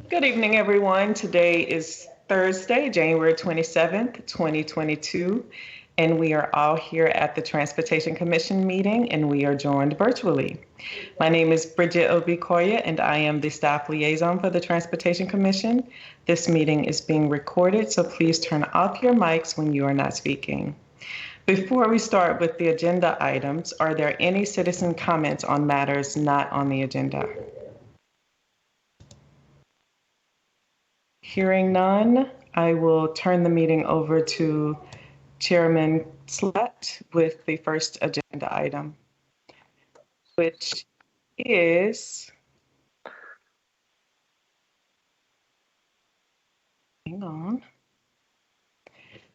Good evening, everyone. Today is Thursday, January 27th, 2022, and we are all here at the Transportation Commission meeting, and we are joined virtually. My name is Bridget Obikoya, and I am the staff liaison for the Transportation Commission. This meeting is being recorded, so please turn off your mics when you are not speaking. Before we start with the agenda items, are there any citizen comments on matters not on the agenda? Hearing none, I will turn the meeting over to Chairman Slett with the first agenda item, which is, hang on,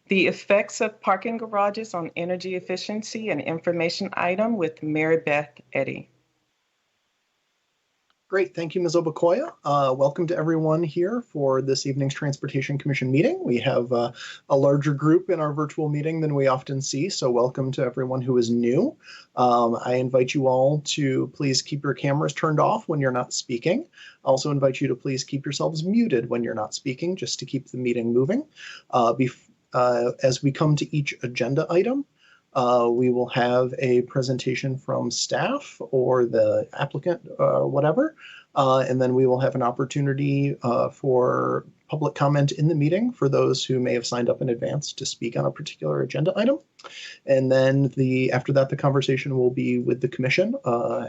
the effects of parking garages on energy efficiency and information item with Mary Beth Eddy. Great, thank you, Ms. Obakoya. Welcome to everyone here for this evening's Transportation Commission meeting. We have a larger group in our virtual meeting than we often see, so welcome to everyone who is new. I invite you all to please keep your cameras turned off when you're not speaking. I also invite you to please keep yourselves muted when you're not speaking, just to keep the meeting moving. As we come to each agenda item, we will have a presentation from staff or the applicant or whatever, and then we will have an opportunity for public comment in the meeting for those who may have signed up in advance to speak on a particular agenda item. And then after that, the conversation will be with the commission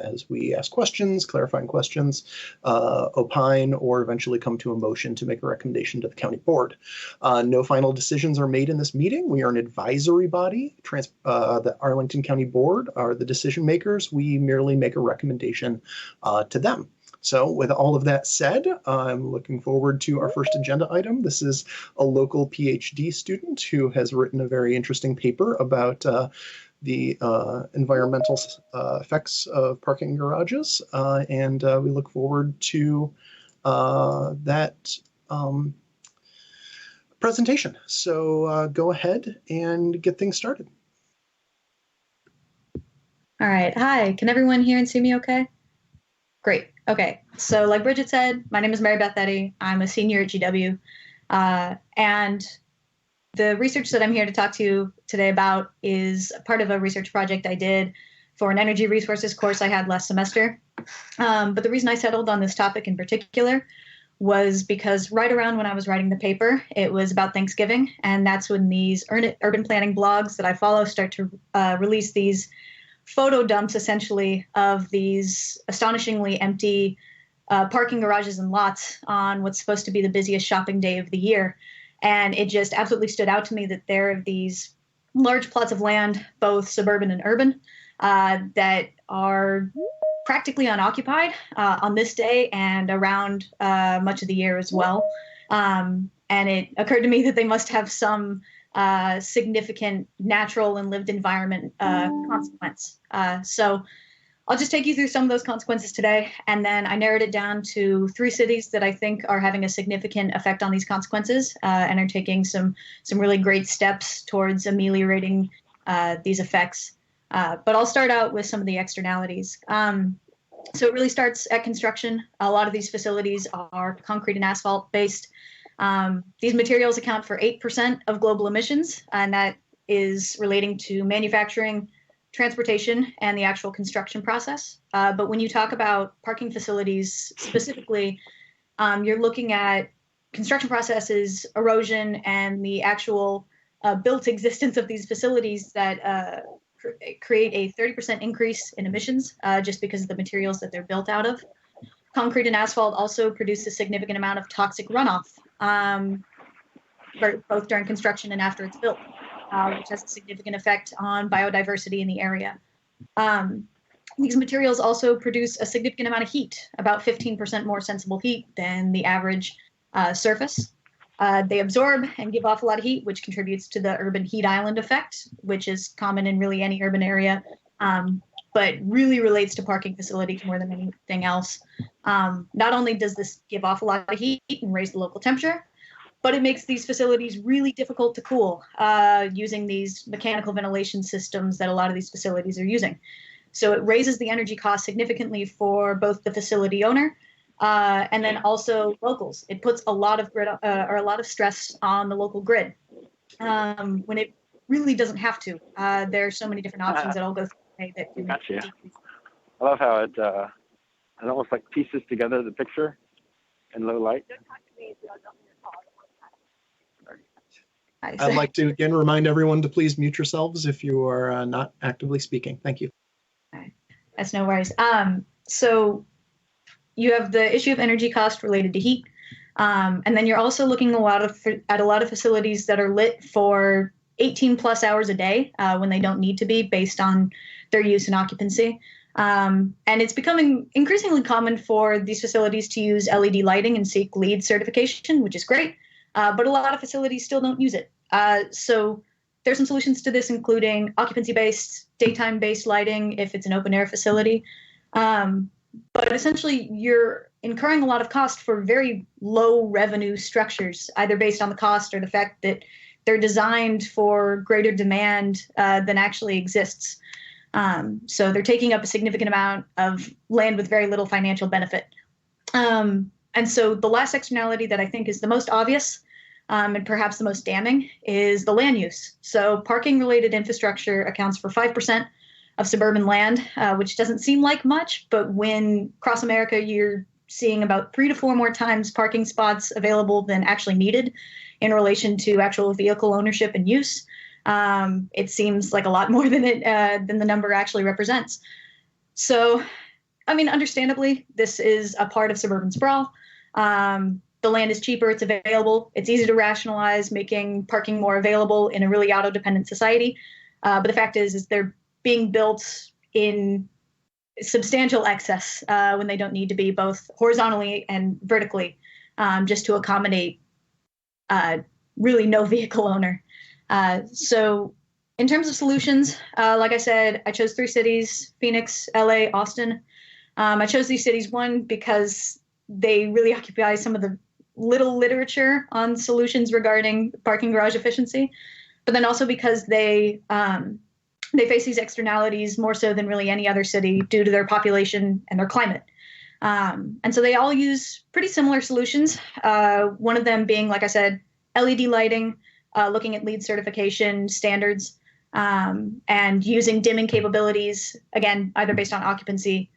as we ask questions, clarifying questions, opine, or eventually come to a motion to make a recommendation to the county board. No final decisions are made in this meeting. We are an advisory body. The Arlington County Board are the decision makers. We merely make a recommendation to them. So with all of that said, I'm looking forward to our first agenda item. This is a local PhD student who has written a very interesting paper about the environmental effects of parking garages, and we look forward to that presentation. So go ahead and get things started. All right. Hi, can everyone hear and see me okay? Great. Okay. So like Bridget said, my name is Mary Beth Eddy. I'm a senior at GW. And the research that I'm here to talk to you today about is part of a research project I did for an energy resources course I had last semester. But the reason I settled on this topic in particular was because right around when I was writing the paper, it was about Thanksgiving. And that's when these urban planning blogs that I follow start to release these photo dumps, essentially, of these astonishingly empty parking garages and lots on what's supposed to be the busiest shopping day of the year. And it just absolutely stood out to me that there are these large plots of land, both suburban and urban, that are practically unoccupied on this day and around much of the year as well. And it occurred to me that they must have some significant natural and lived environment consequence. So I'll just take you through some of those consequences today, and then I narrowed it down to 3 cities that I think are having a significant effect on these consequences and are taking some really great steps towards ameliorating these effects. But I'll start out with some of the externalities. So it really starts at construction. A lot of these facilities are concrete and asphalt based. These materials account for 8% of global emissions, and that is relating to manufacturing, transportation, and the actual construction process. But when you talk about parking facilities specifically, you're looking at construction processes, erosion, and the actual built existence of these facilities that create a 30% increase in emissions just because of the materials that they're built out of. Concrete and asphalt also produce a significant amount of toxic runoff, both during construction and after it's built, which has a significant effect on biodiversity in the area. These materials also produce a significant amount of heat, about 15% more sensible heat than the average surface. They absorb and give off a lot of heat, which contributes to the urban heat island effect, which is common in really any urban area, but really relates to parking facilities more than anything else. Not only does this give off a lot of heat and raise the local temperature, but it makes these facilities really difficult to cool using these mechanical ventilation systems that a lot of these facilities are using. So it raises the energy cost significantly for both the facility owner And then also locals. It puts a lot of grid or a lot of stress on the local grid when it really doesn't have to. There are so many different options that all go through that do Gotcha. I love how it almost like pieces together the picture in low light. I'd like to again remind everyone to please mute yourselves if you are not actively speaking. Thank you. That's no worries. So you have the issue of energy cost related to heat. And then you're also looking at a lot of facilities that are lit for 18 plus hours a day when they don't need to be based on their use and occupancy. And it's becoming increasingly common for these facilities to use LED lighting and seek LEED certification, which is great. But a lot of facilities still don't use it. So there's some solutions to this, including occupancy-based, daytime-based lighting if it's an open-air facility. But essentially, you're incurring a lot of cost for very low revenue structures, either based on the cost or the fact that they're designed for greater demand than actually exists. So they're taking up a significant amount of land with very little financial benefit. And so the last externality that I think is the most obvious and perhaps the most damning is the land use. So parking-related infrastructure accounts for 5% of suburban land, which doesn't seem like much, but when across America you're seeing about 3 to 4 more times parking spots available than actually needed in relation to actual vehicle ownership and use, it seems like a lot more than the number actually represents. So, I mean, understandably, this is a part of suburban sprawl. The land is cheaper, it's available, it's easy to rationalize, making parking more available in a really auto-dependent society. But the fact is they're being built in substantial excess when they don't need to be, both horizontally and vertically, just to accommodate really no vehicle owner. So in terms of solutions, like I said, I chose 3 cities: Phoenix, LA, Austin. I chose these cities, one, because they really occupy some of the little literature on solutions regarding parking garage efficiency, but then also because they face these externalities more so than really any other city due to their population and their climate. And so they all use pretty similar solutions. One of them being, like I said, LED lighting, looking at LEED certification standards, and using dimming capabilities, again, either based on occupancy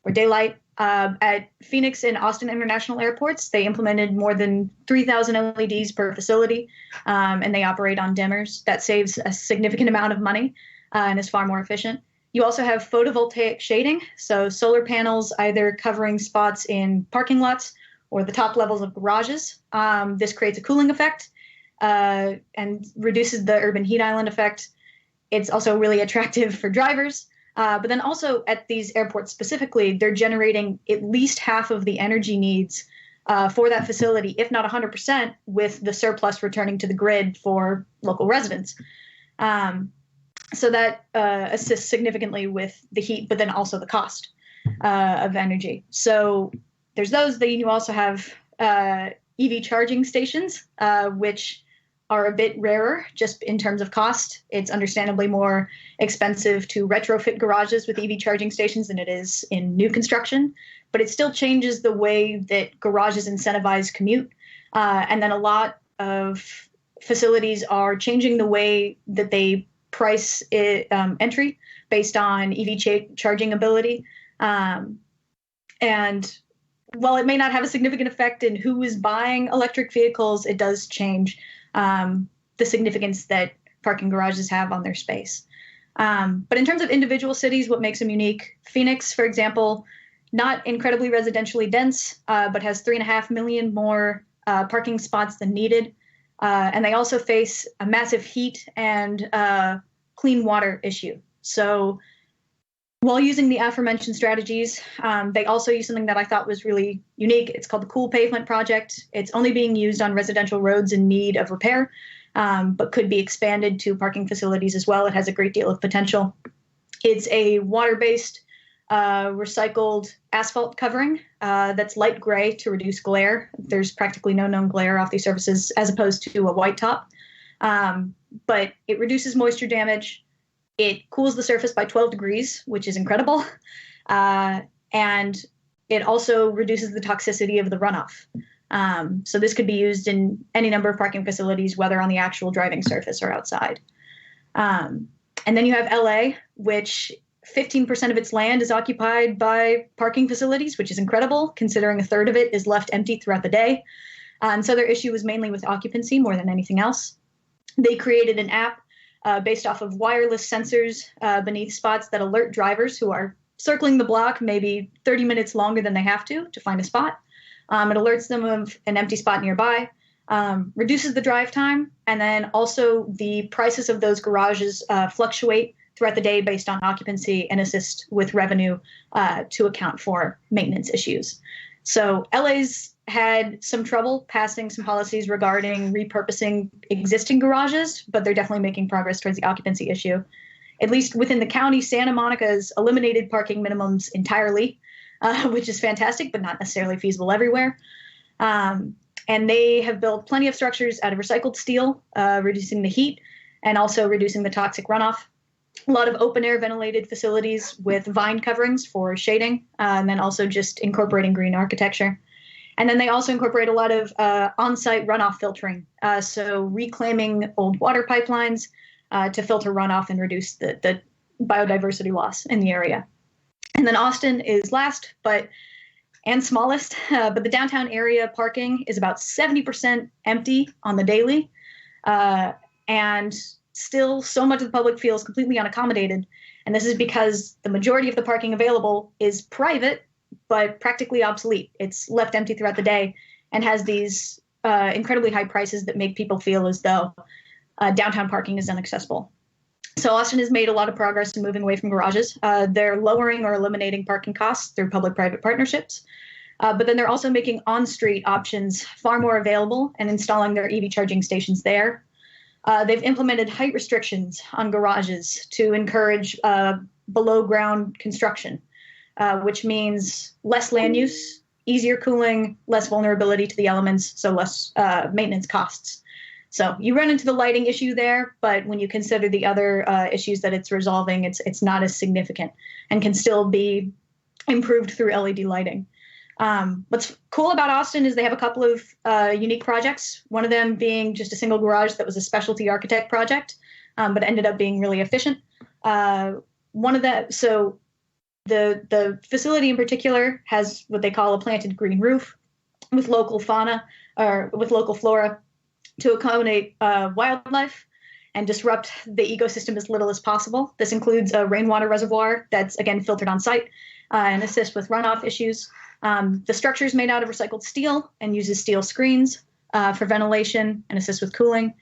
or daylight. At Phoenix and Austin International Airports, they implemented more than 3,000 LEDs per facility, and they operate on dimmers. That saves a significant amount of money and is far more efficient. You also have photovoltaic shading, so solar panels either covering spots in parking lots or the top levels of garages. This creates a cooling effect and reduces the urban heat island effect. It's also really attractive for drivers. But then also at these airports specifically, they're generating at least half of the energy needs for that facility, if not 100%, with the surplus returning to the grid for local residents. So that assists significantly with the heat, but then also the cost of energy. So there's those. Then you also have EV charging stations, which are a bit rarer just in terms of cost. It's understandably more expensive to retrofit garages with EV charging stations than it is in new construction, but it still changes the way that garages incentivize commute. And then a lot of facilities are changing the way that they price entry based on EV charging ability. And while it may not have a significant effect in who is buying electric vehicles, it does change the significance that parking garages have on their space. But in terms of individual cities, what makes them unique? Phoenix, for example, not incredibly residentially dense, but has 3.5 million more parking spots than needed. And they also face a massive heat and clean water issue. So while using the aforementioned strategies, they also use something that I thought was really unique. It's called the Cool Pavement Project. It's only being used on residential roads in need of repair, but could be expanded to parking facilities as well. It has a great deal of potential. It's a water-based recycled asphalt covering that's light gray to reduce glare. There's practically no known glare off these surfaces as opposed to a white top. But it reduces moisture damage. It cools the surface by 12 degrees, which is incredible. And it also reduces the toxicity of the runoff. So this could be used in any number of parking facilities, whether on the actual driving surface or outside. And then you have LA, which 15% of its land is occupied by parking facilities, which is incredible, considering a third of it is left empty throughout the day. And so their issue was mainly with occupancy more than anything else. They created an app based off of wireless sensors beneath spots that alert drivers who are circling the block maybe 30 minutes longer than they have to find a spot. It alerts them of an empty spot nearby, reduces the drive time, and then also the prices of those garages fluctuate throughout the day based on occupancy and assist with revenue to account for maintenance issues. So LA's had some trouble passing some policies regarding repurposing existing garages, but they're definitely making progress towards the occupancy issue. At least within the county, Santa Monica's eliminated parking minimums entirely, which is fantastic, but not necessarily feasible everywhere. And they have built plenty of structures out of recycled steel, reducing the heat and also reducing the toxic runoff. A lot of open air ventilated facilities with vine coverings for shading, and then also just incorporating green architecture. And then they also incorporate a lot of on-site runoff filtering, so reclaiming old water pipelines to filter runoff and reduce the biodiversity loss in the area. And then Austin is last, and smallest, but the downtown area parking is about 70% empty on the daily, and still so much of the public feels completely unaccommodated. And this is because the majority of the parking available is private, but practically obsolete. It's left empty throughout the day and has these incredibly high prices that make people feel as though downtown parking is inaccessible. So Austin has made a lot of progress in moving away from garages. They're lowering or eliminating parking costs through public-private partnerships. But then they're also making on-street options far more available and installing their EV charging stations there. They've implemented height restrictions on garages to encourage below-ground construction, which means less land use, easier cooling, less vulnerability to the elements, so less maintenance costs. So you run into the lighting issue there, but when you consider the other issues that it's resolving, it's not as significant and can still be improved through LED lighting. What's cool about Austin is they have a couple of unique projects, one of them being just a single garage that was a specialty architect project, but ended up being really efficient. One of that, so the facility in particular has what they call a planted green roof with local fauna or with local flora to accommodate wildlife and disrupt the ecosystem as little as possible. This includes a rainwater reservoir that's, again, filtered on site and assists with runoff issues. The structure is made out of recycled steel and uses steel screens for ventilation and assists with cooling.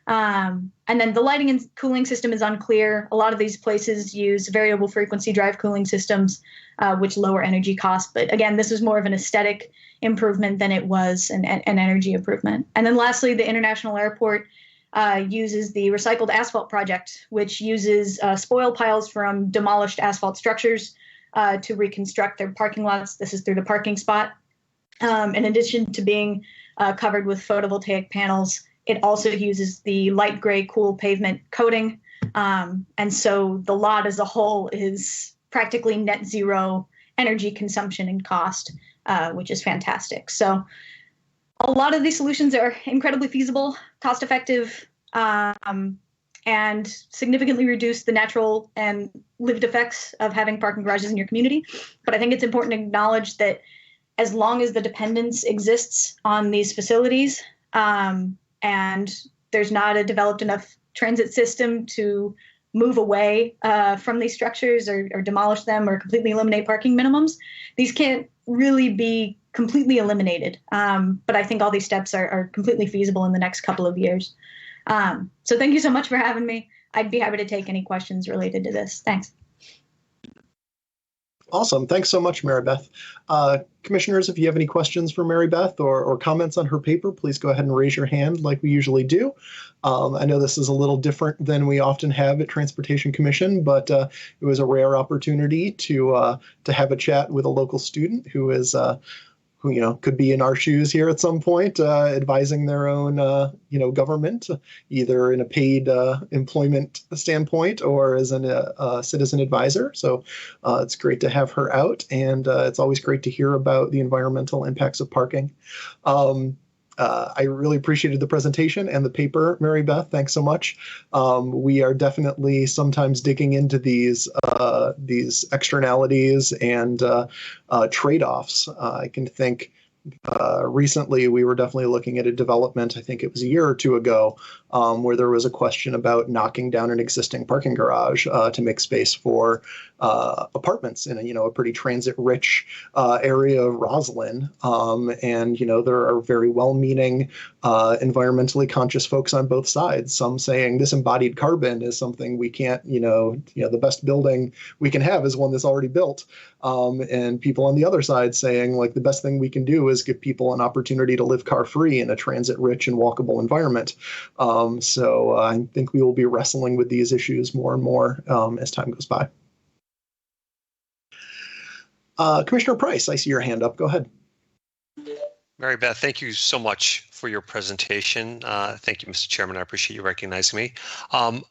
And then the lighting and cooling system is unclear. A lot of these places use variable frequency drive cooling systems, which lower energy costs. But again, this is more of an aesthetic improvement than it was an energy improvement. And then lastly, the International Airport uses the Recycled Asphalt Project, which uses spoil piles from demolished asphalt structures to reconstruct their parking lots. This is through the parking spot. In addition to being covered with photovoltaic panels, it also uses the light gray cool pavement coating. And so the lot as a whole is practically net zero energy consumption and cost, which is fantastic. So a lot of these solutions are incredibly feasible, cost effective, and significantly reduce the natural and lived effects of having parking garages in your community. But I think it's important to acknowledge that as long as the dependence exists on these facilities, and there's not a developed enough transit system to move away from these structures or demolish them or completely eliminate parking minimums, these can't really be completely eliminated. But I think all these steps are completely feasible in the next couple of years. So thank you so much for having me. I'd be happy to take any questions related to this. Thanks. Awesome. Thanks so much, Mary Beth. Commissioners, if you have any questions for Mary Beth or comments on her paper, please go ahead and raise your hand like we usually do. I know this is a little different than we often have at Transportation Commission, but it was a rare opportunity to have a chat with a local student who is who could be in our shoes here at some point, advising their own government, either in a paid employment standpoint or as a citizen advisor. So it's great to have her out, and it's always great to hear about the environmental impacts of parking. I really appreciated the presentation and the paper, Mary Beth. Thanks so much. We are definitely sometimes digging into these externalities and trade-offs. I can think recently we were definitely looking at a development, I think it was a year or two ago, where there was a question about knocking down an existing parking garage to make space for apartments in a pretty transit-rich area of Roslyn. And there are very well-meaning, environmentally conscious folks on both sides. Some saying this embodied carbon is something we can't, the best building we can have is one that's already built. And people on the other side saying like the best thing we can do is give people an opportunity to live car-free in a transit-rich and walkable environment. So I think we will be wrestling with these issues more and more as time goes by. Commissioner Price, I see your hand up. Go ahead. Mary Beth, thank you so much for your presentation. Thank you, Mr. Chairman. I appreciate you recognizing me. I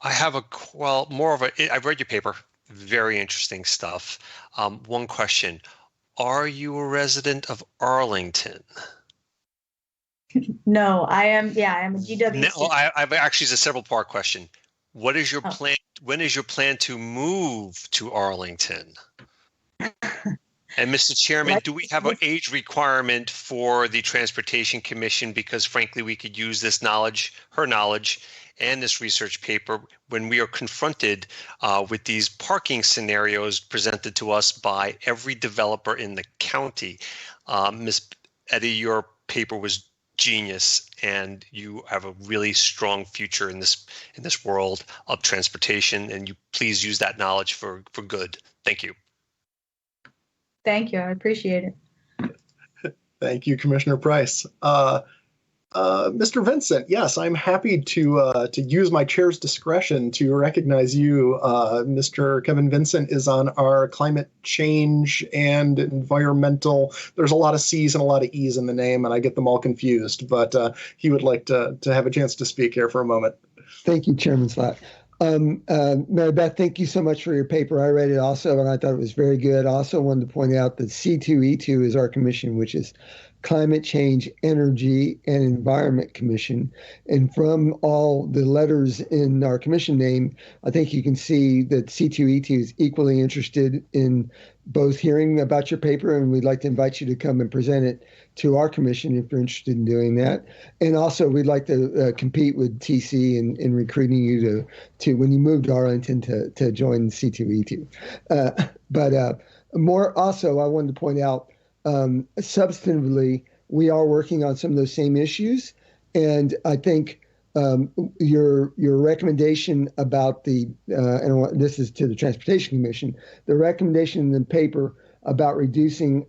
have I've read your paper. Very interesting stuff. One question. Are you a resident of Arlington? No, I am. Yeah, I am a GW. No, I've actually, it's a several part question. What is your plan? When is your plan to move to Arlington? And Mr. Chairman, do we have an age requirement for the Transportation Commission? Because frankly, we could use this knowledge, her knowledge, and this research paper when we are confronted with these parking scenarios presented to us by every developer in the county. Ms. Eddy, your paper was genius, and you have a really strong future in this world of transportation, and you please use that knowledge for good. Thank you. Thank you. I appreciate it. Thank you, Commissioner Price. Mr. Vincent, yes, I'm happy to use my chair's discretion to recognize you. Mr. Kevin Vincent is on our climate change and environmental. There's a lot of C's and a lot of E's in the name, and I get them all confused. But he would like to have a chance to speak here for a moment. Thank you, Chairman Slack. Mary Beth, thank you so much for your paper. I read it also, and I thought it was very good. I also wanted to point out that C2E2 is our commission, which is Climate Change, Energy, and Environment Commission. And from all the letters in our commission name, I think you can see that C2E2 is equally interested in both hearing about your paper, and we'd like to invite you to come and present it to our commission if you're interested in doing that. And also, we'd like to compete with TC in recruiting you to when you move to Arlington to join C2E2. But more also, I wanted to point out, substantively, we are working on some of those same issues, and I think your recommendation about and this is to the Transportation Commission, the recommendation in the paper about reducing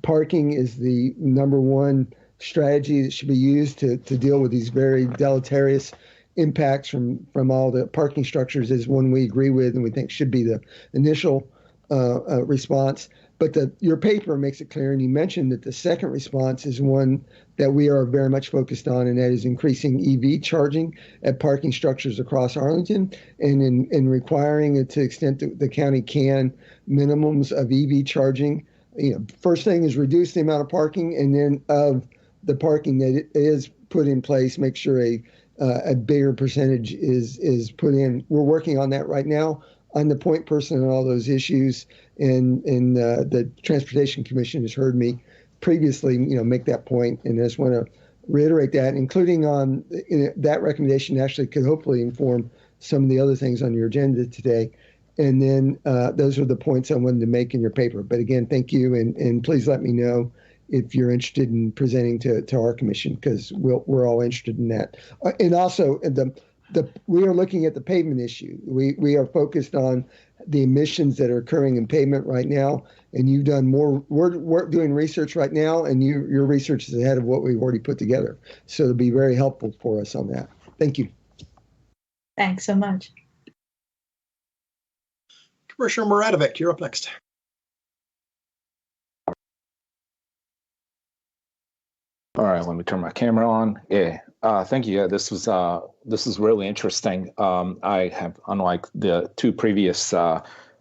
parking is the number one strategy that should be used to deal with these very deleterious impacts from all the parking structures is one we agree with and we think should be the initial response. But your paper makes it clear, and you mentioned that the second response is one that we are very much focused on, and that is increasing EV charging at parking structures across Arlington, and in requiring it to the extent that the county can, minimums of EV charging. First thing is reduce the amount of parking, and then of the parking that is put in place, make sure a bigger percentage is put in. We're working on that right now. I'm the point person on all those issues, and the Transportation Commission has heard me previously, make that point, and I just want to reiterate that, including on that recommendation actually could hopefully inform some of the other things on your agenda today. And then those are the points I wanted to make in your paper. But again, thank you, and please let me know if you're interested in presenting to our commission, because we're all interested in that. And also, we are looking at the pavement issue. We are focused on the emissions that are occurring in pavement right now, and you've done more. We're doing research right now, and your research is ahead of what we've already put together. So it'll be very helpful for us on that. Thank you. Thanks so much. Commissioner Muradovic, you're up next. All right, let me turn my camera on. Yeah, thank you. Yeah, this was really interesting. I have, unlike the two previous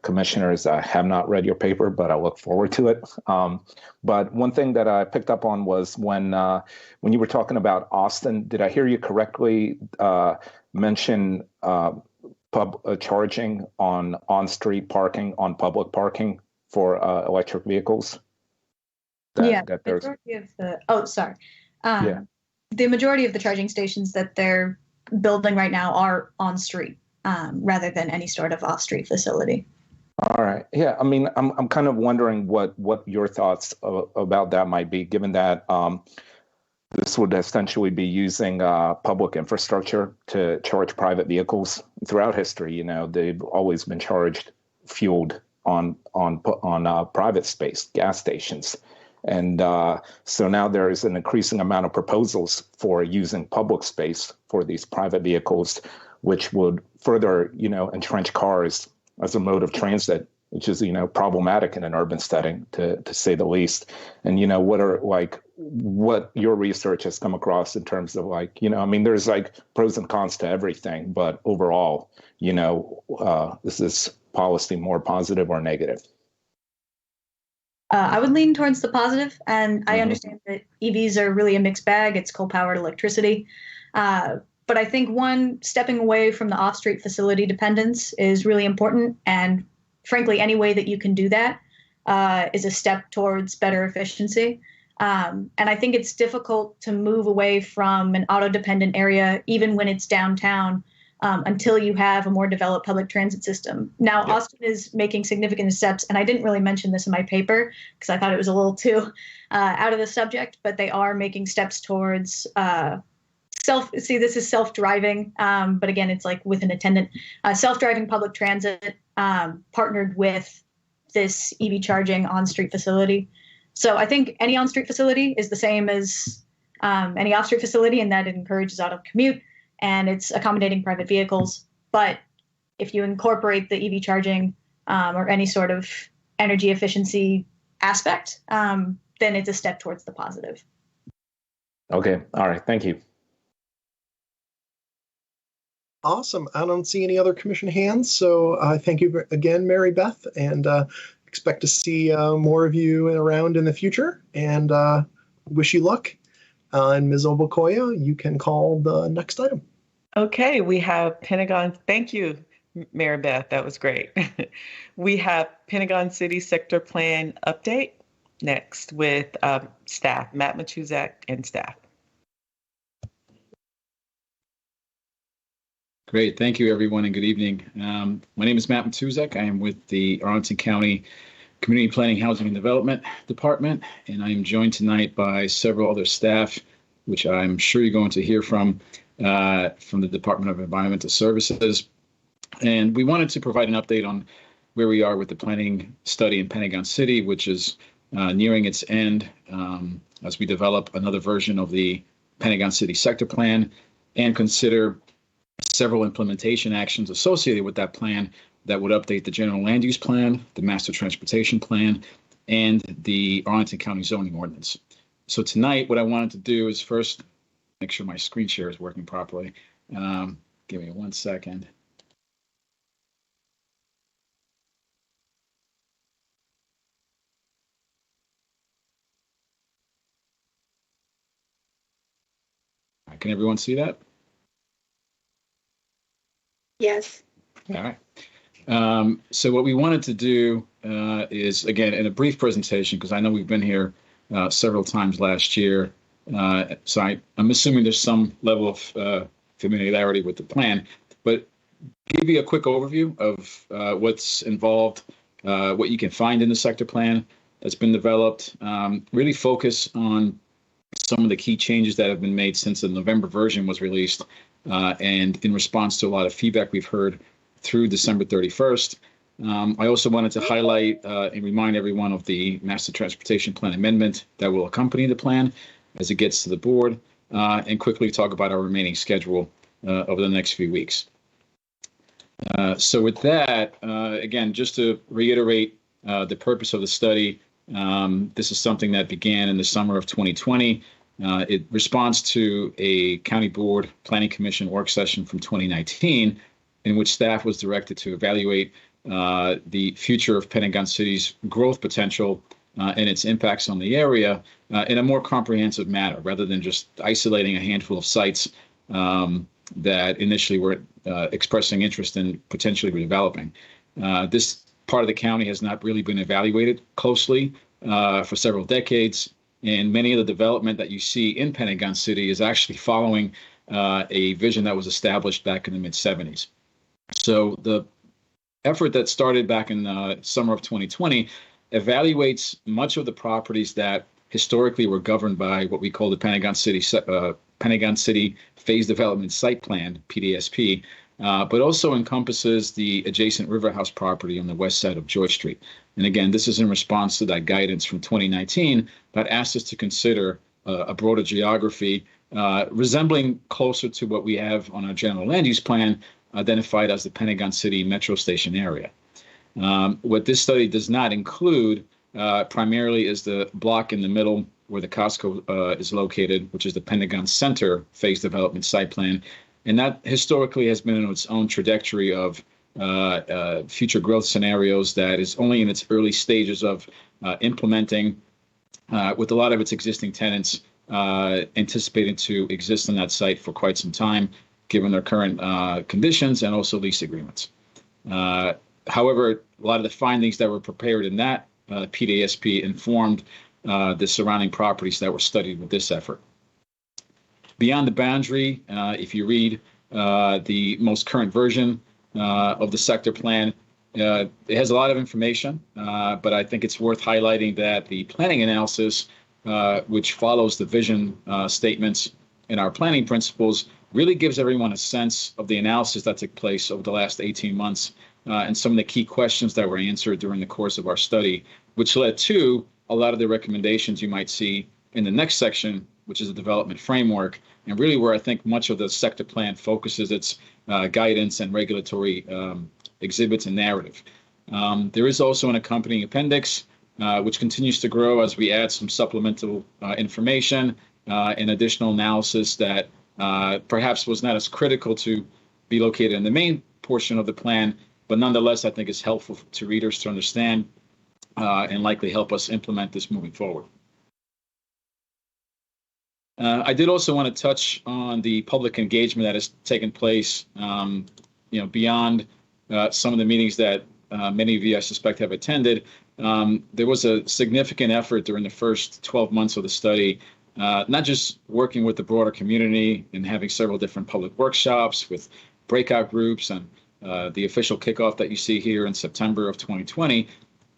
commissioners, I have not read your paper, but I look forward to it. But one thing that I picked up on was when you were talking about Austin, did I hear you correctly mention charging on-street parking, on public parking for electric vehicles? The majority of the charging stations that they're building right now are on street, rather than any sort of off-street facility. All right. Yeah. I mean, I'm kind of wondering what your thoughts about that might be, given that this would essentially be using public infrastructure to charge private vehicles. Throughout history, you know, they've always been fueled on private space, gas stations. And so now there is an increasing amount of proposals for using public space for these private vehicles, which would further, you know, entrench cars as a mode of transit, which is, you know, problematic in an urban setting, to say the least. And, you know, what your research has come across in terms of, like, you know, I mean, there's like pros and cons to everything, but overall, you know, is this policy more positive or negative? I would lean towards the positive, and I understand that EVs are really a mixed bag. It's coal-powered electricity. But I think stepping away from the off-street facility dependence is really important. And frankly, any way that you can do that is a step towards better efficiency. And I think it's difficult to move away from an auto-dependent area, even when it's downtown, until you have a more developed public transit system. Now, yeah. Austin is making significant steps, and I didn't really mention this in my paper because I thought it was a little too out of the subject, but they are making steps towards this is self-driving, but again, it's like with an attendant, self-driving public transit partnered with this EV charging on-street facility. So I think any on-street facility is the same as any off-street facility, in that it encourages auto commute and it's accommodating private vehicles. But if you incorporate the EV charging or any sort of energy efficiency aspect, then it's a step towards the positive. Okay. All right. Thank you. Awesome. I don't see any other commission hands. So thank you again, Mary Beth, and expect to see more of you around in the future, and wish you luck. And Ms. Obukoya, you can call the next item. Okay, we have Pentagon. Thank you, Mary Beth. That was great. We have Pentagon City Sector Plan update next with staff, Matt Machuzak and staff. Great. Thank you, everyone, and good evening. My name is Matt Machuzak. I am with the Arlington County Community Planning, Housing, and Development Department, and I am joined tonight by several other staff, which I'm sure you're going to hear from the Department of Environmental Services. And we wanted to provide an update on where we are with the planning study in Pentagon City, which is nearing its end as we develop another version of the Pentagon City Sector Plan and consider several implementation actions associated with that plan that would update the general land use plan, the master transportation plan, and the Arlington County zoning ordinance. So tonight, what I wanted to do is first make sure my screen share is working properly. Give me 1 second. Can everyone see that? Yes. All right. So what we wanted to do is, again, in a brief presentation, because I know we've been here several times last year, so I'm assuming there's some level of familiarity with the plan, but give you a quick overview of what's involved, what you can find in the sector plan that's been developed, really focus on some of the key changes that have been made since the November version was released, and in response to a lot of feedback we've heard through December 31st. I also wanted to highlight and remind everyone of the Master Transportation Plan amendment that will accompany the plan as it gets to the board, and quickly talk about our remaining schedule over the next few weeks. So with that, again, just to reiterate the purpose of the study, this is something that began in the summer of 2020 It responds to a County Board Planning Commission work session from 2019, in which staff was directed to evaluate the future of Pentagon City's growth potential and its impacts on the area in a more comprehensive manner, rather than just isolating a handful of sites that initially were expressing interest in potentially redeveloping. This part of the county has not really been evaluated closely for several decades, and many of the development that you see in Pentagon City is actually following a vision that was established back in the mid-'70s. So the effort that started back in the summer of 2020 evaluates much of the properties that historically were governed by what we call the Pentagon City Phase Development Site Plan, PDSP, but also encompasses the adjacent River House property on the west side of George Street. And again, this is in response to that guidance from 2019 that asked us to consider a broader geography resembling closer to what we have on our general land use plan, identified as the Pentagon City Metro Station area. What this study does not include primarily is the block in the middle where the Costco is located, which is the Pentagon Center Phase Development Site Plan. And that historically has been in its own trajectory of future growth scenarios that is only in its early stages of implementing with a lot of its existing tenants anticipating to exist on that site for quite some time, given their current conditions and also lease agreements. However, a lot of the findings that were prepared in that PDSP informed the surrounding properties that were studied with this effort. Beyond the boundary, if you read the most current version of the sector plan, it has a lot of information, but I think it's worth highlighting that the planning analysis, which follows the vision statements in our planning principles, really gives everyone a sense of the analysis that took place over the last 18 months and some of the key questions that were answered during the course of our study, which led to a lot of the recommendations you might see in the next section, which is the development framework, and really where I think much of the sector plan focuses its guidance and regulatory exhibits and narrative. There is also an accompanying appendix, which continues to grow as we add some supplemental information and additional analysis that perhaps was not as critical to be located in the main portion of the plan, but nonetheless, I think is helpful to readers to understand and likely help us implement this moving forward. I did also want to touch on the public engagement that has taken place, beyond some of the meetings that many of you, I suspect, have attended. There was a significant effort during the first 12 months of the study, not just working with the broader community and having several different public workshops with breakout groups and the official kickoff that you see here in September of 2020,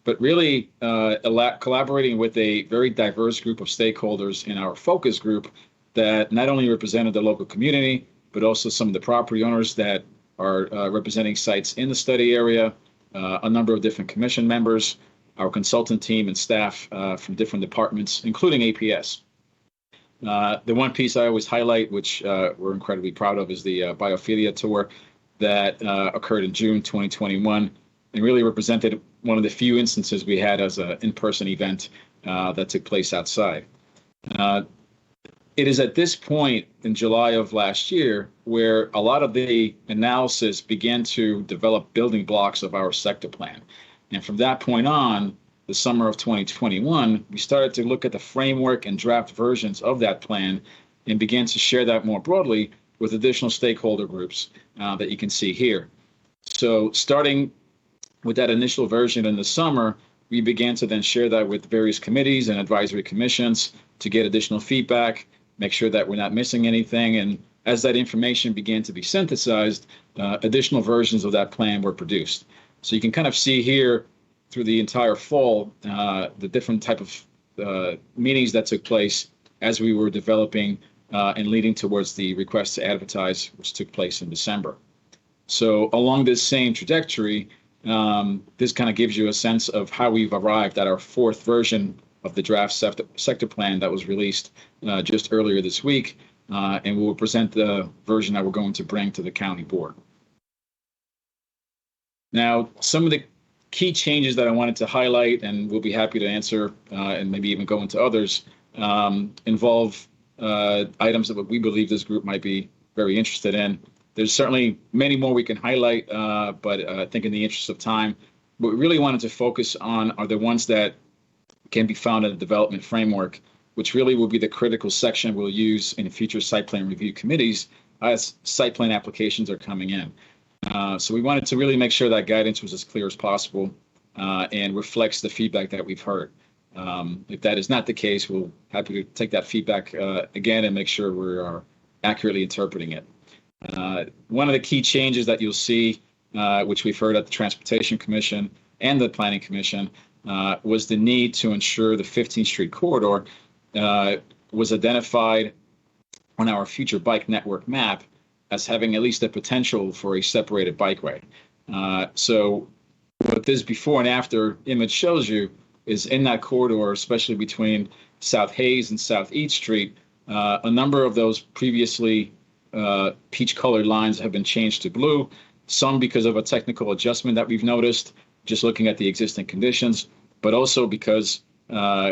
but really collaborating with a very diverse group of stakeholders in our focus group that not only represented the local community, but also some of the property owners that are representing sites in the study area, a number of different commission members, our consultant team and staff from different departments, including APS. The one piece I always highlight, which we're incredibly proud of, is the biophilia tour that occurred in June 2021 and really represented one of the few instances we had as an in-person event that took place outside. It is at this point in July of last year where a lot of the analysis began to develop building blocks of our sector plan. And from that point on, the summer of 2021, we started to look at the framework and draft versions of that plan and began to share that more broadly with additional stakeholder groups that you can see here. So starting with that initial version in the summer, we began to then share that with various committees and advisory commissions to get additional feedback, make sure that we're not missing anything. And as that information began to be synthesized, additional versions of that plan were produced. So you can kind of see here through the entire fall, the different type of meetings that took place as we were developing and leading towards the request to advertise, which took place in December. So along this same trajectory, this kind of gives you a sense of how we've arrived at our fourth version of the draft sector plan that was released just earlier this week, and we will present the version that we're going to bring to the county board. Now, some of the key changes that I wanted to highlight, and we'll be happy to answer and maybe even go into others, involve items that we believe this group might be very interested in. There's certainly many more we can highlight, but I think in the interest of time, what we really wanted to focus on are the ones that can be found in the development framework, which really will be the critical section we'll use in future site plan review committees as site plan applications are coming in. So we wanted to really make sure that guidance was as clear as possible and reflects the feedback that we've heard. If that is not the case, we'll happy to take that feedback again and make sure we are accurately interpreting it. One of the key changes that you'll see, which we've heard at the Transportation Commission and the Planning Commission, was the need to ensure the 15th Street corridor was identified on our future bike network map as having at least the potential for a separated bikeway. So what this before and after image shows you is in that corridor, especially between South Hayes and South East Street, a number of those previously peach-colored lines have been changed to blue, some because of a technical adjustment that we've noticed, just looking at the existing conditions, but also because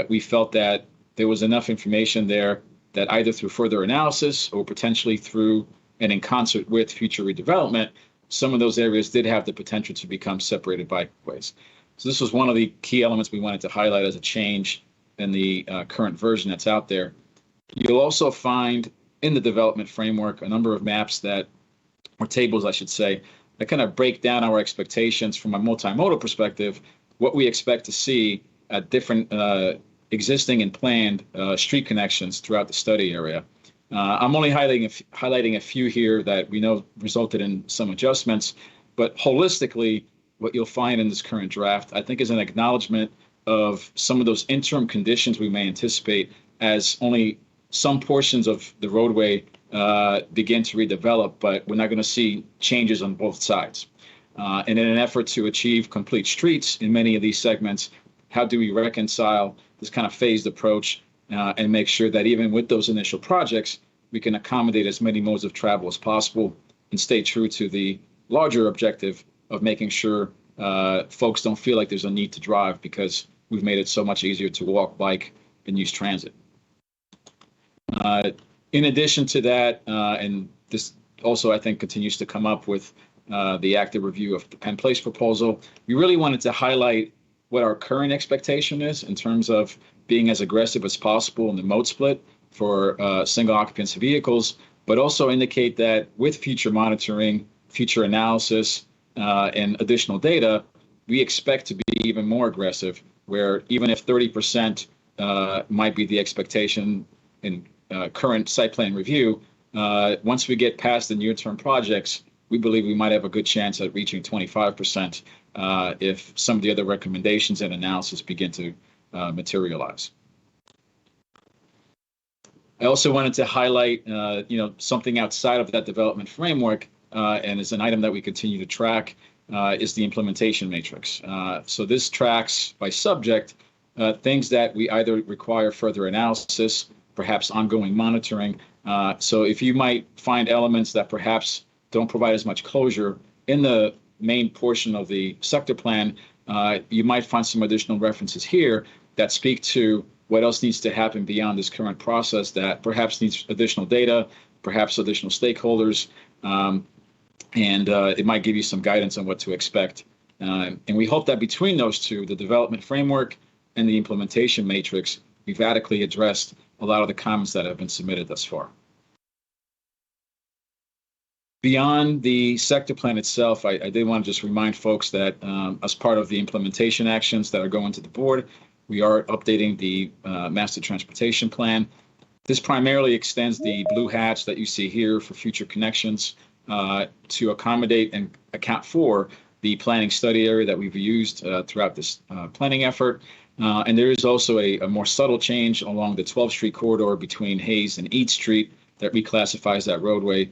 we felt that there was enough information there that either through further analysis or potentially through and in concert with future redevelopment, some of those areas did have the potential to become separated bikeways. So this was one of the key elements we wanted to highlight as a change in the current version that's out there. You'll also find in the development framework a number of maps that, or tables I should say, that kind of break down our expectations from a multimodal perspective, what we expect to see at different existing and planned street connections throughout the study area. I'm only highlighting a few here that we know resulted in some adjustments, but holistically, what you'll find in this current draft, I think, is an acknowledgement of some of those interim conditions we may anticipate as only some portions of the roadway begin to redevelop, but we're not going to see changes on both sides. And in an effort to achieve complete streets in many of these segments, how do we reconcile this kind of phased approach and make sure that even with those initial projects, we can accommodate as many modes of travel as possible and stay true to the larger objective of making sure folks don't feel like there's a need to drive because we've made it so much easier to walk, bike, and use transit. In addition to that, and this also, I think, continues to come up with the active review of the Penn Place proposal, we really wanted to highlight what our current expectation is in terms of being as aggressive as possible in the mode split for single occupancy vehicles, but also indicate that with future monitoring, future analysis, and additional data, we expect to be even more aggressive, where even if 30% might be the expectation in current site plan review, once we get past the near-term projects, we believe we might have a good chance at reaching 25% if some of the other recommendations and analysis begin to materialize. I also wanted to highlight, something outside of that development framework, and is an item that we continue to track, is the implementation matrix. So this tracks by subject things that we either require further analysis, perhaps ongoing monitoring. So if you might find elements that perhaps don't provide as much closure in the main portion of the sector plan, you might find some additional references here that speak to what else needs to happen beyond this current process that perhaps needs additional data, perhaps additional stakeholders, and it might give you some guidance on what to expect. And we hope that between those two, the development framework and the implementation matrix, we've adequately addressed a lot of the comments that have been submitted thus far. Beyond the sector plan itself, I did want to just remind folks that as part of the implementation actions that are going to the board, we are updating the master transportation plan. This primarily extends the blue hatch that you see here for future connections to accommodate and account for the planning study area that we've used throughout this planning effort. And there is also a more subtle change along the 12th Street corridor between Hayes and East Street that reclassifies that roadway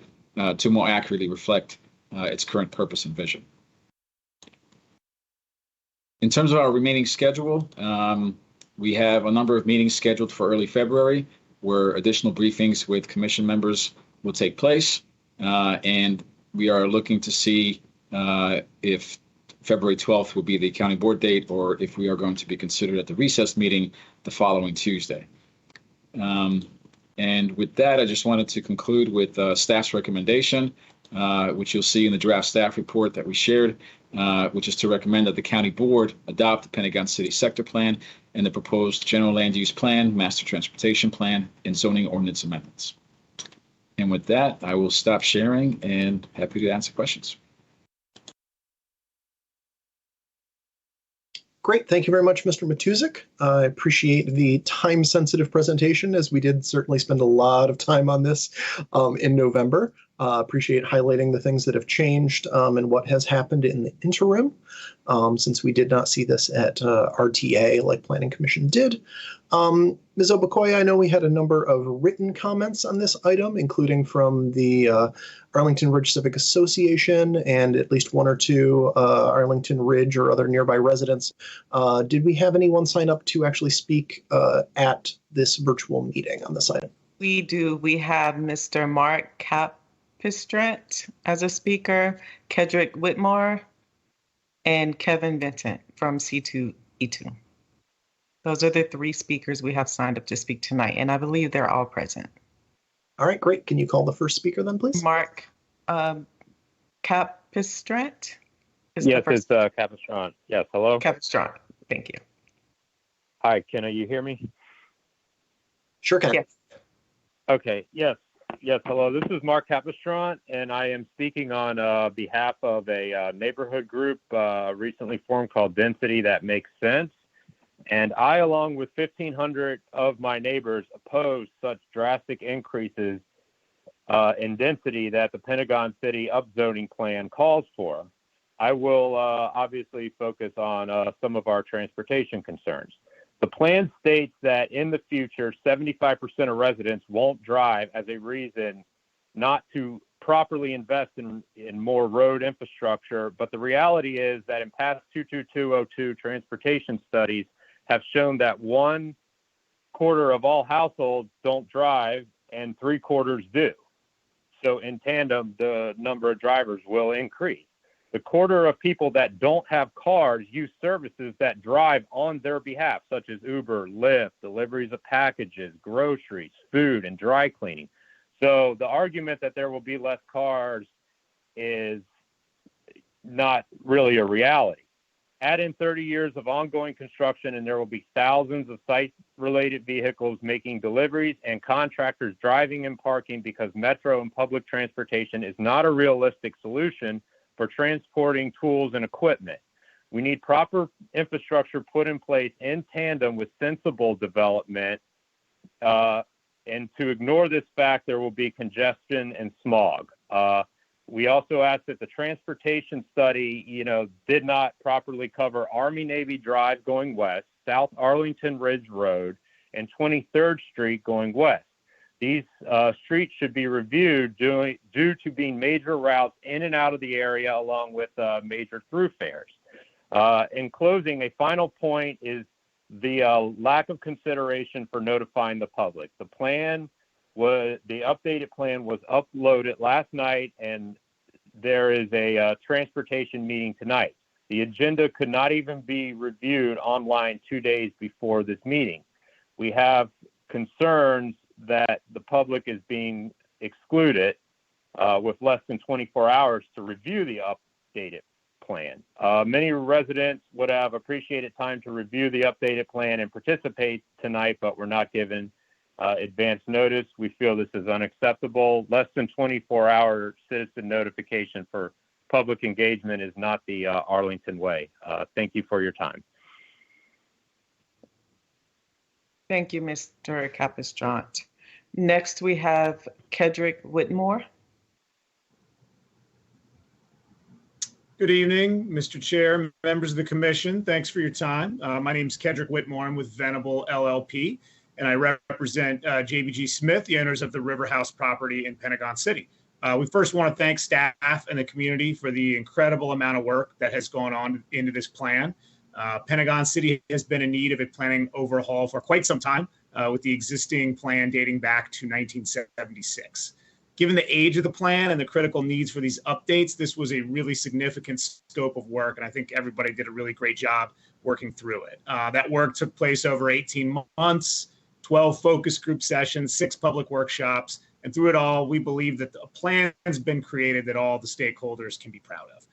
to more accurately reflect its current purpose and vision. In terms of our remaining schedule, we have a number of meetings scheduled for early February where additional briefings with commission members will take place. And we are looking to see if February 12th will be the county board date or if we are going to be considered at the recess meeting the following Tuesday. And with that, I just wanted to conclude with staff's recommendation, which you'll see in the draft staff report that we shared, which is to recommend that the county board adopt the Pentagon City Sector Plan and the proposed general land use plan, master transportation plan, and zoning ordinance amendments. And with that, I will stop sharing and happy to answer questions. Great. Thank you very much, Mr. Matuzik. I appreciate the time-sensitive presentation, as we did certainly spend a lot of time on this in November. Appreciate highlighting the things that have changed and what has happened in the interim, since we did not see this at RTA like Planning Commission did. Ms. Obakoya, I know we had a number of written comments on this item, including from the Arlington Ridge Civic Association and at least one or two Arlington Ridge or other nearby residents. Did we have anyone sign up to actually speak at this virtual meeting on this item? We do. We have Mr. Mark Capistrant as a speaker, Kedrick Whitmore, and Kevin Vincent from C2E2. Those are the three speakers we have signed up to speak tonight, and I believe they're all present. All right, great. Can you call the first speaker then, please? Mark Capistrant? Yes, it's Capistrant. Yes, hello? Capistrant, thank you. Hi, can you hear me? Sure can. Yes. Okay, yes, hello. This is Mark Capistrant, and I am speaking on behalf of a neighborhood group recently formed called Density That Makes Sense. And I, along with 1,500 of my neighbors, oppose such drastic increases in density that the Pentagon City upzoning plan calls for. I will obviously focus on some of our transportation concerns. The plan states that in the future, 75% of residents won't drive as a reason not to properly invest in more road infrastructure. But the reality is that in past 22202 transportation studies, have shown that 1/4 of all households don't drive and 3/4 do. So in tandem, the number of drivers will increase. The 1/4 of people that don't have cars use services that drive on their behalf, such as Uber, Lyft, deliveries of packages, groceries, food, and dry cleaning. So the argument that there will be less cars is not really a reality. Add in 30 years of ongoing construction, and there will be thousands of site-related vehicles making deliveries and contractors driving and parking because metro and public transportation is not a realistic solution for transporting tools and equipment. We need proper infrastructure put in place in tandem with sensible development. And to ignore this fact, there will be congestion and smog. We also asked that the transportation study, did not properly cover Army-Navy Drive going west, South Arlington Ridge Road, and 23rd Street going west. These streets should be reviewed due to being major routes in and out of the area, along with major thoroughfares. In closing, a final point is the lack of consideration for notifying the public. The updated plan was uploaded last night, and there is a transportation meeting tonight. The agenda could not even be reviewed online 2 days before this meeting. We have concerns that the public is being excluded with less than 24 hours to review the updated plan. Many residents would have appreciated time to review the updated plan and participate tonight, but were not given advance notice. We feel this is unacceptable. Less than 24-hour citizen notification for public engagement is not the Arlington way. Thank you for your time. Thank you, Mr. Capistrant. Next, we have Kedrick Whitmore. Good evening, Mr. Chair, members of the commission. Thanks for your time. My name is Kedrick Whitmore. I'm with Venable LLP, and I represent JBG Smith, the owners of the River House property in Pentagon City. We first want to thank staff and the community for the incredible amount of work that has gone on into this plan. Pentagon City has been in need of a planning overhaul for quite some time, with the existing plan dating back to 1976. Given the age of the plan and the critical needs for these updates, this was a really significant scope of work, and I think everybody did a really great job working through it. That work took place over 18 months. 12 focus group sessions, 6 public workshops, and through it all, we believe that a plan has been created that all the stakeholders can be proud of.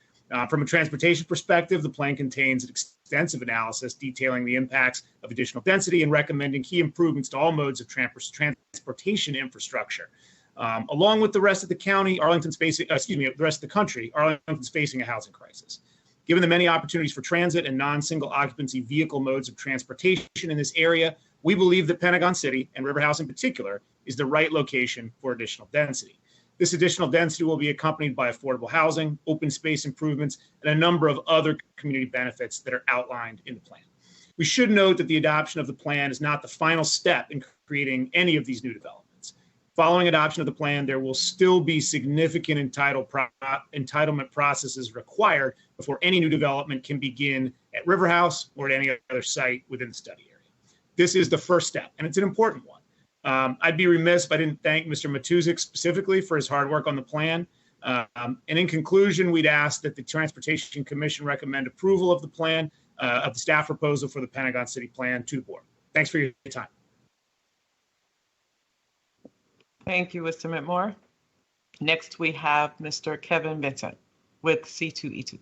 From a transportation perspective, the plan contains an extensive analysis detailing the impacts of additional density and recommending key improvements to all modes of transportation infrastructure. Along with the rest of the county, the rest of the country, Arlington's facing a housing crisis. Given the many opportunities for transit and non-single occupancy vehicle modes of transportation in this area, we believe that Pentagon City, and River House in particular, is the right location for additional density. This additional density will be accompanied by affordable housing, open space improvements, and a number of other community benefits that are outlined in the plan. We should note that the adoption of the plan is not the final step in creating any of these new developments. Following adoption of the plan, there will still be significant entitlement processes required before any new development can begin at River House or at any other site within the study area. This is the first step, and it's an important one. I'd be remiss if I didn't thank Mr. Matuzik specifically for his hard work on the plan. And in conclusion, we'd ask that the Transportation Commission recommend approval of the plan, of the staff proposal for the Pentagon City Plan to the board. Thanks for your time. Thank you, Mr. Whitmore. Next, we have Mr. Kevin Vincent with C2E2.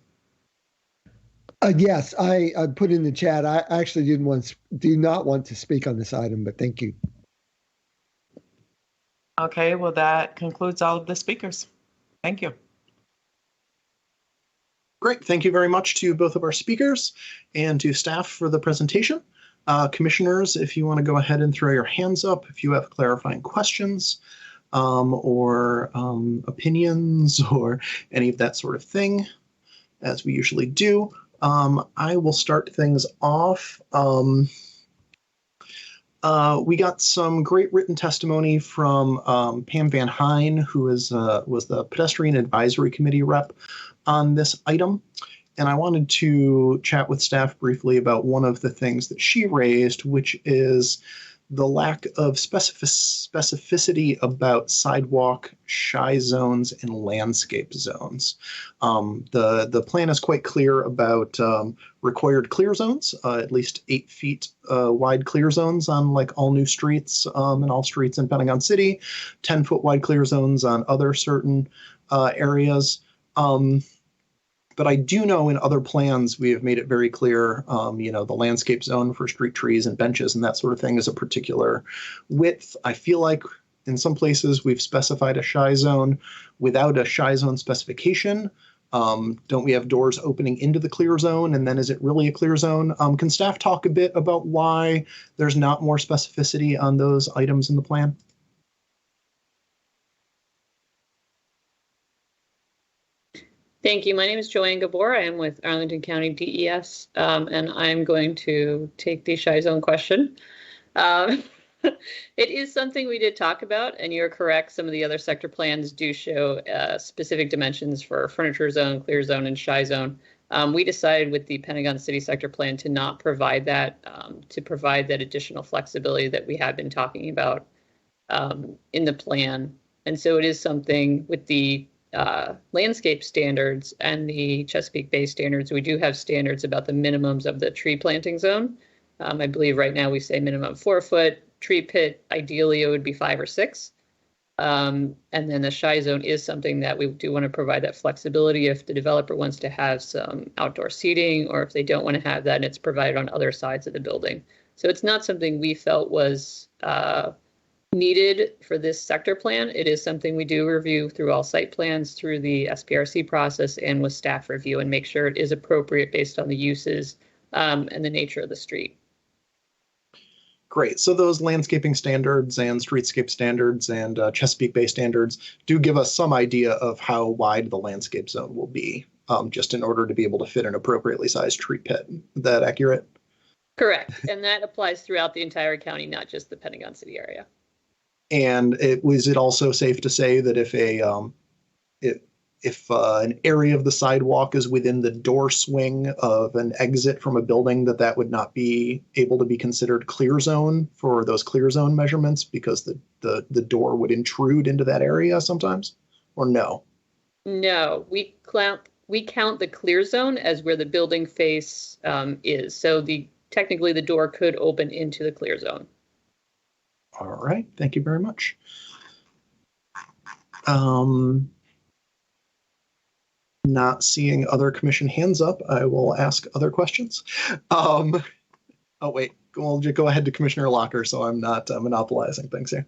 Yes, I put in the chat. I actually do not want to speak on this item, but thank you. Okay, well, that concludes all of the speakers. Thank you. Great. Thank you very much to both of our speakers and to staff for the presentation. Commissioners, if you want to go ahead and throw your hands up if you have clarifying questions or opinions or any of that sort of thing, as we usually do. I will start things off. We got some great written testimony from Pam Van Hine, who was the Pedestrian Advisory Committee rep on this item. And I wanted to chat with staff briefly about one of the things that she raised, which is the lack of specificity about sidewalk, shy zones, and landscape zones. The plan is quite clear about required clear zones, at least 8 feet wide clear zones on like all new streets and all streets in Pentagon City, 10-foot wide clear zones on other certain areas. But I do know in other plans, we have made it very clear, the landscape zone for street trees and benches and that sort of thing is a particular width. I feel like in some places we've specified a shy zone without a shy zone specification. Don't we have doors opening into the clear zone? And then is it really a clear zone? Can staff talk a bit about why there's not more specificity on those items in the plan? Thank you. My name is Joanne Gabor. I am with Arlington County DES, and I'm going to take the shy zone question. It is something we did talk about, and you're correct. Some of the other sector plans do show specific dimensions for furniture zone, clear zone, and shy zone. We decided with the Pentagon City sector plan to not provide that, to provide that additional flexibility that we have been talking about in the plan. And so it is something with the landscape standards and the Chesapeake Bay standards. We do have standards about the minimums of the tree planting zone. I believe right now we say minimum 4 foot. Tree pit, ideally it would be 5 or 6. And then the shy zone is something that we do want to provide that flexibility if the developer wants to have some outdoor seating, or if they don't want to have that and it's provided on other sides of the building. So it's not something we felt was needed for this sector plan. It is something we do review through all site plans, through the SPRC process, and with staff review, and make sure it is appropriate based on the uses and the nature of the street. Great. So those landscaping standards and streetscape standards and Chesapeake Bay standards do give us some idea of how wide the landscape zone will be, just in order to be able to fit an appropriately sized tree pit. Is that accurate? Correct. And that applies throughout the entire county, not just the Pentagon City area. And was it also safe to say that if an area of the sidewalk is within the door swing of an exit from a building, that would not be able to be considered clear zone for those clear zone measurements because the door would intrude into that area sometimes? Or no? No, we count the clear zone as where the building face is. So technically the door could open into the clear zone. All right, thank you very much. Not seeing other commission hands up, I will ask other questions. Oh wait, we'll just go ahead to Commissioner Locker, so I'm not monopolizing things here.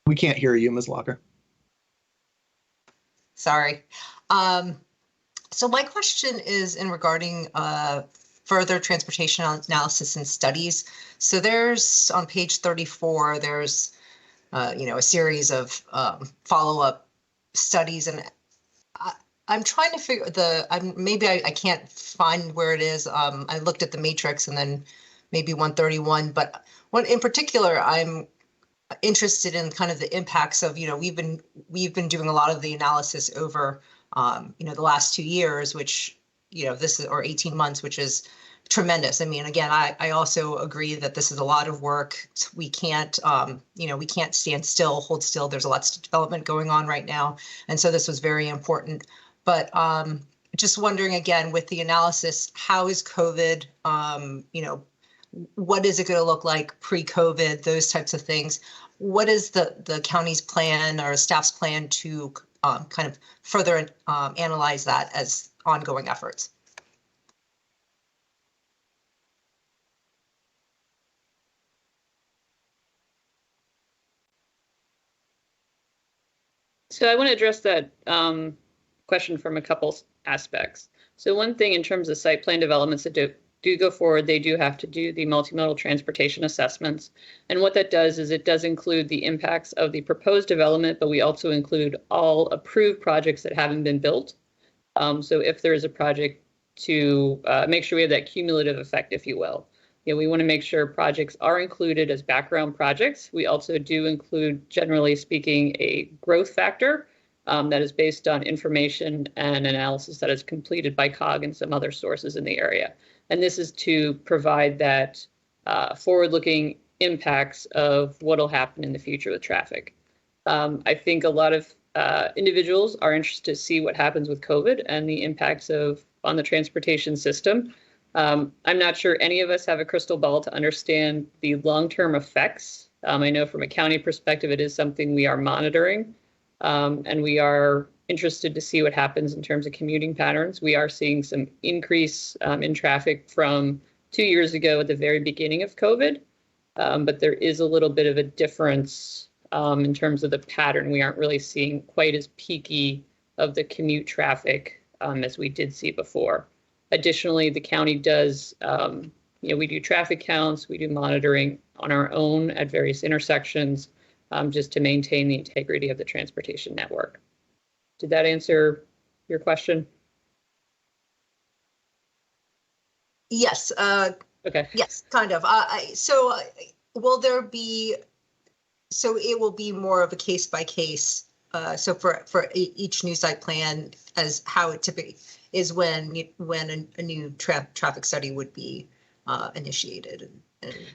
We can't hear you, Ms. Locker. Sorry. So my question is in regarding further transportation analysis and studies. So there's on page 34, there's a series of follow-up studies, and I'm trying to figure maybe I can't find where it is. I looked at the matrix and then maybe 131, but in particular, I'm interested in kind of the impacts of, we've been doing a lot of the analysis over, the last 2 years, which, this is, or 18 months, which is tremendous. I mean, again, I also agree that this is a lot of work. We can't, we can't hold still. There's a lot of development going on right now. And so this was very important. But just wondering again, with the analysis, how is COVID, what is it going to look like pre-COVID, those types of things? What is the county's plan or staff's plan to kind of further analyze that as ongoing efforts? So I want to address that question from a couple aspects. So one thing in terms of site plan developments that do go forward, they do have to do the multimodal transportation assessments. And what that does is it does include the impacts of the proposed development, but we also include all approved projects that haven't been built. So if there is a project, to make sure we have that cumulative effect, if you will. We want to make sure projects are included as background projects. We also do include, generally speaking, a growth factor that is based on information and analysis that is completed by COG and some other sources in the area. And this is to provide that forward-looking impacts of what will happen in the future with traffic. I think a lot of individuals are interested to see what happens with COVID and the impacts on the transportation system. I'm not sure any of us have a crystal ball to understand the long-term effects. I know from a county perspective, it is something we are monitoring, and we are interested to see what happens in terms of commuting patterns. We are seeing some increase in traffic from 2 years ago at the very beginning of COVID, but there is a little bit of a difference in terms of the pattern. We aren't really seeing quite as peaky of the commute traffic as we did see before. Additionally, the county does, we do traffic counts, we do monitoring on our own at various intersections just to maintain the integrity of the transportation network. Did that answer your question? Yes. Okay. Yes, kind of. Will there be? So it will be more of a case by case. So for each new site plan, as how it typically is when a new traffic study would be initiated.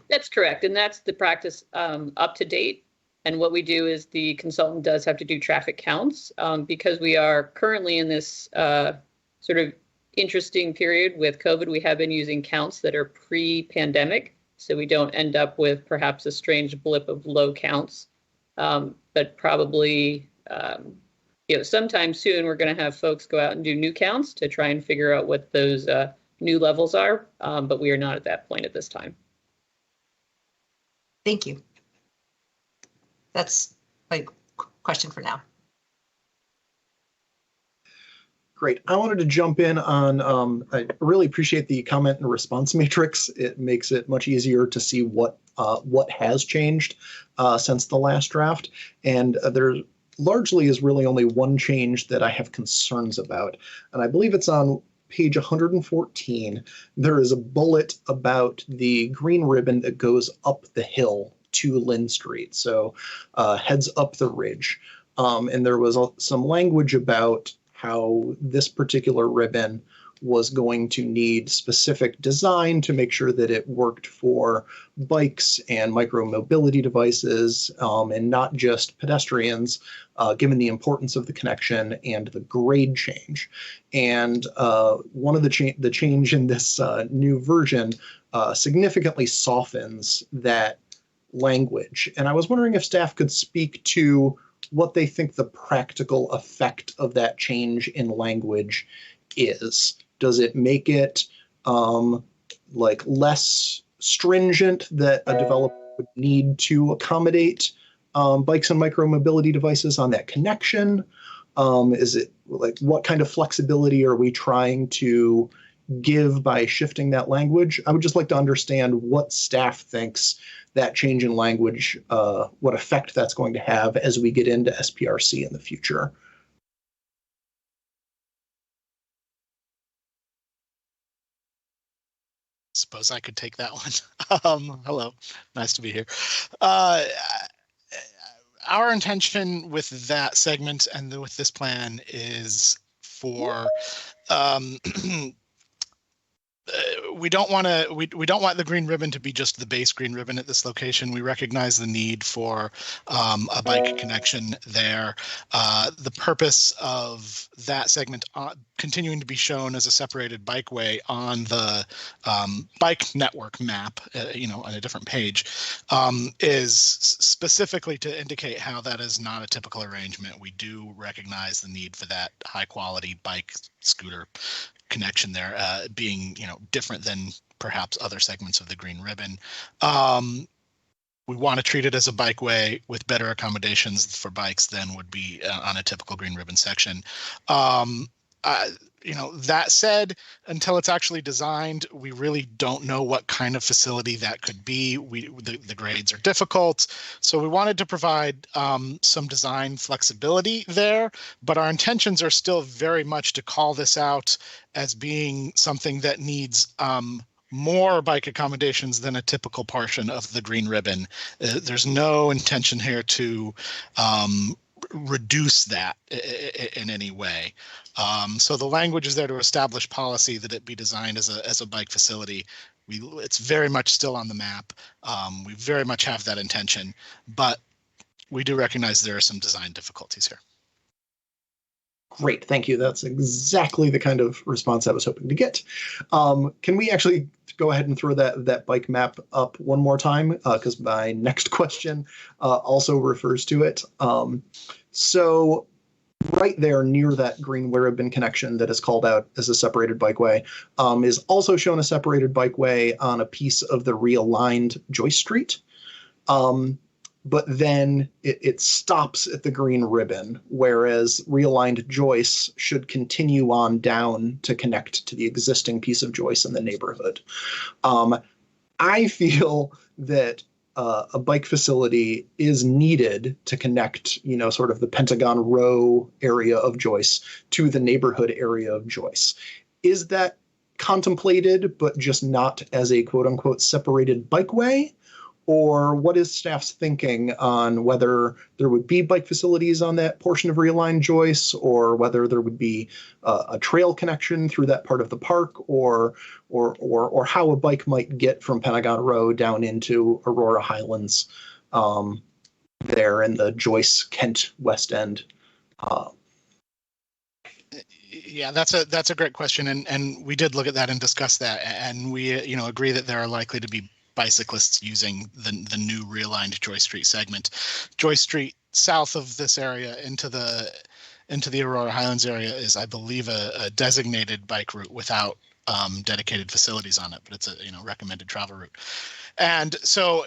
That's correct, and that's the practice up to date. And what we do is the consultant does have to do traffic counts because we are currently in this sort of interesting period with COVID. We have been using counts that are pre-pandemic, so we don't end up with perhaps a strange blip of low counts. But probably, sometime soon we're going to have folks go out and do new counts to try and figure out what those new levels are. But we are not at that point at this time. Thank you. That's my question for now. Great. I wanted to jump in on, I really appreciate the comment and response matrix. It makes it much easier to see what has changed since the last draft. And there largely is really only one change that I have concerns about. And I believe it's on page 114. There is a bullet about the green ribbon that goes up the hill to Lynn Street, so heads up the ridge. And there was some language about how this particular ribbon was going to need specific design to make sure that it worked for bikes and micro-mobility devices, and not just pedestrians, given the importance of the connection and the grade change. And one of the change in this new version significantly softens that language. And I was wondering if staff could speak to what they think the practical effect of that change in language is. Does it make it like less stringent that a developer would need to accommodate bikes and micro-mobility devices on that connection? Is it like, what kind of flexibility are we trying to give by shifting that language? I would just like to understand what staff thinks that change in language, what effect that's going to have as we get into SPRC in the future. Suppose I could take that one. Hello, nice to be here. Our intention with that segment and with this plan is for we don't want the green ribbon to be just the base green ribbon at this location. We recognize the need for a bike connection there. The purpose of that segment continuing to be shown as a separated bikeway on the bike network map, on a different page, is specifically to indicate how that is not a typical arrangement. We do recognize the need for that high quality bike scooter connection there, being different than perhaps other segments of the green ribbon. We want to treat it as a bikeway with better accommodations for bikes than would be on a typical green ribbon section. That said, until it's actually designed, we really don't know what kind of facility that could be. The grades are difficult, so we wanted to provide some design flexibility there, but our intentions are still very much to call this out as being something that needs more bike accommodations than a typical portion of the green ribbon. There's no intention here to reduce that in any way. So the language is there to establish policy that it be designed as a bike facility. It's very much still on the map. We very much have that intention, but we do recognize there are some design difficulties here. Great, thank you. That's exactly the kind of response I was hoping to get. Can we actually go ahead and throw that bike map up one more time? Because my next question also refers to it. So right there near that green ribbon connection that is called out as a separated bikeway is also shown a separated bikeway on a piece of the realigned Joyce Street. But then it stops at the green ribbon, whereas realigned Joyce should continue on down to connect to the existing piece of Joyce in the neighborhood. I feel that a bike facility is needed to connect, sort of the Pentagon Row area of Joyce to the neighborhood area of Joyce. Is that contemplated, but just not as a quote unquote separated bikeway? Or what is staff's thinking on whether there would be bike facilities on that portion of realigned Joyce, or whether there would be a trail connection through that part of the park, or how a bike might get from Pentagon Row down into Aurora Highlands there in the Joyce Kent West End? Yeah, that's a great question, and we did look at that and discuss that, and we agree that there are likely to be bicyclists using the new realigned Joyce Street segment. Joyce Street south of this area into the Aurora Highlands area is, I believe, a designated bike route without dedicated facilities on it, but it's a recommended travel route. And so,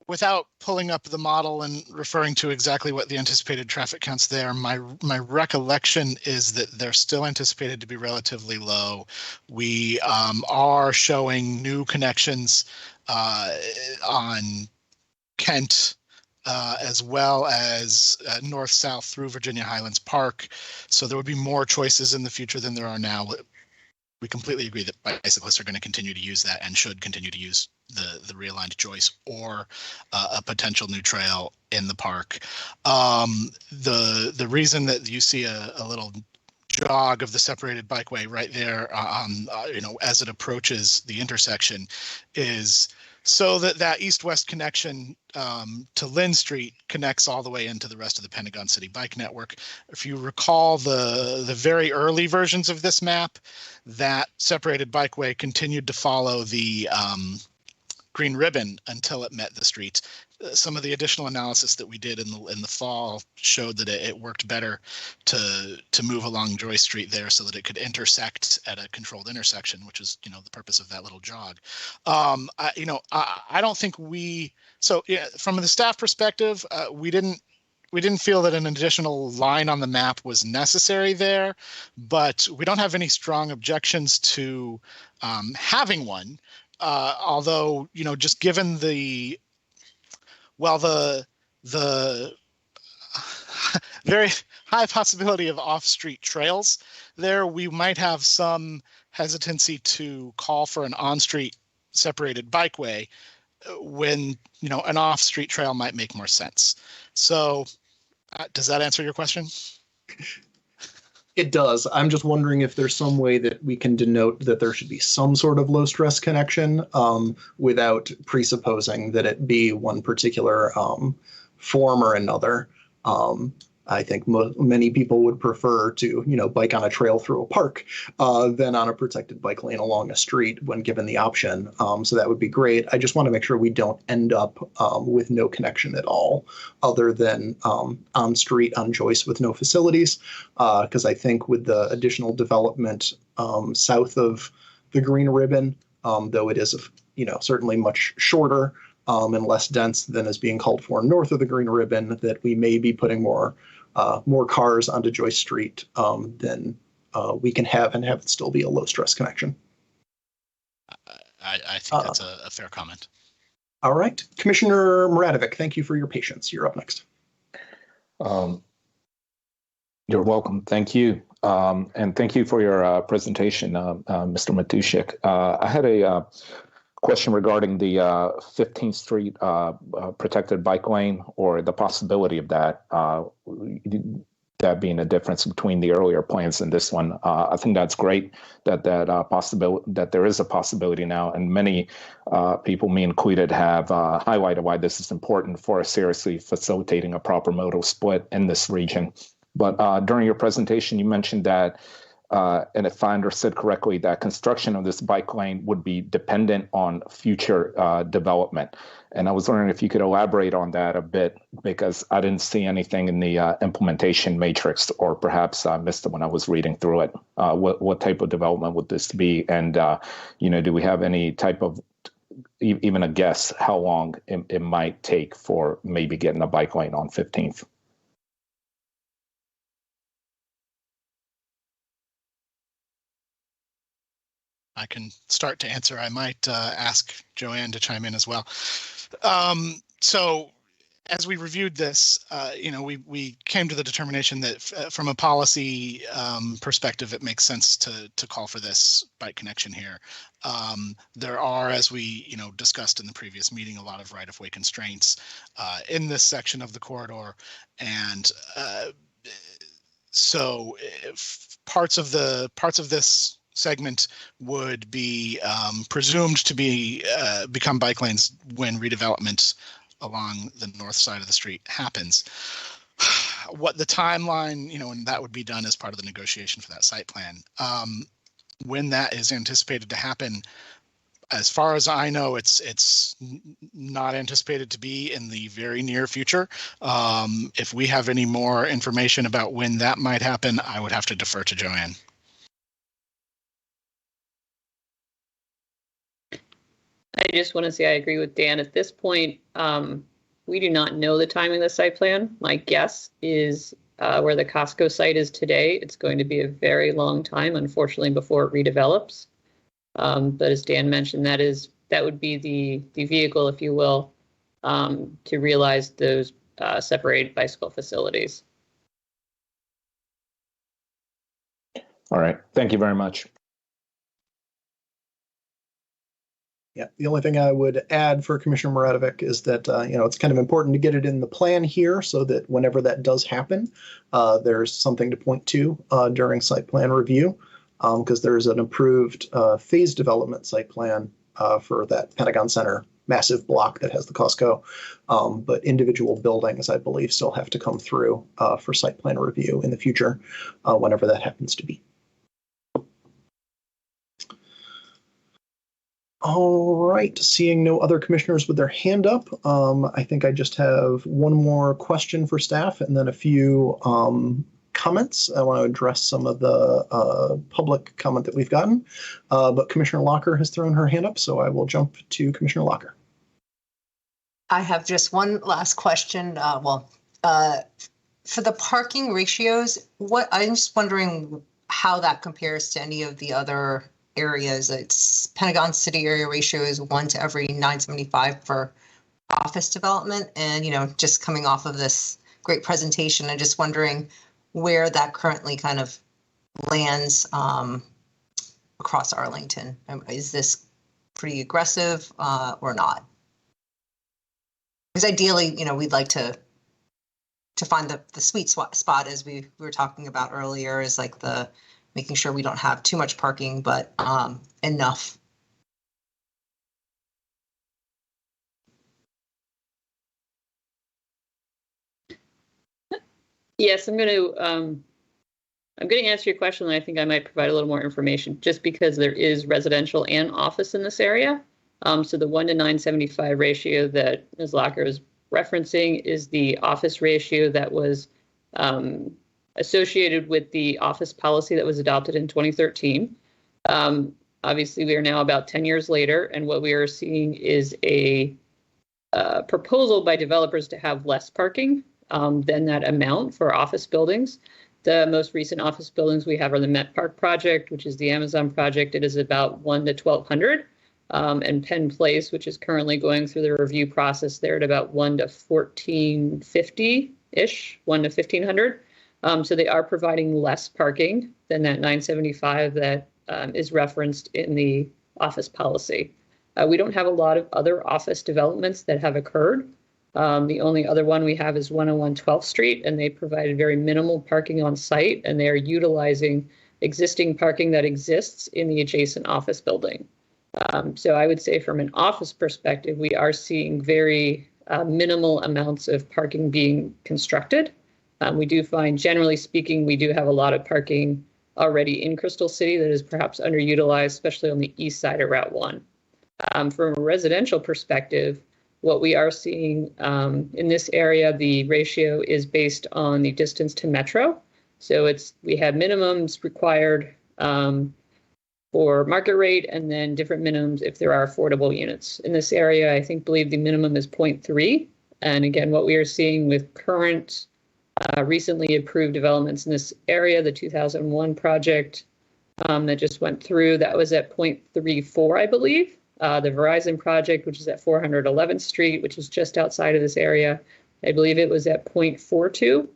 without pulling up the model and referring to exactly what the anticipated traffic counts there, my recollection is that they're still anticipated to be relatively low. We are showing new connections on Kent, as well as north-south through Virginia Highlands Park. So there would be more choices in the future than there are now. We completely agree that bicyclists are going to continue to use that and should continue to use the realigned Joyce or a potential new trail in the park. The reason that you see a little jog of the separated bikeway right there as it approaches the intersection is so that east-west connection to Lynn Street connects all the way into the rest of the Pentagon City Bike Network. If you recall the very early versions of this map, that separated bikeway continued to follow the green ribbon until it met the streets. Some of the additional analysis that we did in the fall showed that it worked better to move along Joy Street there so that it could intersect at a controlled intersection, which is the purpose of that little jog. I don't think from the staff perspective, we didn't feel that an additional line on the map was necessary there, but we don't have any strong objections to having one. Although, just given the very high possibility of off-street trails there, we might have some hesitancy to call for an on-street separated bikeway when, an off-street trail might make more sense. So does that answer your question? It does. I'm just wondering if there's some way that we can denote that there should be some sort of low stress connection without presupposing that it be one particular form or another. I think many people would prefer to, bike on a trail through a park than on a protected bike lane along a street when given the option. So that would be great. I just want to make sure we don't end up with no connection at all other than on street on Joyce with no facilities. Because I think with the additional development south of the green ribbon, though it is, certainly much shorter and less dense than is being called for north of the green ribbon, that we may be putting more cars onto Joyce Street than we can have and have it still be a low stress connection. I think that's a fair comment. All right. Commissioner Muradovic, thank you for your patience. You're up next. You're welcome. Thank you. And thank you for your presentation, Mr. Matuszek. I had a question regarding the 15th Street protected bike lane, or the possibility of that being a difference between the earlier plans and this one. I think that's great that there is a possibility now, and many people, me included, have highlighted why this is important for seriously facilitating a proper modal split in this region. But during your presentation, you mentioned that and if I understood correctly, that construction of this bike lane would be dependent on future development. And I was wondering if you could elaborate on that a bit, because I didn't see anything in the implementation matrix, or perhaps I missed it when I was reading through it. What type of development would this be? And, do we have any type of, even a guess, how long it might take for maybe getting a bike lane on 15th? I can start to answer. I might ask Joanne to chime in as well. So as we reviewed this, we came to the determination that from a policy perspective, it makes sense to call for this bike connection here. There are, as we discussed in the previous meeting, a lot of right-of-way constraints in this section of the corridor, and so parts of this segment would be presumed to become bike lanes when redevelopment along the north side of the street happens. What the timeline, and that would be done as part of the negotiation for that site plan. When that is anticipated to happen, as far as I know, it's not anticipated to be in the very near future. If we have any more information about when that might happen, I would have to defer to Joanne. I just want to say I agree with Dan. At this point, we do not know the timing of the site plan. My guess is where the Costco site is today, it's going to be a very long time, unfortunately, before it redevelops. But as Dan mentioned, that would be the vehicle, if you will, to realize those separated bicycle facilities. All right. Thank you very much. Yeah, the only thing I would add for Commissioner Maradovic is that, it's kind of important to get it in the plan here so that whenever that does happen, there's something to point to during site plan review, because there's an approved phase development site plan for that Pentagon Center massive block that has the Costco. But individual buildings, I believe, still have to come through for site plan review in the future, whenever that happens to be. All right, seeing no other commissioners with their hand up, I think I just have one more question for staff and then a few comments. I want to address some of the public comment that we've gotten, but Commissioner Locker has thrown her hand up, so I will jump to Commissioner Locker. I have just one last question. For the parking ratios, I'm just wondering how that compares to any of the other areas. It's Pentagon City area ratio is 1 to every 975 for office development. And, just coming off of this great presentation, I'm just wondering where that currently kind of lands across Arlington. Is this pretty aggressive or not? Because ideally, we'd like to find the sweet spot, as we were talking about earlier, is like the making sure we don't have too much parking, but enough. Yes, I'm going to answer your question, and I think I might provide a little more information, just because there is residential and office in this area. So the 1 to 975 ratio that Ms. Locker is referencing is the office ratio that was associated with the office policy that was adopted in 2013. Obviously, we are now about 10 years later, and what we are seeing is a proposal by developers to have less parking than that amount for office buildings. The most recent office buildings we have are the Met Park project, which is the Amazon project. It is about 1 to 1,200. And Penn Place, which is currently going through the review process, they're at about 1 to 1,450-ish, 1 to 1,500. So they are providing less parking than that 975 that is referenced in the office policy. We don't have a lot of other office developments that have occurred. The only other one we have is 101 12th Street, and they provided very minimal parking on site, and they are utilizing existing parking that exists in the adjacent office building. So I would say from an office perspective, we are seeing very minimal amounts of parking being constructed. We do find, generally speaking, we do have a lot of parking already in Crystal City that is perhaps underutilized, especially on the east side of Route 1. From a residential perspective, what we are seeing in this area, the ratio is based on the distance to metro. So we have minimums required for market rate, and then different minimums if there are affordable units. In this area, I believe the minimum is 0.3. And again, what we are seeing with current recently approved developments in this area, the 2001 project that just went through, that was at 0.34, I believe. The Verizon project, which is at 411th Street, which is just outside of this area, I believe it was at 0.42.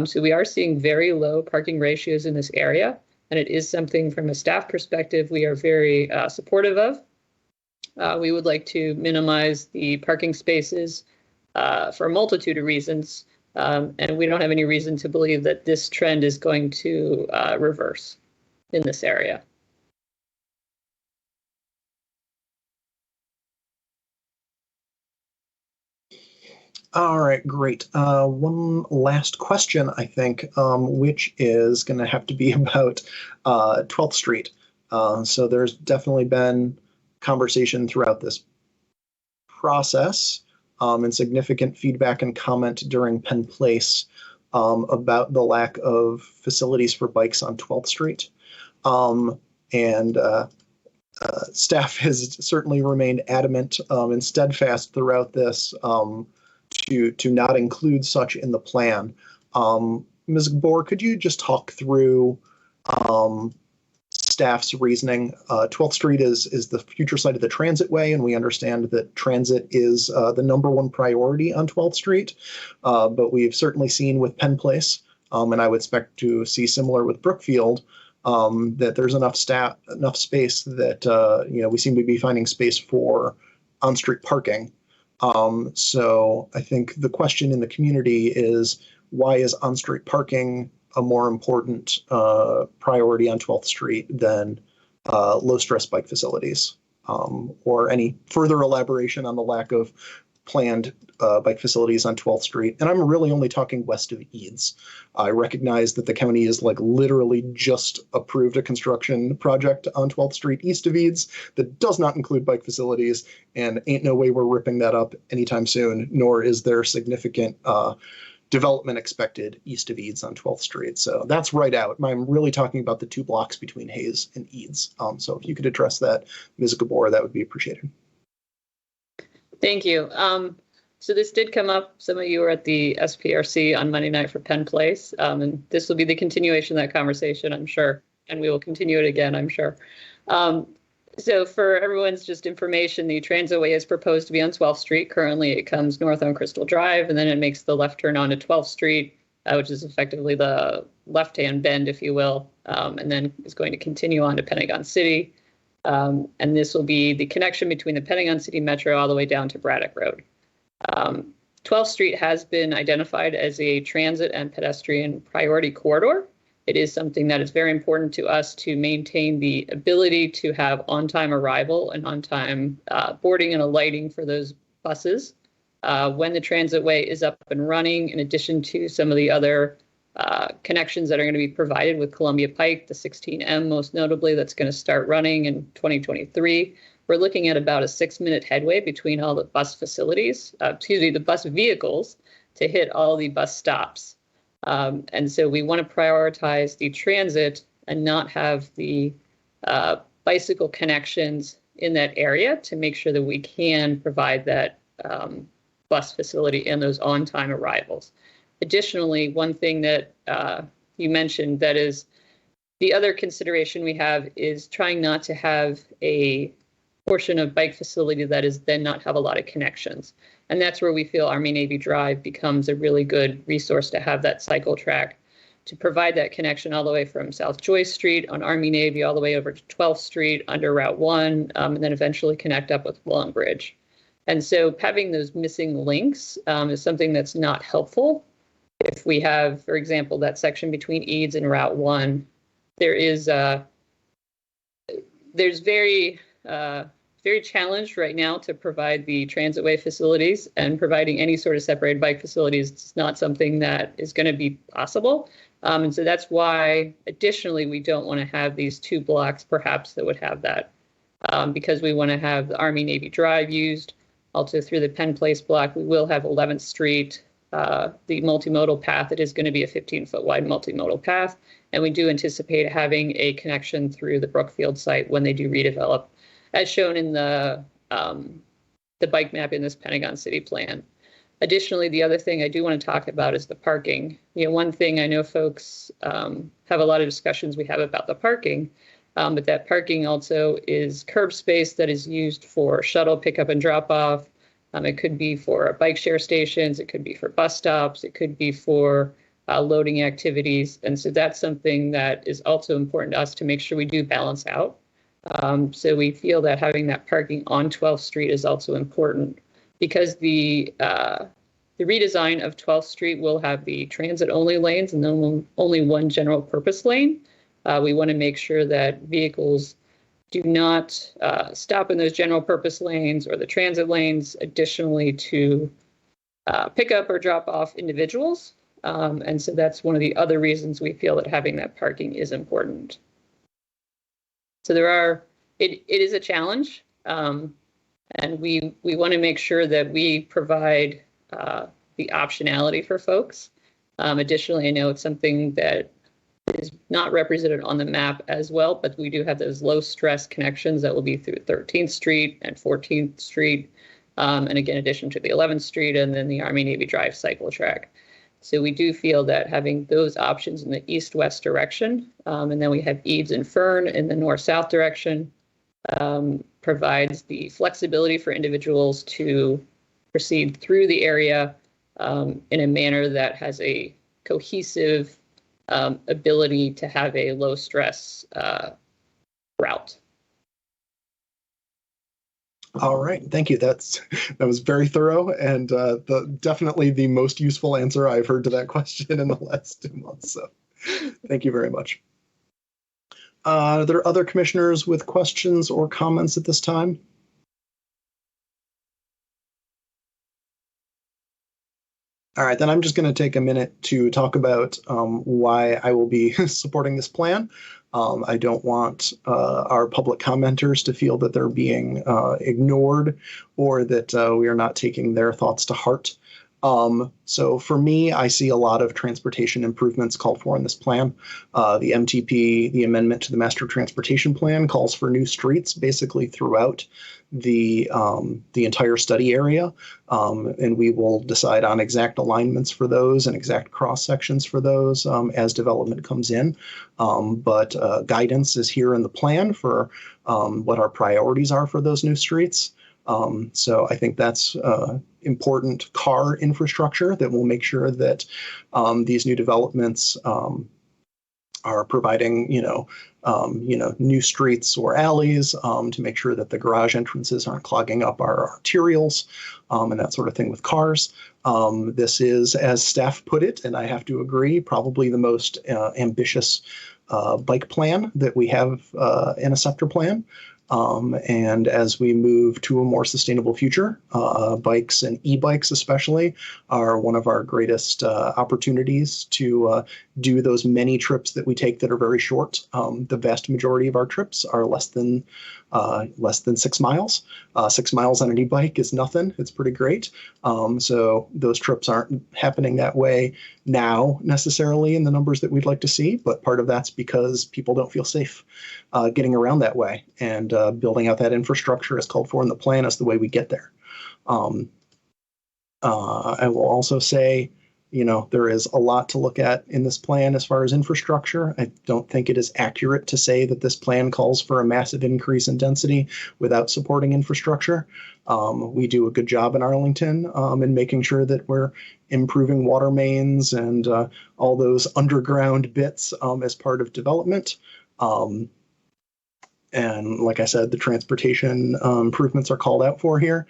So we are seeing very low parking ratios in this area. And it is something from a staff perspective we are very supportive of. We would like to minimize the parking spaces for a multitude of reasons. And we don't have any reason to believe that this trend is going to reverse in this area. All right, great. One last question, I think, which is going to have to be about 12th Street. So there's definitely been conversation throughout this process and significant feedback and comment during Penn Place about the lack of facilities for bikes on 12th Street. And staff has certainly remained adamant and steadfast throughout this to not include such in the plan. Ms. Gabor, could you just talk through staff's reasoning? 12th Street is the future site of the transitway, and we understand that transit is the #1 priority on 12th Street. But we've certainly seen with Penn Place, and I would expect to see similar with Brookfield, that there's enough space that we seem to be finding space for on-street parking. So I think the question in the community is, why is on-street parking a more important priority on 12th Street than low-stress bike facilities? Or any further elaboration on the lack of planned bike facilities on 12th Street. And I'm really only talking west of Eads. I recognize that the county is literally just approved a construction project on 12th Street east of Eads that does not include bike facilities, and ain't no way we're ripping that up anytime soon, nor is there significant development expected east of Eads on 12th Street. So that's right out. I'm really talking about the 2 blocks between Hayes and Eads. So if you could address that, Ms. Gabor, that would be appreciated. Thank you. So this did come up. Some of you were at the SPRC on Monday night for Penn Place, and this will be the continuation of that conversation, I'm sure, and we will continue it again, I'm sure. So for everyone's just information, the Transitway is proposed to be on 12th Street. Currently, it comes north on Crystal Drive, and then it makes the left turn onto 12th Street, which is effectively the left-hand bend, if you will, and then is going to continue on to Pentagon City. And this will be the connection between the Pentagon City Metro all the way down to Braddock Road. 12th Street has been identified as a transit and pedestrian priority corridor. It is something that is very important to us to maintain the ability to have on-time arrival and on-time boarding and alighting for those buses. When the Transitway is up and running, in addition to some of the other connections that are going to be provided with Columbia Pike, the 16M most notably, that's going to start running in 2023. We're looking at about a 6-minute headway between all the bus facilities, the bus vehicles, to hit all the bus stops. And so we want to prioritize the transit and not have the bicycle connections in that area to make sure that we can provide that bus facility and those on-time arrivals. Additionally, one thing that you mentioned that is the other consideration we have is trying not to have a portion of bike facility that is then not have a lot of connections. And that's where we feel Army Navy Drive becomes a really good resource to have that cycle track to provide that connection all the way from South Joyce Street on Army Navy all the way over to 12th Street under Route 1, and then eventually connect up with Long Bridge. And so having those missing links is something that's not helpful. If we have, for example, that section between Eads and Route 1, there's very challenged right now to provide the Transitway facilities, and providing any sort of separated bike facilities is not something that is going to be possible. And so that's why, additionally, we don't want to have these 2 blocks perhaps that would have that, because we want to have the Army Navy Drive used. Also through the Penn Place block, we will have 11th Street, the multimodal path. It is going to be a 15-foot wide multimodal path. And we do anticipate having a connection through the Brookfield site when they do redevelop, as shown in the bike map in this Pentagon City plan. Additionally, the other thing I do want to talk about is the parking. One thing I know folks have a lot of discussions we have about the parking, but that parking also is curb space that is used for shuttle pickup and drop off. It could be for bike share stations. It could be for bus stops. It could be for loading activities. And so that's something that is also important to us to make sure we do balance out. So we feel that having that parking on 12th Street is also important, because the redesign of 12th Street will have the transit-only lanes and then only one general purpose lane. We want to make sure that vehicles do not stop in those general purpose lanes or the transit lanes, additionally to pick up or drop off individuals. And so that's one of the other reasons we feel that having that parking is important. So it is a challenge, and we want to make sure that we provide the optionality for folks. Additionally, I know it's something that is not represented on the map as well, but we do have those low stress connections that will be through 13th Street and 14th Street, and again, in addition to the 11th Street and then the Army Navy Drive cycle track. So we do feel that having those options in the east-west direction, and then we have Eads and Fern in the north-south direction, provides the flexibility for individuals to proceed through the area in a manner that has a cohesive ability to have a low stress route. All right, thank you. That was very thorough and definitely the most useful answer I've heard to that question in the last 2 months. So thank you very much. Are there other commissioners with questions or comments at this time? All right, then I'm just going to take a minute to talk about why I will be supporting this plan. I don't want our public commenters to feel that they're being ignored or that we are not taking their thoughts to heart. So for me, I see a lot of transportation improvements called for in this plan. The MTP, the amendment to the Master Transportation Plan, calls for new streets basically throughout the entire study area, and we will decide on exact alignments for those and exact cross sections for those as development comes in. But guidance is here in the plan for what our priorities are for those new streets. So I think that's important car infrastructure that will make sure that these new developments are providing, new streets or alleys to make sure that the garage entrances aren't clogging up our arterials and that sort of thing with cars. This is, as staff put it, and I have to agree, probably the most ambitious bike plan that we have in a sector plan. And as we move to a more sustainable future, bikes and e-bikes especially are one of our greatest opportunities to do those many trips that we take that are very short. The vast majority of our trips are less than 6 miles. 6 miles on an e-bike is nothing. It's pretty great. So those trips aren't happening that way now necessarily in the numbers that we'd like to see, but part of that's because people don't feel safe getting around that way, and building out that infrastructure as called for in the plan is the way we get there. I will also say, there is a lot to look at in this plan as far as infrastructure. I don't think it is accurate to say that this plan calls for a massive increase in density without supporting infrastructure. We do a good job in Arlington in making sure that we're improving water mains and all those underground bits as part of development. And like I said, the transportation improvements are called out for here.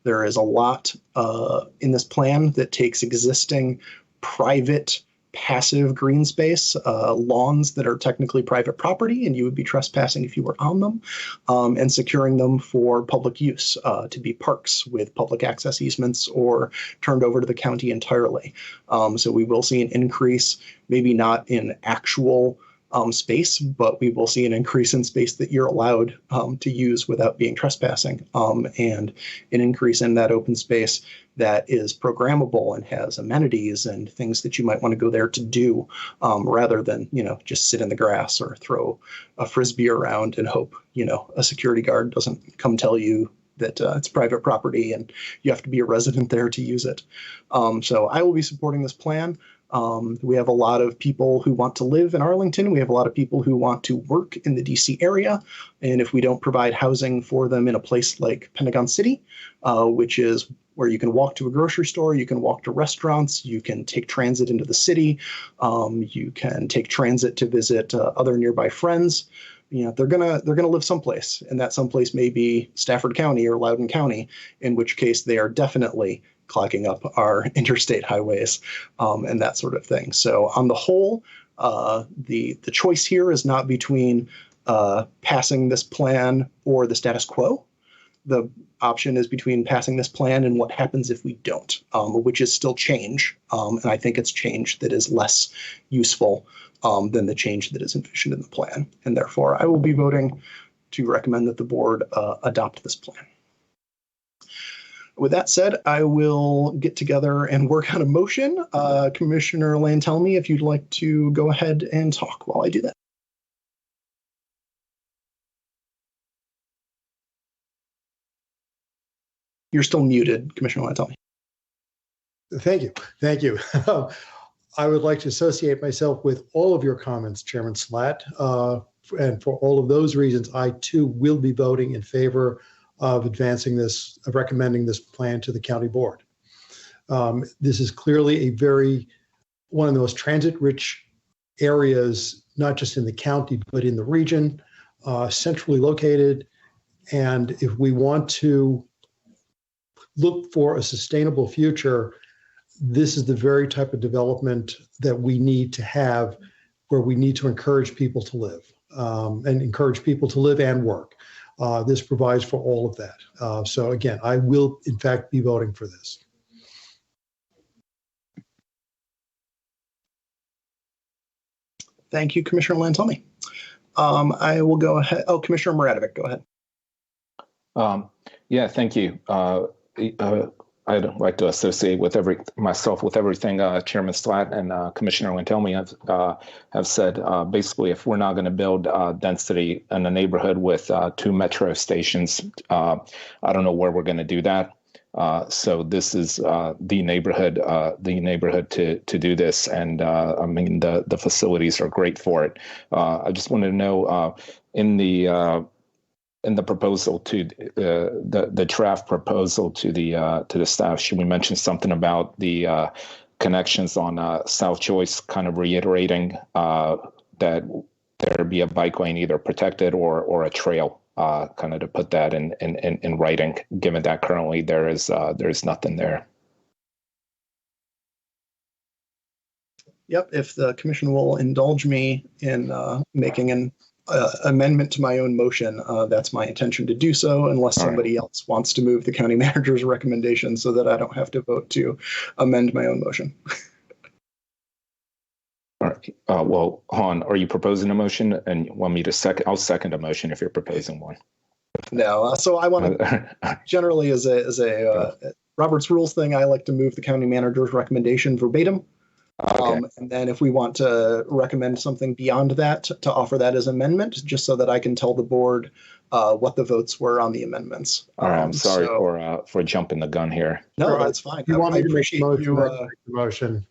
There is a lot in this plan that takes existing private passive green space, lawns that are technically private property, and you would be trespassing if you were on them, and securing them for public use to be parks with public access easements or turned over to the county entirely. So we will see an increase, maybe not in actual space, but we will see an increase in space that you're allowed to use without being trespassing, and an increase in that open space that is programmable and has amenities and things that you might want to go there to do, rather than, just sit in the grass or throw a Frisbee around and hope, a security guard doesn't come tell you that it's private property and you have to be a resident there to use it. So I will be supporting this plan. We have a lot of people who want to live in Arlington. We have a lot of people who want to work in the DC area. And if we don't provide housing for them in a place like Pentagon City, which is where you can walk to a grocery store, you can walk to restaurants, you can take transit into the city, you can take transit to visit other nearby friends. They're gonna live someplace, and that someplace may be Stafford County or Loudoun County, in which case they are definitely clogging up our interstate highways and that sort of thing. So on the whole, the choice here is not between passing this plan or the status quo. The option is between passing this plan and what happens if we don't, which is still change. And I think it's change that is less useful than the change that is envisioned in the plan. And therefore, I will be voting to recommend that the board adopt this plan. With that said, I will get together and work on a motion. Commissioner Lane, tell me if you'd like to go ahead and talk while I do that. You're still muted, Commissioner Lane, tell me. Thank you. Thank you. I would like to associate myself with all of your comments, Chairman Slatt. And for all of those reasons, I too will be voting in favor of recommending this plan to the county board. This is clearly a very one of the most transit-rich areas, not just in the county, but in the region, centrally located. And if we want to look for a sustainable future, this is the very type of development that we need to have, where we need to encourage people to live and encourage people to live and work. This provides for all of that. So again, I will in fact be voting for this. Thank you, Commissioner Lantelmi. I will go ahead. Oh, Commissioner Maradovic, go ahead. Yeah, thank you. I'd like to associate with myself with everything Chairman Slatt and Commissioner Lantelmi have said. Basically, if we're not going to build density in a neighborhood with 2 metro stations, I don't know where we're going to do that. So this is the neighborhood to do this, and I mean the facilities are great for it. I just wanted to know in the proposal to the draft proposal to the staff, should we mention something about the connections on South Joyce, kind of reiterating that there be a bike lane either protected or a trail, kind of to put that in writing, given that currently there is nothing there. Yep, if the commission will indulge me in making an amendment to my own motion, that's my intention to do so, unless somebody else wants to move the county manager's recommendation so that I don't have to vote to amend my own motion. All right. Well, Han, are you proposing a motion and you want me to second? I'll second a motion if you're proposing one. No, so I want to generally as a Robert's Rules thing, I like to move the county manager's recommendation verbatim. Okay. And then if we want to recommend something beyond that, to offer that as amendment, just so that I can tell the board what the votes were on the amendments. All right, I'm sorry for jumping the gun here. No, that's fine. You want I me to appreciate make you. motion?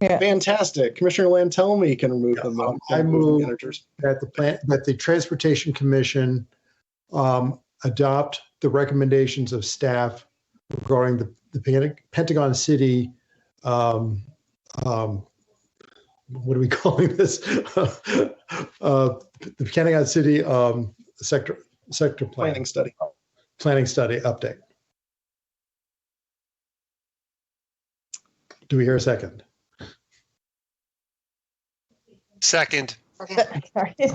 Yeah. Fantastic. Commissioner Lantelmi can remove them. I move that the Transportation Commission adopt the recommendations of staff regarding the Pentagon City. What are we calling this? The Pentagon City sector Planning study update. Do we hear a second? Second. Sorry. I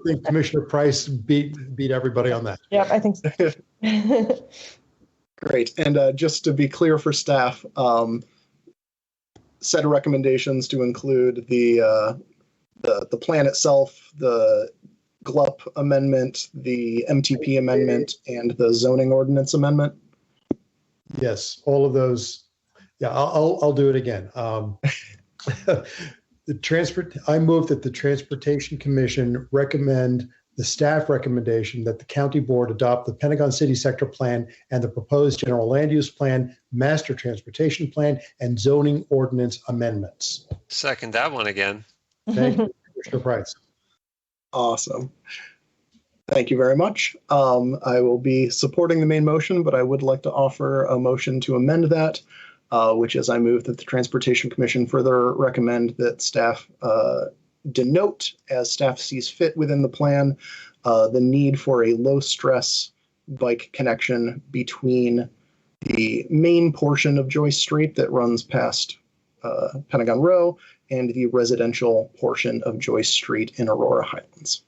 think Commissioner Price beat everybody on that. Yep, I think so. Great. And just to be clear for staff, set of recommendations to include the plan itself, the GLUP amendment, the MTP amendment, and the zoning ordinance amendment. Yes, all of those. Yeah, I'll do it again. I move that the Transportation Commission recommend the staff recommendation that the county board adopt the Pentagon City Sector Plan and the proposed general land use plan, master transportation plan, and zoning ordinance amendments. Second that one again. Thank you, Commissioner Price. Awesome. Thank you very much. I will be supporting the main motion, but I would like to offer a motion to amend that, which is I move that the Transportation Commission further recommend that staff denote, as staff sees fit within the plan, the need for a low-stress bike connection between the main portion of Joyce Street that runs past Pentagon Row and the residential portion of Joyce Street in Aurora Highlands.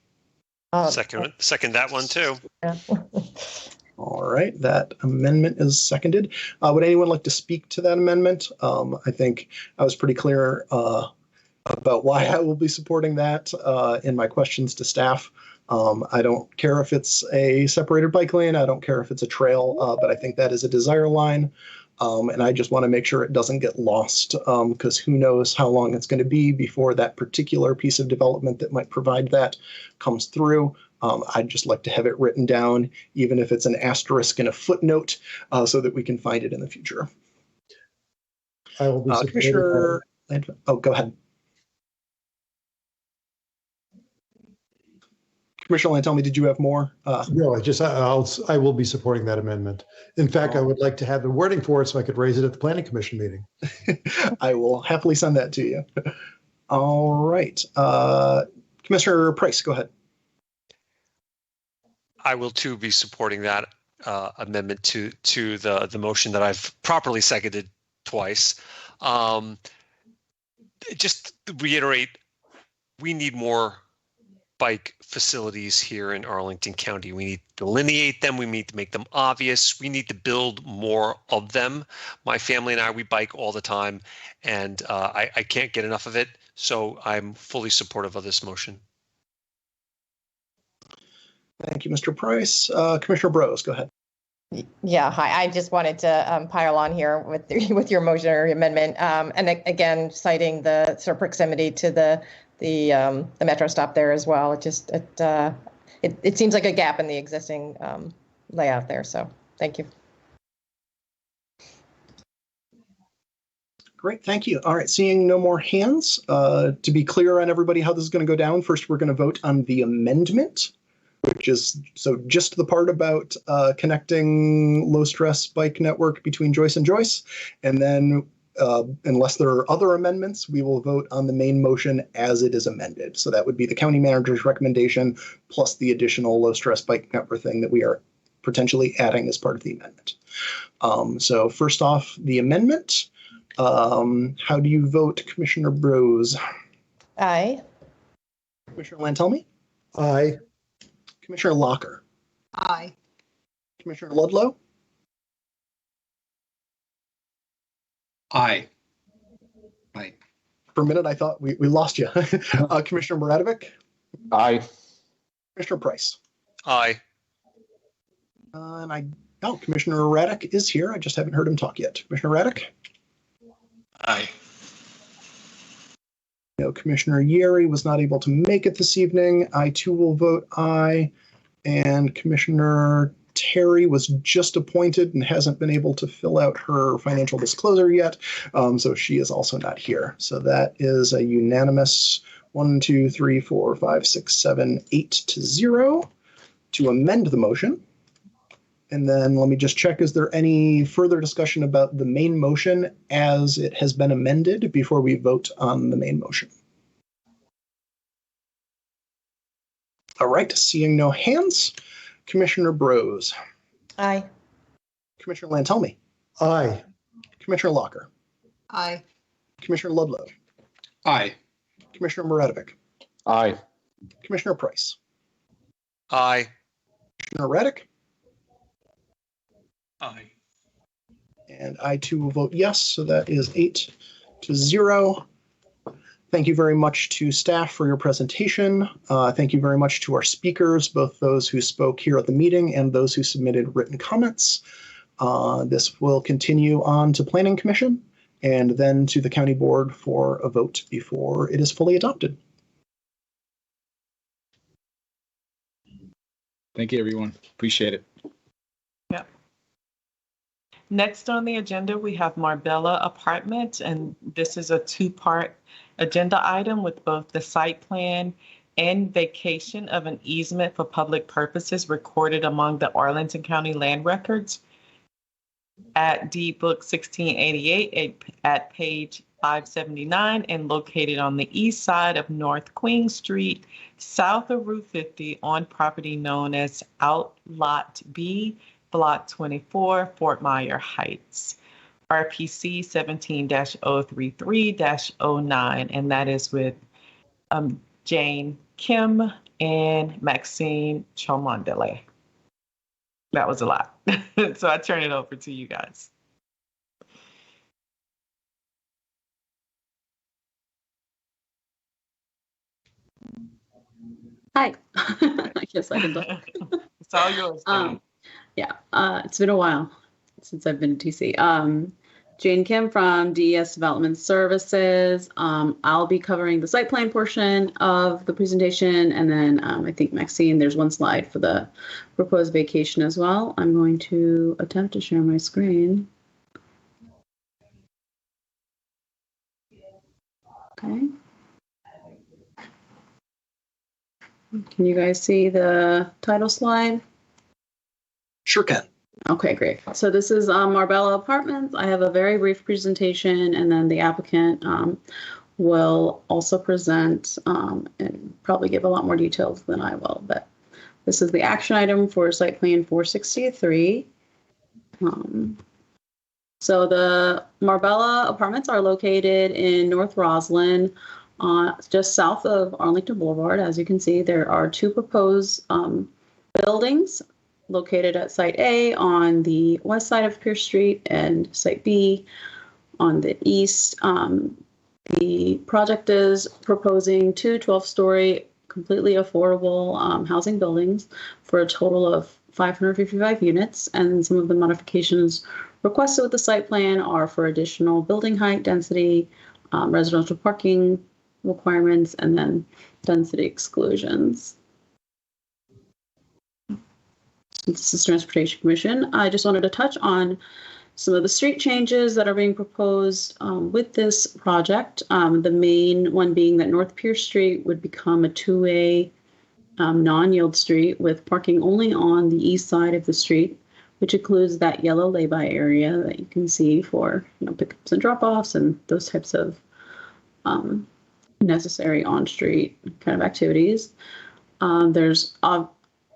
Second that one too. Yeah. All right, that amendment is seconded. Would anyone like to speak to that amendment? I think I was pretty clear about why I will be supporting that in my questions to staff. I don't care if it's a separated bike lane. I don't care if it's a trail, but I think that is a desire line. And I just want to make sure it doesn't get lost, because who knows how long it's going to be before that particular piece of development that might provide that comes through. I'd just like to have it written down, even if it's an asterisk and a footnote, so that we can find it in the future. I will be Commissioner, go ahead. Commissioner Lantelmi, did you have more? No, I will be supporting that amendment. In fact, I would like to have the wording for it so I could raise it at the Planning Commission meeting. I will happily send that to you. All right. Commissioner Price, go ahead. I will too be supporting that amendment to the motion that I've properly seconded twice. Just to reiterate, we need more bike facilities here in Arlington County. We need to delineate them. We need to make them obvious. We need to build more of them. My family and I, we bike all the time, and I can't get enough of it. So I'm fully supportive of this motion. Thank you, Mr. Price. Commissioner Brose, go ahead. Yeah, hi. I just wanted to pile on here with your motion or amendment, and again citing the sort of proximity to the metro stop there as well. It seems like a gap in the existing layout there. So thank you. Great, thank you. All right, seeing no more hands, to be clear on everybody how this is going to go down, first we're going to vote on the amendment, which is just the part about connecting low-stress bike network between Joyce and Joyce. And then unless there are other amendments, we will vote on the main motion as it is amended. So that would be the county manager's recommendation plus the additional low-stress bike network thing that we are potentially adding as part of the amendment. So first off, the amendment. How do you vote, Commissioner Brose? Aye. Commissioner Lantelmi? Aye. Commissioner Locker? Aye. Commissioner Ludlow? Aye. Aye. For a minute, I thought we lost you. Commissioner Muradovic? Aye. Commissioner Price? Aye. Commissioner Raddick is here. I just haven't heard him talk yet. Commissioner Raddick? Aye. No, Commissioner Yeri was not able to make it this evening. I too will vote aye. And Commissioner Terry was just appointed and hasn't been able to fill out her financial disclosure yet. So she is also not here. So that is a unanimous 1, 2, 3, 4, 5, 6, 7, 8 to 0 to amend the motion. And then let me just check, is there any further discussion about the main motion as it has been amended before we vote on the main motion? All right, seeing no hands, Commissioner Brose. Aye. Commissioner Lantelmi. Aye. Commissioner Locker. Aye. Commissioner Ludlow. Aye. Commissioner Muradovic. Aye. Commissioner Price. Aye. Commissioner Raddick. Aye. And I too will vote yes, so that is 8 to 0. Thank you very much to staff for your presentation. Thank you very much to our speakers, both those who spoke here at the meeting and those who submitted written comments. This will continue on to Planning Commission and then to the County Board for a vote before it is fully adopted. Thank you, everyone. Appreciate it. Yeah. Next on the agenda, we have Marbella Apartments, and this is a two-part agenda item with both the site plan and vacation of an easement for public purposes recorded among the Arlington County land records at Deed Book 1688 at page 579 and located on the east side of North Queen Street, south of Route 50 on property known as Outlot B, Block 24, Fort Myer Heights. RPC 17-033-09, and that is with Jane Kim and Maxine Chomondele. That was a lot. So I turn it over to you guys. Hi. I guess I can talk. It's all yours. Yeah, it's been a while since I've been to TC. Jane Kim from DES Development Services. I'll be covering the site plan portion of the presentation, and then I think Maxine, there's one slide for the proposed vacation as well. I'm going to attempt to share my screen. Okay. Can you guys see the title slide? Sure can. Okay, great. So this is Marbella Apartments. I have a very brief presentation, and then the applicant will also present and probably give a lot more details than I will. But this is the action item for site plan 463. So the Marbella Apartments are located in North Roslyn, just south of Arlington Boulevard. As you can see, there are two proposed buildings located at Site A on the west side of Pierce Street and Site B on the east. The project is proposing two 12-story, completely affordable housing buildings for a total of 555 units, and some of the modifications requested with the site plan are for additional building height, density, residential parking requirements, and then density exclusions. This is Transportation Commission. I just wanted to touch on some of the street changes that are being proposed with this project. The main one being that North Pierce Street would become a two-way non-yield street with parking only on the east side of the street, which includes that yellow lay-by area that you can see for pickups and drop-offs and those types of necessary on-street kind of activities. There's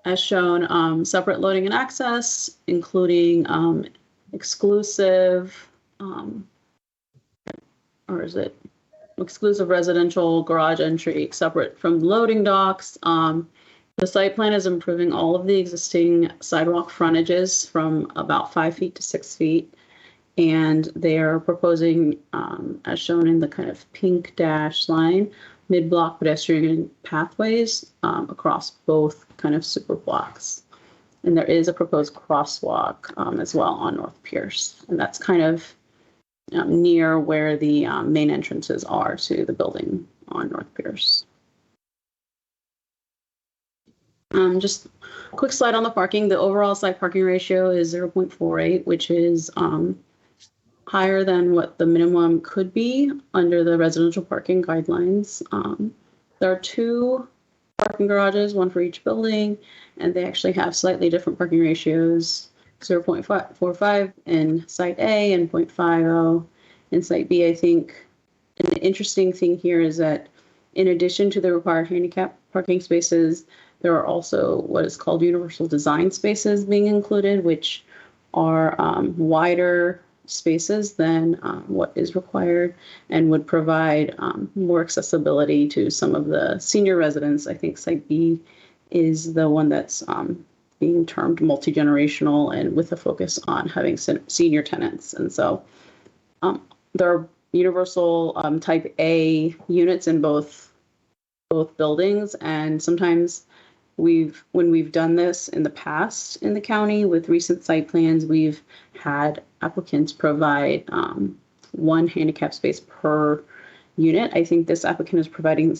as shown, separate loading and access, including exclusive residential garage entry separate from loading docks. The site plan is improving all of the existing sidewalk frontages from about 5 feet to 6 feet. And they are proposing, as shown in the kind of pink dash line, mid-block pedestrian pathways across both kind of super blocks. And there is a proposed crosswalk as well on North Pierce. And that's kind of near where the main entrances are to the building on North Pierce. Just a quick slide on the parking. The overall site parking ratio is 0.48, which is higher than what the minimum could be under the residential parking guidelines. There are two parking garages, one for each building, and they actually have slightly different parking ratios, 0.45 in Site A and 0.50 in Site B. I think an interesting thing here is that in addition to the required handicap parking spaces, there are also what is called universal design spaces being included, which are wider spaces than what is required and would provide more accessibility to some of the senior residents. I think Site B is the one that's being termed multi-generational and with a focus on having senior tenants. And so there are universal type A units in both buildings, and sometimes when we've done this in the past in the county with recent site plans, we've had applicants provide one handicap space per unit. I think this applicant is providing,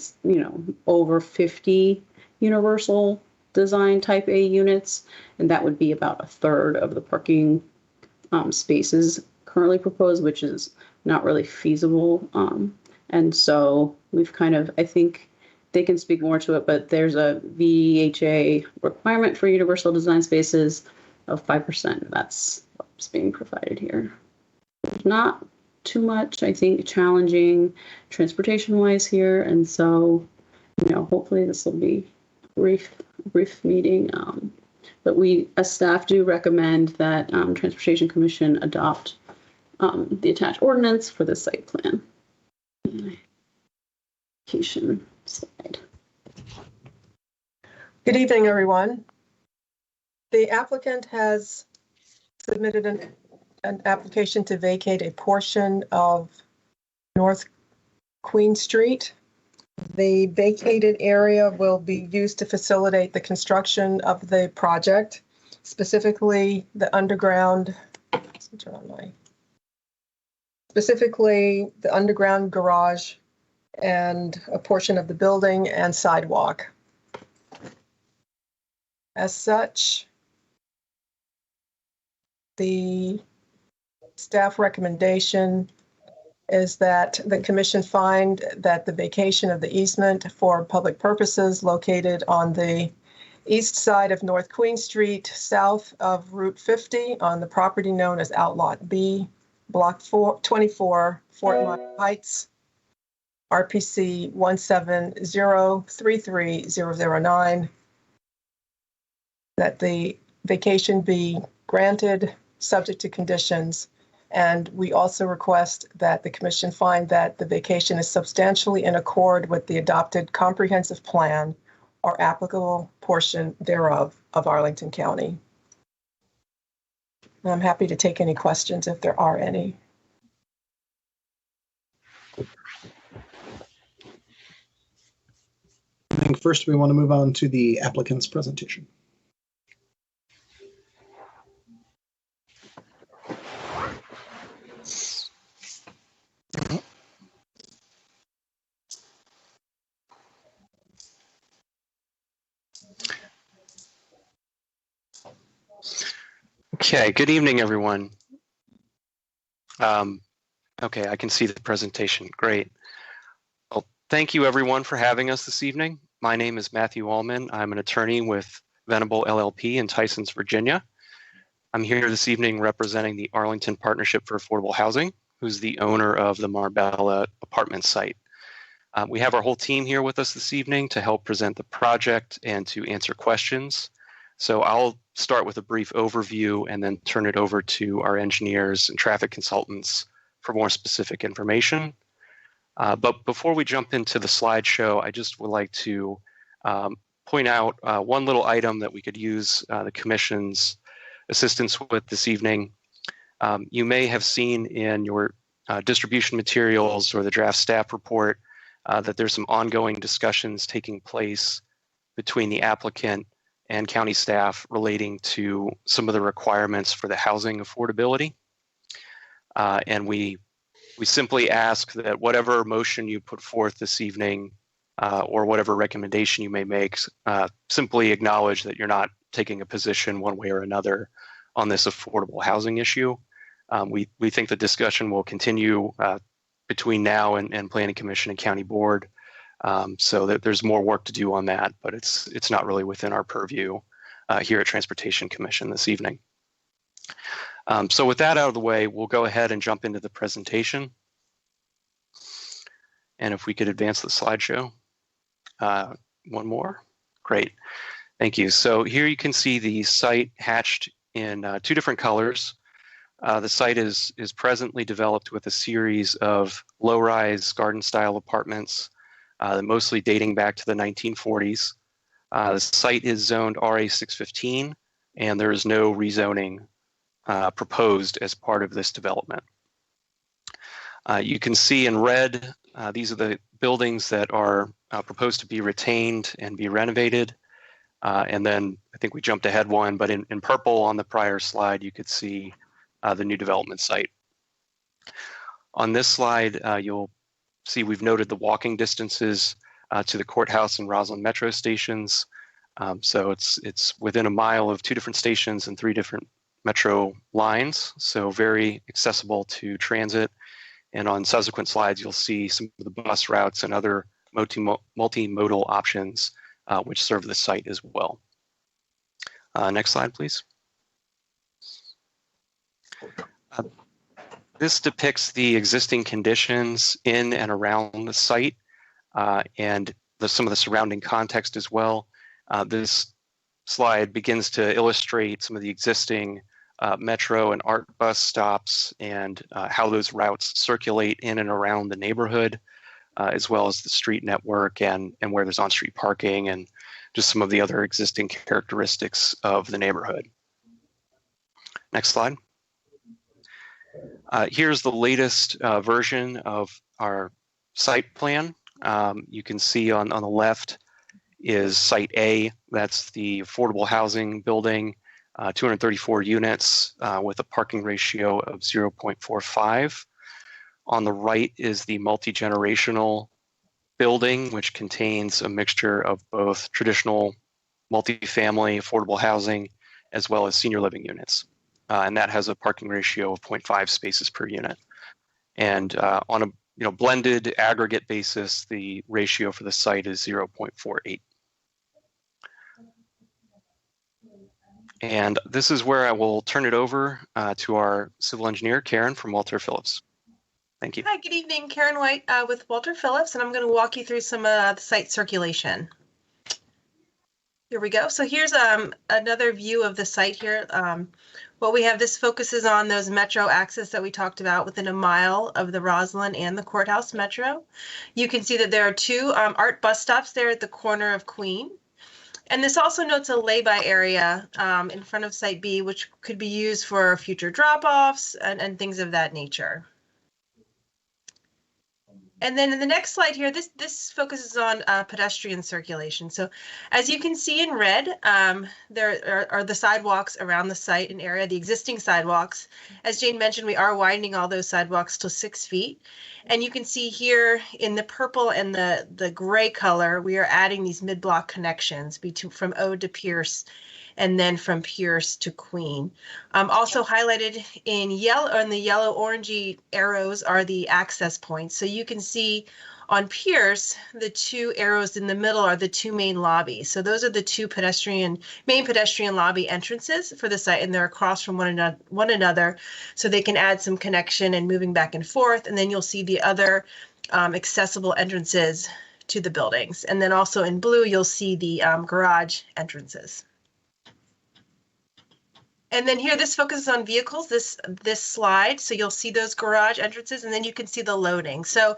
over 50 universal design type A units, and that would be about a third of the parking spaces currently proposed, which is not really feasible. And so we've kind of, I think, they can speak more to it, but there's a VHA requirement for universal design spaces of 5%. That's what's being provided here. Not too much, I think, challenging transportation-wise here, and so, hopefully this will be a brief meeting. But we, as staff, do recommend that Transportation Commission adopt the attached ordinance for the site plan. Slide. Good evening, everyone. The applicant has submitted an application to vacate a portion of North Queen Street. The vacated area will be used to facilitate the construction of the project, specifically the underground garage and a portion of the building and sidewalk. As such, the staff recommendation is that the commission find that the vacation of the easement for public purposes located on the east side of North Queen Street, south of Route 50 on the property known as Outlot B, Block 24, Fort Myers Heights, RPC 170330009, that the vacation be granted subject to conditions. And we also request that the commission find that the vacation is substantially in accord with the adopted comprehensive plan or applicable portion thereof of Arlington County. And I'm happy to take any questions if there are any. I think first we want to move on to the applicant's presentation. Okay, good evening, everyone. Okay, I can see the presentation. Great. Well, thank you, everyone, for having us this evening. My name is Matthew Allman. I'm an attorney with Venable LLP in Tysons, Virginia. I'm here this evening representing the Arlington Partnership for Affordable Housing, who's the owner of the Marbella Apartments site. We have our whole team here with us this evening to help present the project and to answer questions. So I'll start with a brief overview and then turn it over to our engineers and traffic consultants for more specific information. But before we jump into the slideshow, I just would like to point out one little item that we could use the Commission's assistance with this evening. You may have seen in your distribution materials or the draft staff report that there's some ongoing discussions taking place between the applicant and county staff relating to some of the requirements for the housing affordability. And we simply ask that whatever motion you put forth this evening or whatever recommendation you may make, simply acknowledge that you're not taking a position one way or another on this affordable housing issue. We think the discussion will continue between now and Planning Commission and County Board. So that there's more work to do on that, but it's not really within our purview here at Transportation Commission this evening. So with that out of the way, we'll go ahead and jump into the presentation. And if we could advance the slideshow. One more. Great. Thank you. So here you can see the site hatched in two different colors. The site is presently developed with a series of low-rise garden-style apartments, mostly dating back to the 1940s. The site is zoned RA 615, and there is no rezoning proposed as part of this development. You can see in red, these are the buildings that are proposed to be retained and be renovated. And then I think we jumped ahead one, but in purple on the prior slide, you could see the new development site. On this slide, you'll see we've noted the walking distances to the courthouse and Roslyn Metro stations. So it's within a mile of two different stations and three different Metro lines, so very accessible to transit. And on subsequent slides, you'll see some of the bus routes and other multimodal options which serve the site as well. Next slide, please. This depicts the existing conditions in and around the site and some of the surrounding context as well. This slide begins to illustrate some of the existing Metro and ART bus stops and how those routes circulate in and around the neighborhood, as well as the street network and where there's on-street parking and just some of the other existing characteristics of the neighborhood. Next slide. Here's the latest version of our site plan. You can see on the left is Site A. That's the affordable housing building, 234 units with a parking ratio of 0.45. On the right is the multi-generational building, which contains a mixture of both traditional multifamily affordable housing as well as senior living units. And that has a parking ratio of 0.5 spaces per unit. And on a blended aggregate basis, the ratio for the site is 0.48. And this is where I will turn it over to our civil engineer, Karen from Walter Phillips. Thank you. Hi, good evening. Karen White with Walter Phillips, and I'm going to walk you through some the site circulation. Here we go. So here's another view of the site here. What we have, this focuses on those metro access that we talked about within a mile of the Roslyn and the Courthouse Metro. You can see that there are two art bus stops there at the corner of Queen. And this also notes a lay-by area in front of Site B, which could be used for future drop-offs and things of that nature. And then in the next slide here, this focuses on pedestrian circulation. So as you can see in red, there are the sidewalks around the site and area, the existing sidewalks. As Jane mentioned, we are widening all those sidewalks to 6 feet. And you can see here in the purple and the gray color, we are adding these mid-block connections from Ode to Pierce and then from Pierce to Queen. Also highlighted in yellow, and the yellow orangey arrows are the access points. So you can see on Pierce, the two arrows in the middle are the two main lobbies. So those are the two main pedestrian lobby entrances for the site, and they're across from one another, so they can add some connection and moving back and forth. And then you'll see the other accessible entrances to the buildings. And then also in blue, you'll see the garage entrances. And then here, this focuses on vehicles, this slide. So you'll see those garage entrances, and then you can see the loading. So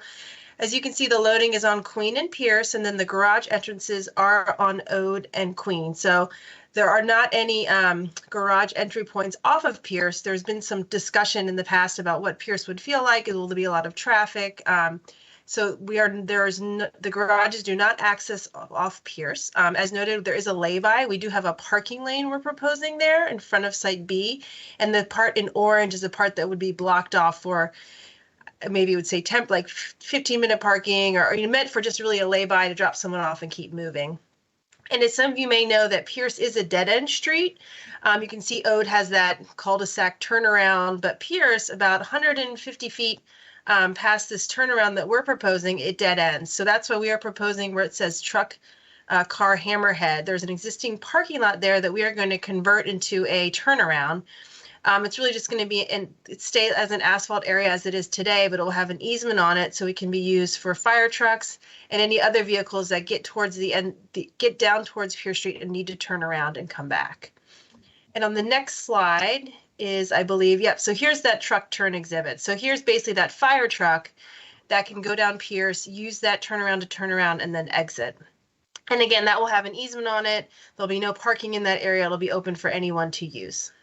as you can see, the loading is on Queen and Pierce, and then the garage entrances are on Ode and Queen. So there are not any garage entry points off of Pierce. There's been some discussion in the past about what Pierce would feel like. It will be a lot of traffic. So the garages do not access off Pierce. As noted, there is a lay-by. We do have a parking lane we're proposing there in front of Site B. And the part in orange is the part that would be blocked off for, maybe it would say like 15-minute parking, or meant for just really a lay-by to drop someone off and keep moving. And as some of you may know, that Pierce is a dead-end street. You can see Ode has that cul-de-sac turnaround, but Pierce, about 150 feet past this turnaround that we're proposing, it dead ends. So that's why we are proposing where it says truck car hammerhead. There's an existing parking lot there that we are going to convert into a turnaround. It's really just going to be it stay as an asphalt area as it is today, but it will have an easement on it, so it can be used for fire trucks and any other vehicles that get towards the end, get down towards Pierce Street and need to turn around and come back. And on the next slide is, I believe, yep. So here's that truck turn exhibit. So here's basically that fire truck that can go down Pierce, use that turnaround to turn around and then exit. And again, that will have an easement on it. There'll be no parking in that area. It'll be open for anyone to use.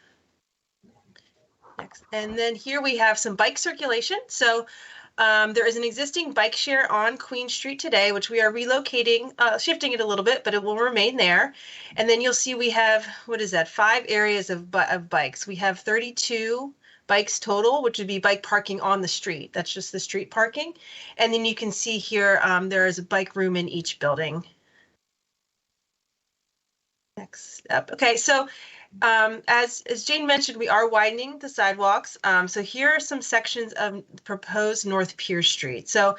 Next. And then here we have some bike circulation. So there is an existing bike share on Queen Street today, which we are relocating, shifting it a little bit, but it will remain there. And then you'll see we have, 5 areas of bikes. We have 32 bikes total, which would be bike parking on the street. That's just the street parking. And then you can see here, there is a bike room in each building. Next up. Okay, so as Jane mentioned, we are widening the sidewalks. So here are some sections of proposed North Pierce Street. So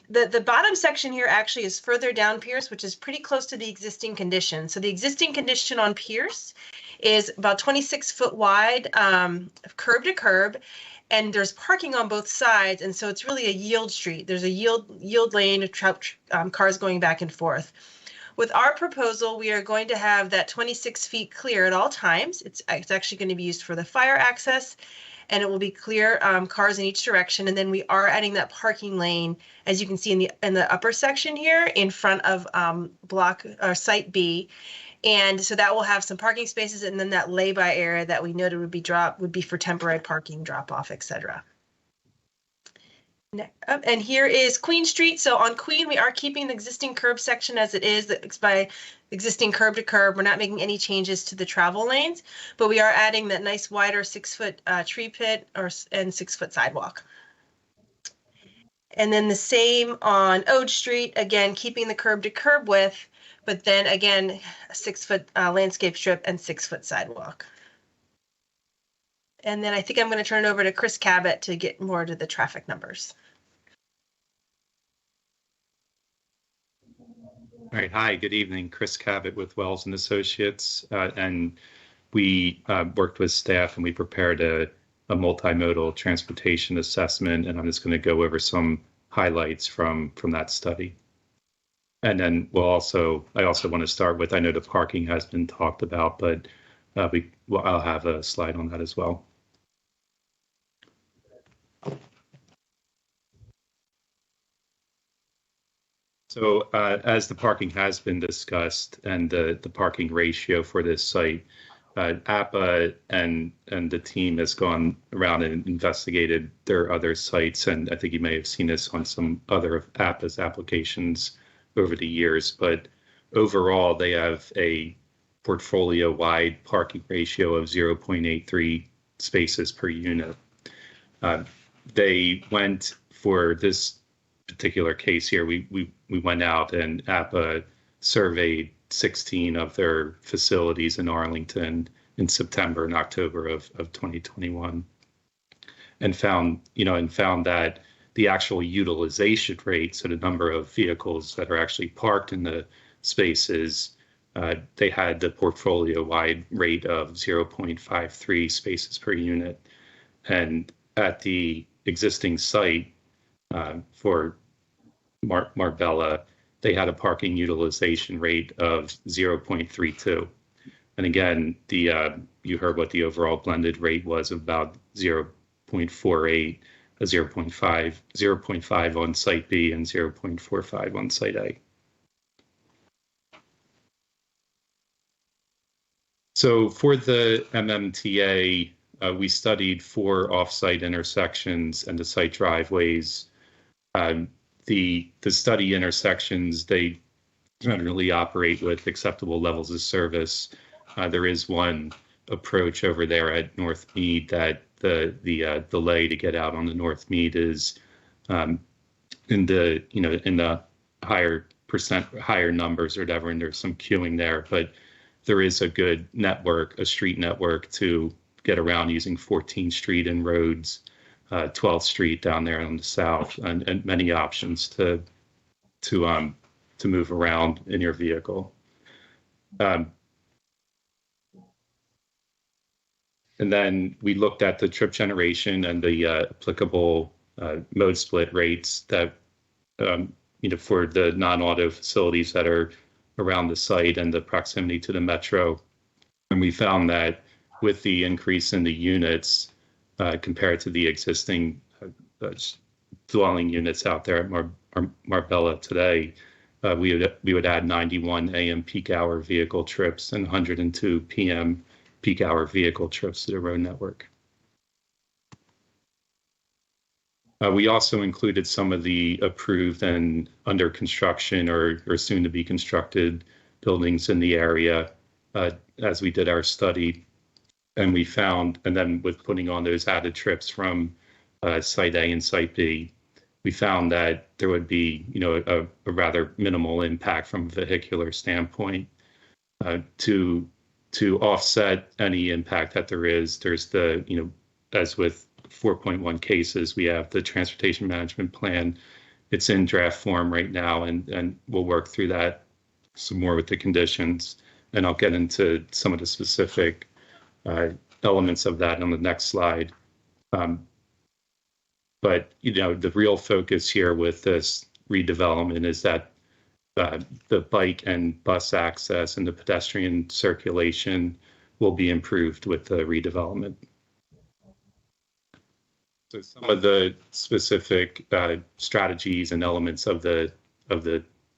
the bottom section here actually is further down Pierce, which is pretty close to the existing condition. So the existing condition on Pierce is about 26 foot wide, curb to curb, and there's parking on both sides. And so it's really a yield street. There's a yield lane of cars going back and forth. With our proposal, we are going to have that 26 feet clear at all times. It's actually going to be used for the fire access, and it will be clear cars in each direction. And then we are adding that parking lane, as you can see in the upper section here, in front of Site B. And so that will have some parking spaces, and then that lay-by area that we noted would be for temporary parking, drop-off, etc. And here is Queen Street. So on Queen, we are keeping the existing curb section as it is. It's by existing curb to curb. We're not making any changes to the travel lanes, but we are adding that nice wider 6-foot tree pit and 6-foot sidewalk. And then the same on Ode Street, again, keeping the curb to curb width, but then again, a 6-foot landscape strip and 6-foot sidewalk. And then I think I'm going to turn it over to Chris Cabot to get more to the traffic numbers. All right. Hi, good evening. Chris Cabot with Wells and Associates. And we worked with staff and we prepared a multimodal transportation assessment. And I'm just going to go over some highlights from that study. And then I also want to start with, I know the parking has been talked about, but I'll have a slide on that as well. So as the parking has been discussed and the parking ratio for this site, APA and the team has gone around and investigated their other sites. And I think you may have seen this on some other of APA's applications over the years. But overall, they have a portfolio-wide parking ratio of 0.83 spaces per unit. They went for this particular case here, we went out and APA surveyed 16 of their facilities in Arlington in September and October of 2021, and found that the actual utilization rate, so the number of vehicles that are actually parked in the spaces, they had the portfolio-wide rate of 0.53 spaces per unit, and at the existing site, for Marbella, they had a parking utilization rate of 0.32. And again, you heard what the overall blended rate was, about 0.48, a 0.5 on site B and 0.45 on site A. So for the MMTA, we studied 4 off-site intersections and the site driveways. The study intersections, they generally operate with acceptable levels of service. There is one approach over there at North Mead that the delay to get out on the North Mead is in the higher numbers or whatever, and there's some queuing there. But there is a good network, a street network to get around using 14th Street and roads, 12th Street down there on the south, and many options to move around in your vehicle. And then we looked at the trip generation and the applicable mode split rates that for the non-auto facilities that are around the site and the proximity to the metro. And we found that with the increase in the units compared to the existing dwelling units out there at Marbella today, we would add 91 AM peak hour vehicle trips and 102 PM peak hour vehicle trips to the road network. We also included some of the approved and under construction or soon to be constructed buildings in the area as we did our study. And we found, and then with putting on those added trips from Site A and Site B, we found that there would be, a rather minimal impact from a vehicular standpoint. To offset any impact that there is, there's the, as with 4.1 cases, we have the transportation management plan. It's in draft form right now, and we'll work through that some more with the conditions. And I'll get into some of the specific elements of that on the next slide. But, the real focus here with this redevelopment is that the bike and bus access and the pedestrian circulation will be improved with the redevelopment. So some of the specific strategies and elements of the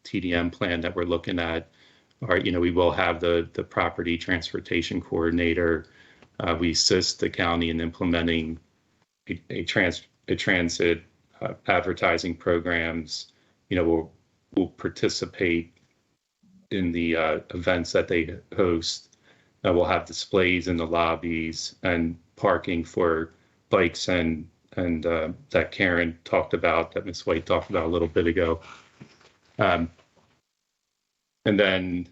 TDM plan that we're looking at are, we will have the property transportation coordinator. We assist the county in implementing a transit advertising programs. We'll participate in the events that they host. We'll have displays in the lobbies and parking for bikes and that Karen talked about, that Ms. White talked about a little bit ago. And then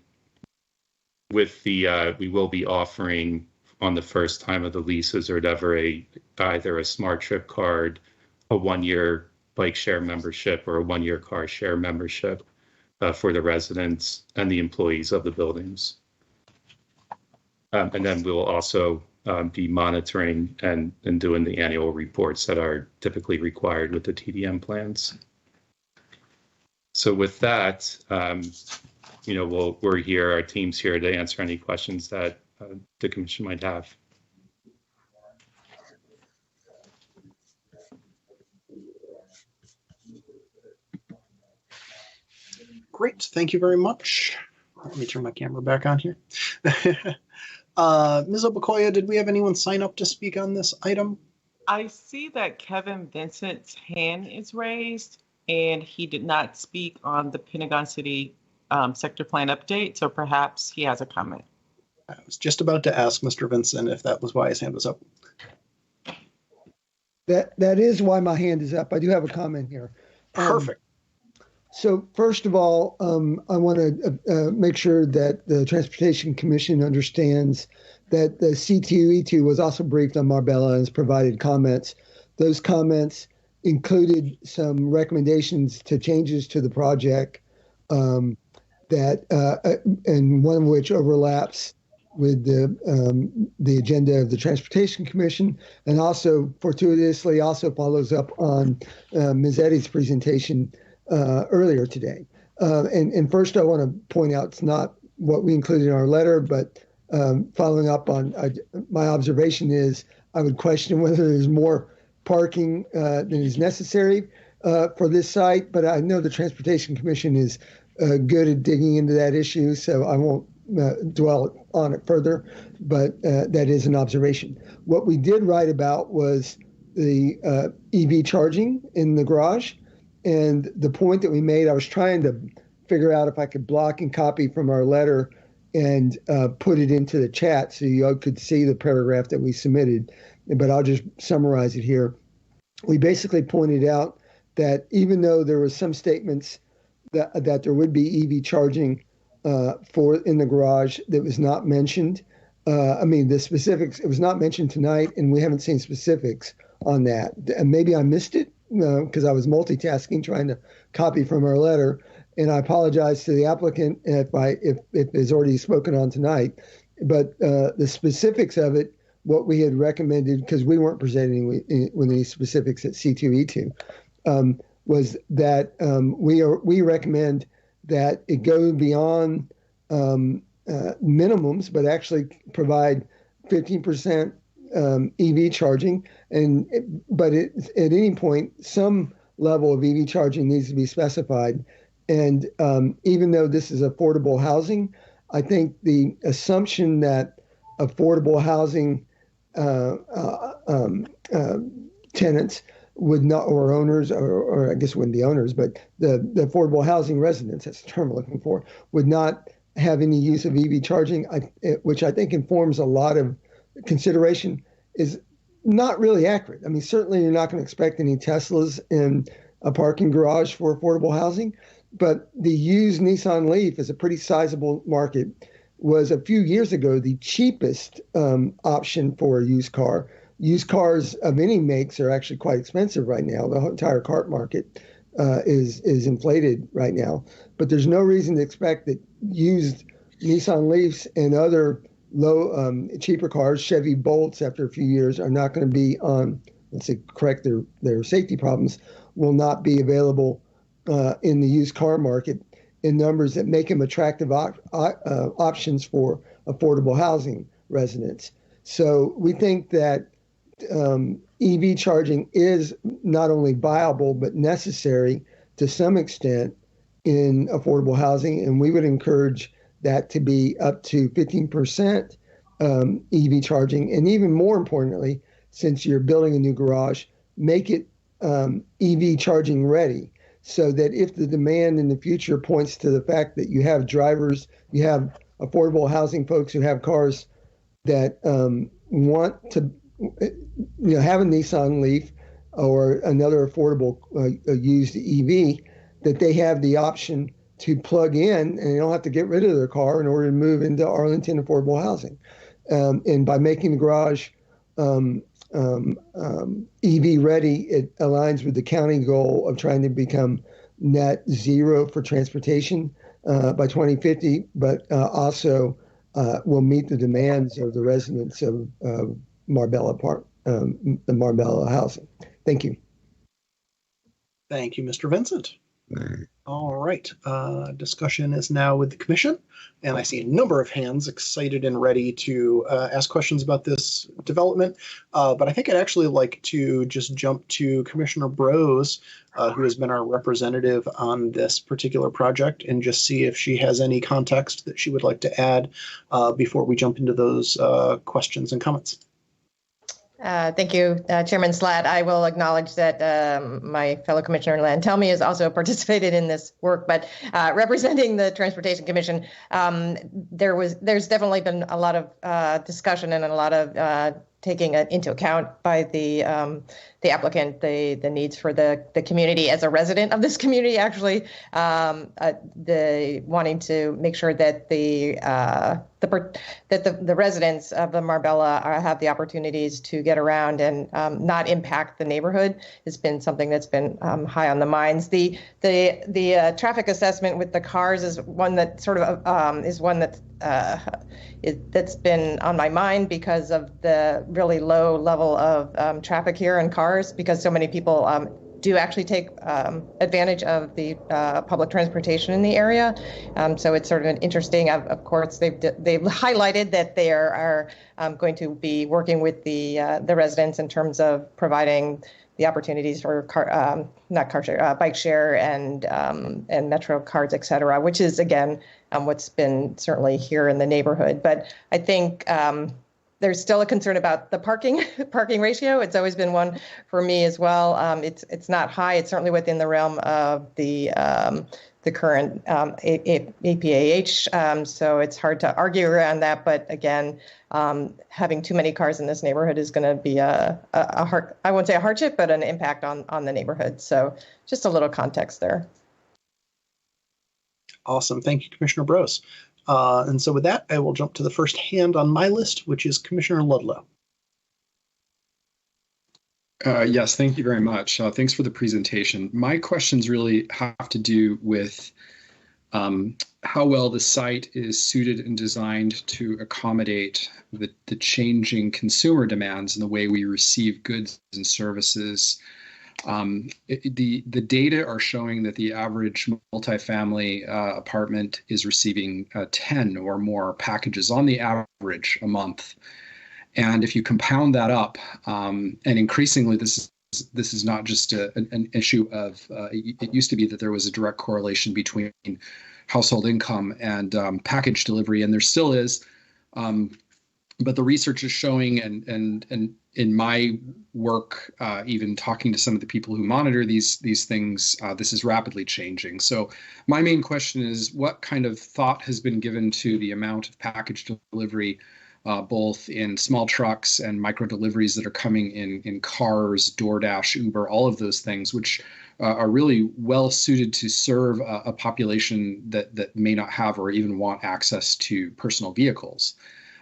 with the we will be offering on the first time of the leases or ever either a Smart Trip card, a 1-year bike share membership, or a 1-year car share membership for the residents and the employees of the buildings. And then we'll also be monitoring and doing the annual reports that are typically required with the TDM plans. So with that, we're here, our team's here to answer any questions that the commission might have. Great, thank you very much. Let me turn my camera back on here. Ms. Obakoya, did we have anyone sign up to speak on this item? I see that Kevin Vincent's hand is raised, and he did not speak on the Pentagon City sector plan update, so perhaps he has a comment. I was just about to ask Mr. Vincent if that was why his hand was up. That is why my hand is up. I do have a comment here. Perfect. So first of all, I want to make sure that the Transportation Commission understands that the C2E2 was also briefed on Marbella and has provided comments. Those comments included some recommendations to changes to the project and one of which overlaps with the agenda of the Transportation Commission, and also fortuitously also follows up on Ms. Eddy's presentation earlier today. And first I want to point out it's not what we included in our letter, but following up on my observation is I would question whether there's more parking than is necessary for this site, but I know the Transportation Commission is good at digging into that issue, so I won't dwell on it further, but that is an observation. What we did write about was the EV charging in the garage, and the point that we made, I was trying to figure out if I could block and copy from our letter and put it into the chat so you all could see the paragraph that we submitted, but I'll just summarize it here. We basically pointed out that even though there were some statements that there would be EV charging in the garage that was not mentioned. The specifics, it was not mentioned tonight, and we haven't seen specifics on that. And maybe I missed it because I was multitasking trying to copy from our letter. And I apologize to the applicant if it's already spoken on tonight. But the specifics of it, what we had recommended, because we weren't presenting with any specifics at C2E2, was that we recommend that it go beyond minimums, but actually provide 15% EV charging. But at any point, some level of EV charging needs to be specified. And even though this is affordable housing, I think the assumption that affordable housing tenants would not, or owners, or I guess wouldn't be owners, but the affordable housing residents, that's the term I'm looking for, would not have any use of EV charging, which I think informs a lot of consideration, is not really accurate. I mean, certainly you're not going to expect any Teslas in a parking garage for affordable housing, but the used Nissan Leaf is a pretty sizable market, was a few years ago the cheapest option for a used car. Used cars of any makes are actually quite expensive right now. The entire car market is inflated right now. But there's no reason to expect that used Nissan Leafs and other cheaper cars, Chevy Bolts, after a few years, are not going to be on, let's say, correct their safety problems, will not be available in the used car market in numbers that make them attractive options for affordable housing residents. So we think that EV charging is not only viable, but necessary to some extent in affordable housing. And we would encourage that to be up to 15% EV charging. And even more importantly, since you're building a new garage, make it EV charging ready, so that if the demand in the future points to the fact that you have drivers, you have affordable housing folks who have cars that want to have a Nissan Leaf or another affordable used EV, that they have the option to plug in and they don't have to get rid of their car in order to move into Arlington affordable housing. And by making the garage EV ready, it aligns with the county goal of trying to become net zero for transportation by 2050, but also will meet the demands of the residents of Marbella the Marbella housing. Thank you. Thank you, Mr. Vincent. All right. Discussion is now with the commission, and I see a number of hands excited and ready to ask questions about this development. But I think I'd actually like to just jump to Commissioner Brose, who has been our representative on this particular project, and just see if she has any context that she would like to add before we jump into those questions and comments. Thank you, Chairman Slatt. I will acknowledge that my fellow Commissioner Lantelmi has also participated in this work, but representing the Transportation Commission, there's definitely been a lot of discussion and a lot of taking into account by the applicant the needs for the community as a resident of this community, actually, the wanting to make sure that the residents of the Marbella have the opportunities to get around and not impact the neighborhood has been something that's been high on the minds. The traffic assessment with the cars is one that sort of is one that that's been on my mind because of the really low level of traffic here and cars, because so many people do actually take advantage of the public transportation in the area. So it's sort of an interesting, of course, they've highlighted that they are going to be working with the residents in terms of providing the opportunities for bike share and Metro cards, et cetera, which is, again, what's been certainly here in the neighborhood. But I think there's still a concern about the parking ratio. It's always been one for me as well. It's not high. It's certainly within the realm of the current APAH. So it's hard to argue around that. But again, having too many cars in this neighborhood is going to be I won't say a hardship, but an impact on the neighborhood. So just a little context there. Awesome. Thank you, Commissioner Brose. And so with that, I will jump to the first hand on my list, which is Commissioner Ludlow. Yes, thank you very much. Thanks for the presentation. My questions really have to do with how well the site is suited and designed to accommodate the changing consumer demands and the way we receive goods and services. The data are showing that the average multifamily apartment is receiving 10 or more packages on the average a month. And if you compound that up, and increasingly this is not just an issue of, it used to be that there was a direct correlation between household income and package delivery, and there still is. But the research is showing, and in my work, even talking to some of the people who monitor these things, this is rapidly changing. So my main question is, what kind of thought has been given to the amount of package delivery, both in small trucks and micro deliveries that are coming in cars, DoorDash, Uber, all of those things, which are really well suited to serve a population that may not have or even want access to personal vehicles.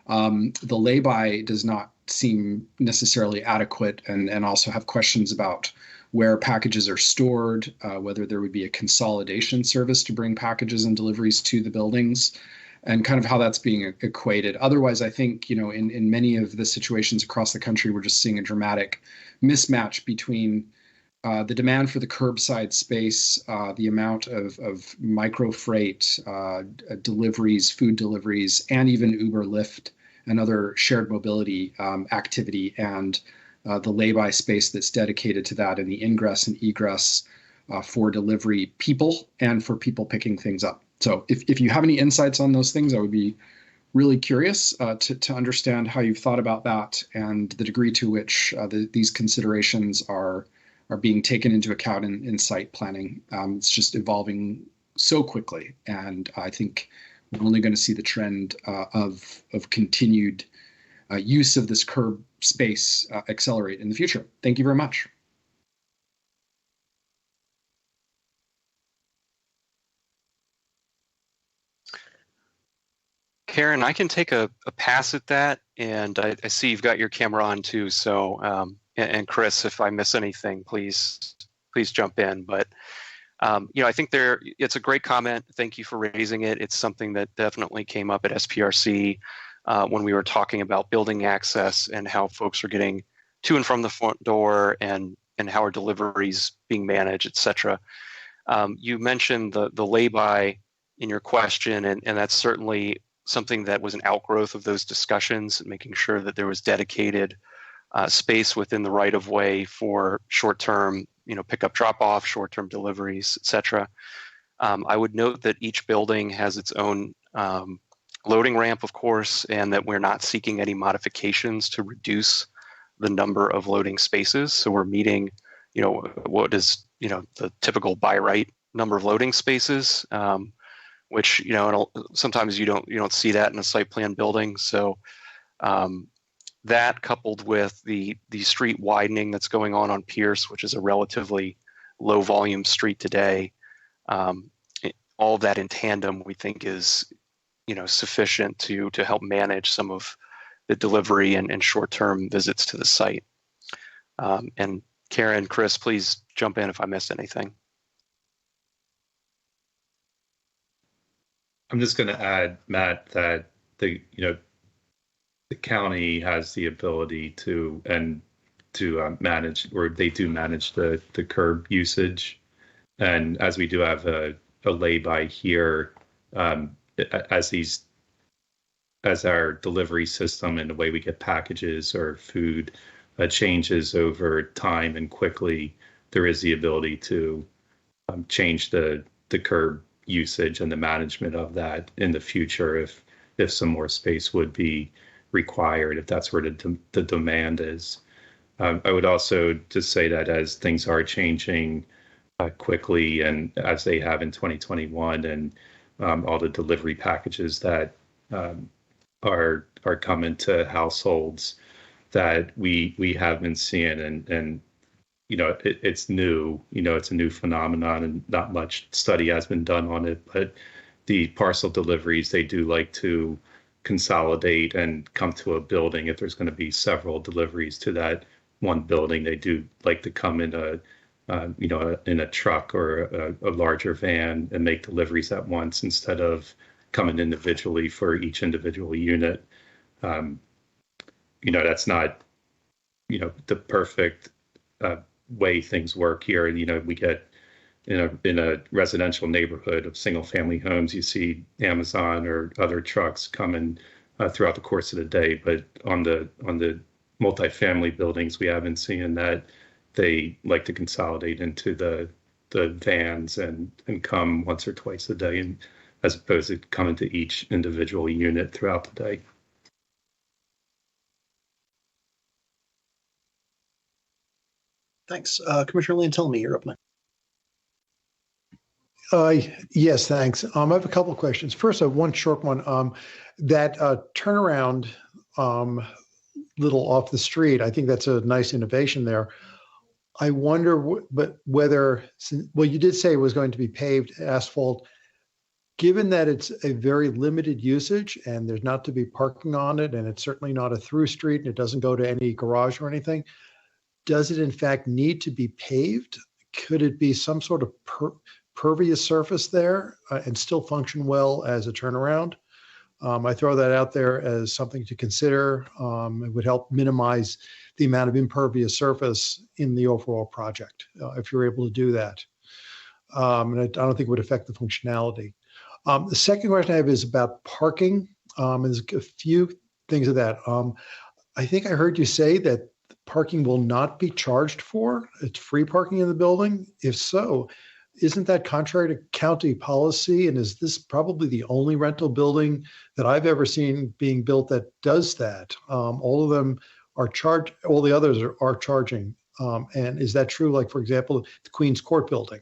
The lay-by does not seem necessarily adequate, and also have questions about where packages are stored, whether there would be a consolidation service to bring packages and deliveries to the buildings, and kind of how that's being equated. Otherwise, I think, in many of the situations across the country, we're just seeing a dramatic mismatch between the demand for the curbside space, the amount of micro freight deliveries, food deliveries, and even Uber, Lyft, and other shared mobility activity, and the lay-by space that's dedicated to that, and the ingress and egress for delivery people and for people picking things up. So if you have any insights on those things, I would be really curious to understand how you've thought about that and the degree to which these considerations are being taken into account in site planning. It's just evolving so quickly, and I think we're only going to see the trend of continued use of this curb space accelerate in the future. Thank you very much. Karen, I can take a pass at that, and I see you've got your camera on too. So, and Chris, if I miss anything, please jump in. But I think it's a great comment. Thank you for raising it. It's something that definitely came up at SPRC when we were talking about building access and how folks are getting to and from the front door, and how are deliveries being managed, et cetera. You mentioned the lay-by in your question, and that's certainly something that was an outgrowth of those discussions, making sure that there was dedicated space within the right-of-way for short-term, pickup drop-off, short-term deliveries, et cetera. I would note that each building has its own loading ramp, of course, and that we're not seeking any modifications to reduce the number of loading spaces. So we're meeting, what is, the typical by right number of loading spaces, which, sometimes you don't see that in a site plan building. So that, coupled with the street widening that's going on Pierce, which is a relatively low volume street today, all of that in tandem, we think is, sufficient to help manage some of the delivery and short-term visits to the site. And Karen, Chris, please jump in if I missed anything. I'm just going to add, Matt, that the county has the ability to manage, or they do manage the curb usage, and as we do have a lay-by here, as our delivery system and the way we get packages or food changes over time and quickly, there is the ability to change the curb usage and the management of that in the future if some more space would be required, if that's where the demand is. I would also just say that as things are changing quickly, and as they have in 2021, and all the delivery packages that are coming to households, that we have been seeing, and it's new, it's a new phenomenon, and not much study has been done on it, but the parcel deliveries, they do like to consolidate and come to a building. If there's going to be several deliveries to that one building, they do like to come in a truck or a larger van and make deliveries at once, instead of coming individually for each individual unit. That's not, the perfect way things work here. We get in a residential neighborhood of single family homes, you see Amazon or other trucks coming throughout the course of the day. But on the multifamily buildings, we have been seeing that they like to consolidate into the vans and come once or twice a day, and as opposed to coming to each individual unit throughout the day. Thanks. Commissioner Lantelmi, you're up next. Yes, thanks. I have a couple of questions. First, I have one short one. That turnaround little off the street, I think that's a nice innovation there. I wonder whether, well, you did say it was going to be paved asphalt. Given that it's a very limited usage and there's not to be parking on it, and it's certainly not a through street and it doesn't go to any garage or anything, does it in fact need to be paved? Could it be some sort of pervious surface there and still function well as a turnaround? I throw that out there as something to consider. It would help minimize the amount of impervious surface in the overall project if you're able to do that. And I don't think it would affect the functionality. The second question I have is about parking. There's a few things of that. I think I heard you say that parking will not be charged for. It's free parking in the building. If so, isn't that contrary to county policy? And is this probably the only rental building that I've ever seen being built that does that? All of them are charged. All the others are charging. And is that true? Like, for example, the Queen's Court building.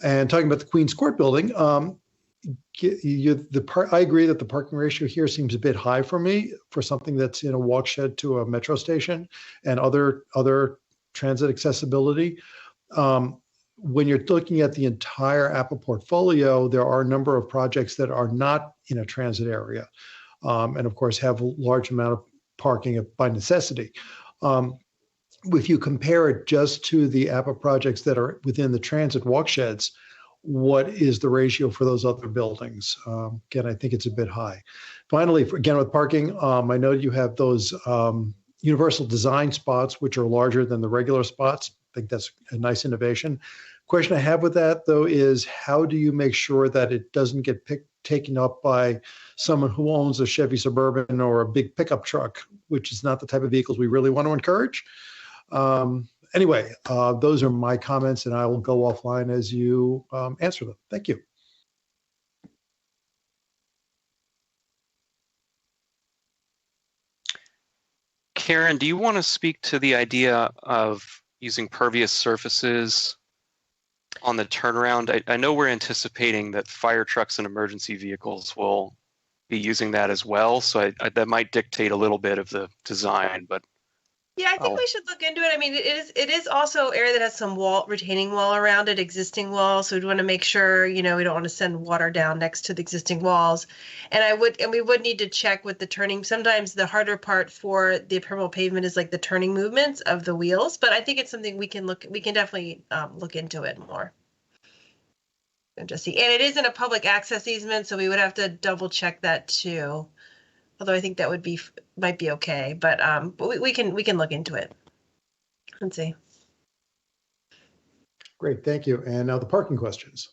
And talking about the Queen's Court building, I agree that the parking ratio here seems a bit high for me for something that's in a walk shed to a metro station and other transit accessibility. When you're looking at the entire Apple portfolio, there are a number of projects that are not in a transit area. and of course have a large amount of parking by necessity. If you compare it just to the APA projects that are within the transit walk sheds, what is the ratio for those other buildings? Again, I think it's a bit high. Finally, again, with parking, I know you have those universal design spots, which are larger than the regular spots. I think that's a nice innovation. Question I have with that, though, is how do you make sure that it doesn't get taken up by someone who owns a Chevy Suburban or a big pickup truck, which is not the type of vehicles we really want to encourage? Anyway, those are my comments, and I will go offline as you answer them. Thank you. Karen, do you want to speak to the idea of using pervious surfaces on the turnaround? I know we're anticipating that fire trucks and emergency vehicles will be using that as well, so that might dictate a little bit of the design, but yeah, I think we should look into it. I mean, it is also area that has some retaining wall around it, existing wall. So we want to make sure, we don't want to send water down next to the existing walls. And we would need to check with the turning. Sometimes the harder part for the permeable pavement is like the turning movements of the wheels. But I think it's something we can definitely look into it more. And just see. And it is in a public access easement, so we would have to double check that too. Although I think that might be okay, but we can look into it. Let's see. Great, thank you. And now the parking questions.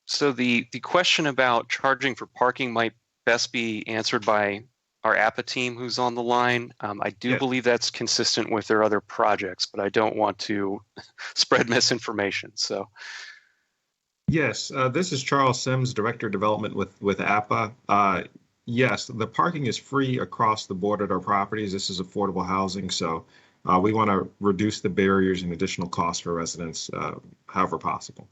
So the question about charging for parking might best be answered by our APA team who's on the line. I do believe that's consistent with their other projects, but I don't want to spread misinformation. So. Yes, this is Charles Sims, Director of Development with APA. Yes, the parking is free across the board at our properties. This is affordable housing, so we want to reduce the barriers and additional costs for residents however possible.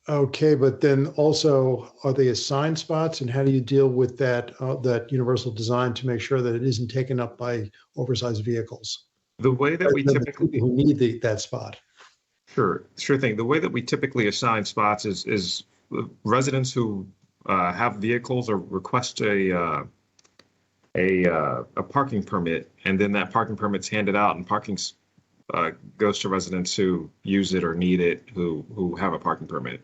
Okay, but then also, are they assigned spots, and how do you deal with that universal design to make sure that it isn't taken up by oversized vehicles? The way that we typically who need that spot. Sure thing. The way that we typically assign spots is residents who have vehicles or request a parking permit, and then that parking permit's handed out, and parking goes to residents who use it or need it, who have a parking permit.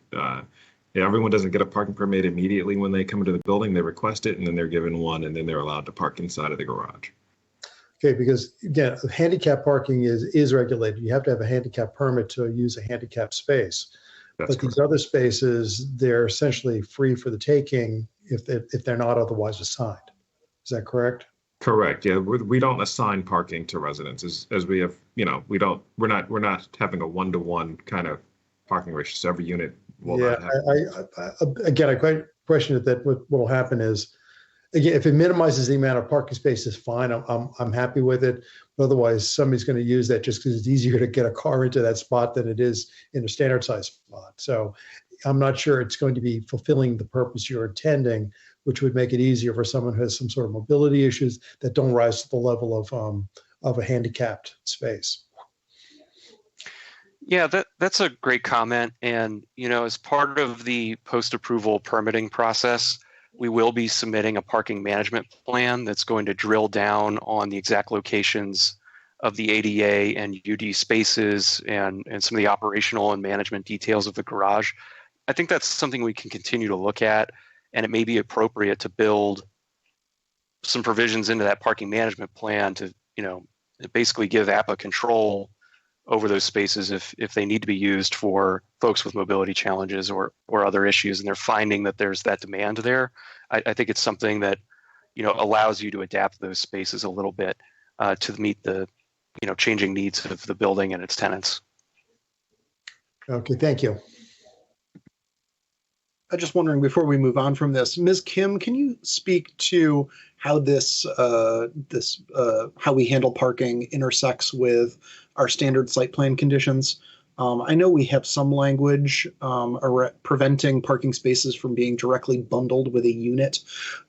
Everyone doesn't get a parking permit immediately when they come into the building. They request it, and then they're given one, and then they're allowed to park inside of the garage. Okay, because again, handicap parking is regulated. You have to have a handicap permit to use a handicap space. That's but correct. These other spaces, they're essentially free for the taking if they're not otherwise assigned. Is that correct? Correct. Yeah, we don't assign parking to residents as we have. We're not having a one-to-one kind of parking ratio. So every unit will not have. I question that what will happen is. Again, if it minimizes the amount of parking spaces, fine. I'm happy with it. But otherwise, somebody's going to use that just because it's easier to get a car into that spot than it is in a standard size spot. So I'm not sure it's going to be fulfilling the purpose you're intending, which would make it easier for someone who has some sort of mobility issues that don't rise to the level of a handicapped space. Yeah, that's a great comment. And as part of the post-approval permitting process, we will be submitting a parking management plan that's going to drill down on the exact locations of the ADA and UD spaces and some of the operational and management details of the garage. I think that's something we can continue to look at, and it may be appropriate to build some provisions into that parking management plan to, basically give APA control over those spaces if they need to be used for folks with mobility challenges or other issues, and they're finding that there's that demand there. I think it's something that allows you to adapt those spaces a little bit to meet the changing needs of the building and its tenants. Okay, thank you. I'm just wondering, before we move on from this, Ms. Kim, can you speak to how how we handle parking intersects with our standard site plan conditions? I know we have some language preventing parking spaces from being directly bundled with a unit,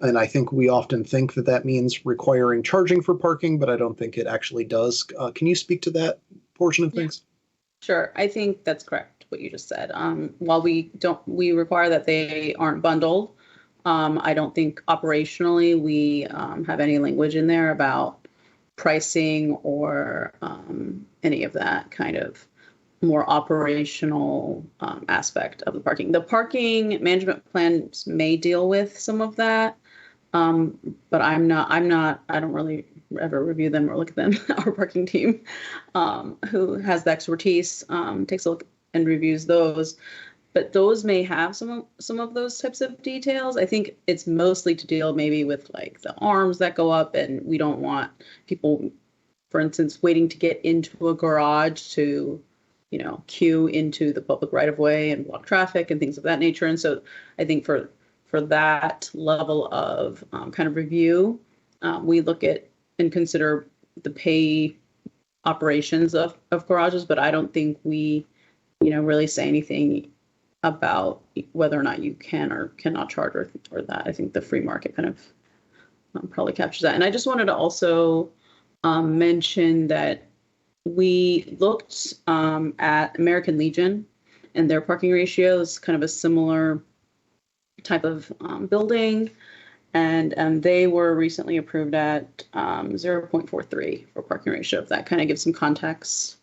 and I think we often think that means requiring charging for parking, but I don't think it actually does. Can you speak to that portion of things? Sure, I think that's correct, what you just said. While we require that they aren't bundled, I don't think operationally we have any language in there about pricing or any of that kind of more operational aspect of the parking. The parking management plans may deal with some of that, but I don't really ever review them or look at them. Our parking team, who has the expertise, takes a look and reviews those. But those may have some of those types of details. I think it's mostly to deal maybe with like the arms that go up, and we don't want people, for instance, waiting to get into a garage to, queue into the public right of way and block traffic and things of that nature. And so I think for that level of kind of review, we look at and consider the pay operations of garages, but I don't think we, really say anything about whether or not you can or cannot charge or that. I think the free market kind of probably captures that. And I just wanted to also mention that we looked at American Legion and their parking ratio is kind of a similar type of building. And they were recently approved at 0.43 for parking ratio. If that kind of gives some context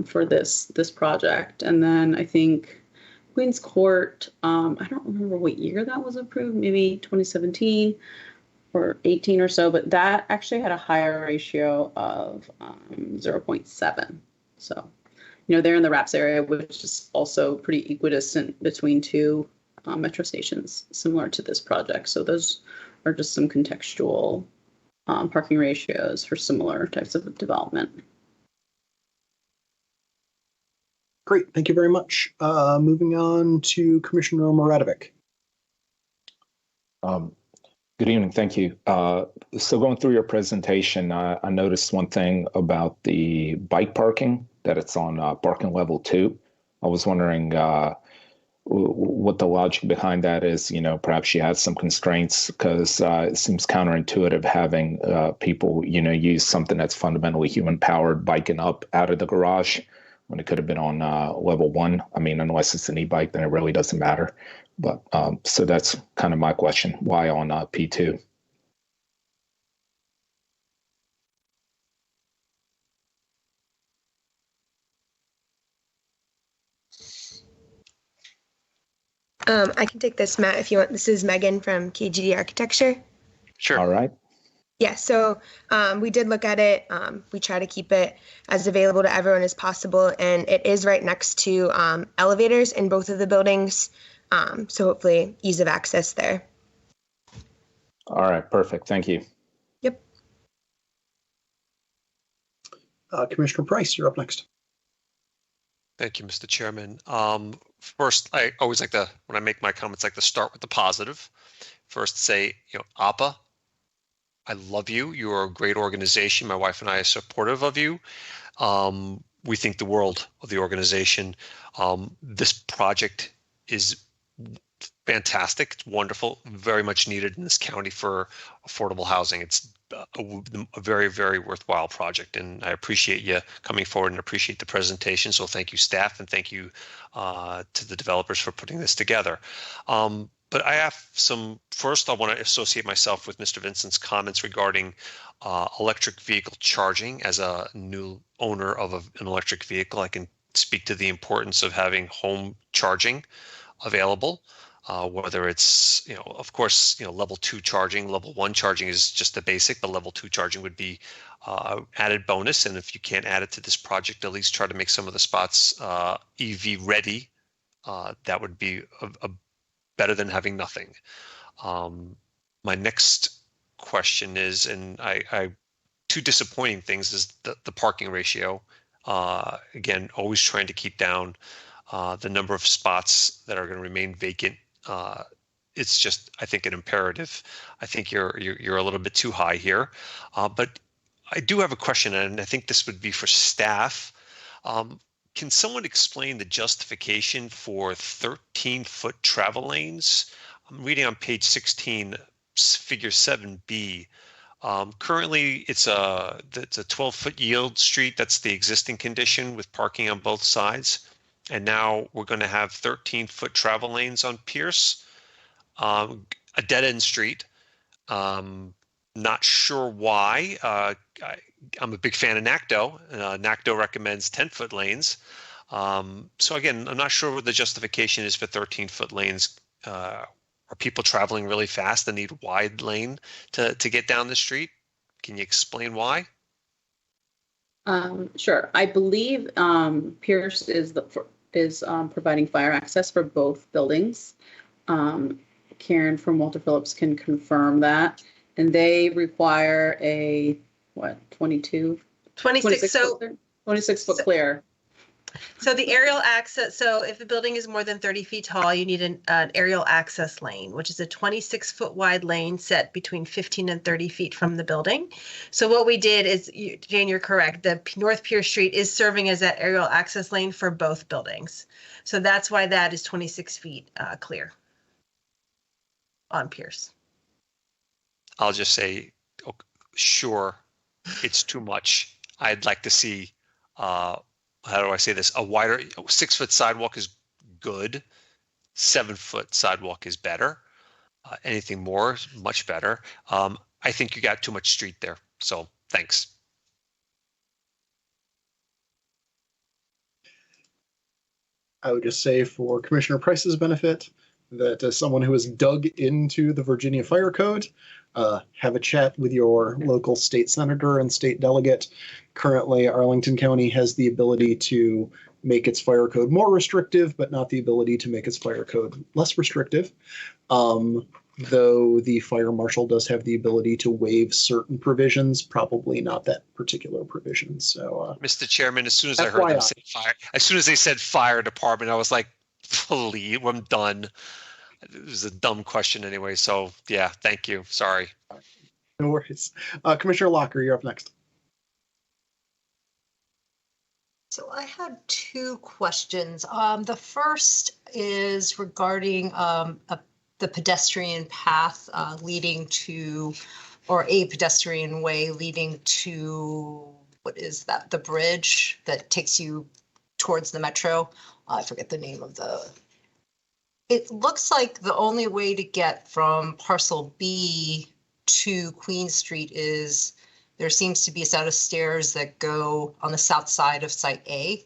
for this project. And then I think Queens Court, I don't remember what year that was approved, maybe 2017 or 18 or so, but that actually had a higher ratio of 0.7. So, they're in the RAPS area, which is also pretty equidistant between two metro stations similar to this project. So those are just some contextual parking ratios for similar types of development. Great, thank you very much. Moving on to Commissioner Moradovic. Good evening, thank you. So going through your presentation, I noticed one thing about the bike parking, that it's on parking level 2. I was wondering what the logic behind that is. Perhaps you had some constraints, because it seems counterintuitive having people, use something that's fundamentally human powered biking up out of the garage when it could have been on level 1. I mean, unless it's an e-bike, then it really doesn't matter. But so that's kind of my question. Why on P2? I can take this, Matt, if you want. This is Megan from KGD Architecture. Sure. All right. Yeah, so we did look at it. We try to keep it as available to everyone as possible, and it is right next to elevators in both of the buildings, so hopefully ease of access there. All right, perfect. Thank you. Yep. Commissioner Price, you're up next. Thank you, Mr. Chairman. First, I always like to, when I make my comments, like to start with the positive. First, say, APA, I love you. You are a great organization. My wife and I are supportive of you. We think the world of the organization. This project is fantastic. It's wonderful. Very much needed in this county for affordable housing. It's a very, very worthwhile project, and I appreciate you coming forward and appreciate the presentation. So thank you, staff, and thank you to the developers for putting this together. But I have first I want to associate myself with Mr. Vincent's comments regarding electric vehicle charging. As a new owner of an electric vehicle, I can speak to the importance of having home charging available. Whether it's, of course, level 2 charging, level 1 charging is just the basic, but level 2 charging would be added bonus. And if you can't add it to this project, at least try to make some of the spots EV ready. That would be a better than having nothing. My next question is, and I two disappointing things is the parking ratio. Again, always trying to keep down the number of spots that are going to remain vacant. It's just, I think, an imperative. I think you're a little bit too high here. But I do have a question, and I think this would be for staff. Can someone explain the justification for 13-foot travel lanes? I'm reading on page 16, figure 7B. Currently, it's a 12-foot yield street. That's the existing condition with parking on both sides. And now we're going to have 13-foot travel lanes on Pierce, a dead-end street. Not sure why. I'm a big fan of NACDO. NACDO recommends 10-foot lanes. So again, I'm not sure what the justification is for 13-foot lanes. Are people traveling really fast and need a wide lane to get down the street? Can you explain why? Sure. I believe Pierce is providing fire access for both buildings. Karen from Walter Phillips can confirm that, and they require a 26 foot clear. So the aerial access, so if a building is more than 30 feet tall, you need an aerial access lane, which is a 26-foot wide lane set between 15 and 30 feet from the building. So what we did is, Jane, you're correct, the North Pierce Street is serving as that aerial access lane for both buildings. So that's why that is 26 feet clear on Pierce. I'll just say, sure, it's too much. I'd like to see how do I say this? A wider 6-foot sidewalk is good. 7-foot sidewalk is better. Anything more is much better. I think you got too much street there. So thanks. I would just say for Commissioner Price's benefit that as someone who has dug into the Virginia Fire Code, have a chat with your local state senator and state delegate. Currently, Arlington County has the ability to make its fire code more restrictive, but not the ability to make its fire code less restrictive. Though the fire marshal does have the ability to waive certain provisions, probably not that particular provision. So, Mr. Chairman, as soon as I heard them say fire, as soon as they said fire department, I was like, please, I'm done. It was a dumb question anyway. So yeah, thank you. Sorry. No worries. Commissioner Locker, you're up next. So I had two questions. The first is regarding the pedestrian path leading to, or a pedestrian way leading to, what is that? The bridge that takes you towards the metro. I forget the name of the. It looks like the only way to get from parcel B to Queen Street is there seems to be a set of stairs that go on the south side of Site A.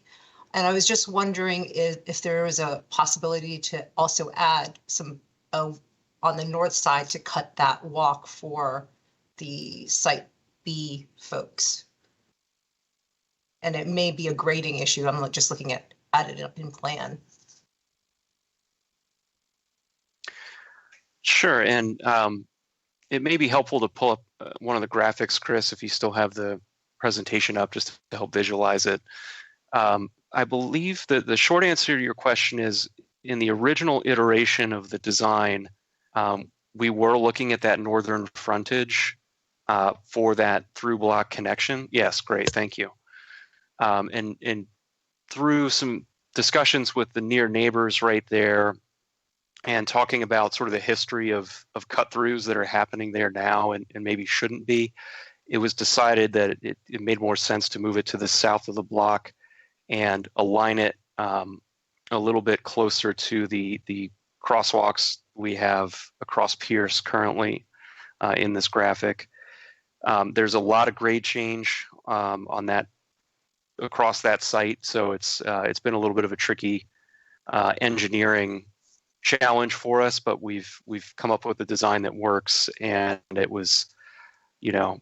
And I was just wondering if there was a possibility to also add some on the north side to cut that walk for the Site B folks. And it may be a grading issue. I'm just looking at it in plan. Sure, and it may be helpful to pull up one of the graphics, Chris, if you still have the presentation up, just to help visualize it. I believe that the short answer to your question is, in the original iteration of the design, we were looking at that northern frontage for that through block connection. Yes, great, thank you. And through some discussions with the near neighbors right there, and talking about sort of the history of cut-throughs that are happening there now and maybe shouldn't be, it was decided that it made more sense to move it to the south of the block and align it a little bit closer to the crosswalks we have across Pierce currently in this graphic. There's a lot of grade change on that across that site, so it's been a little bit of a tricky engineering challenge for us, but we've come up with a design that works. And it was,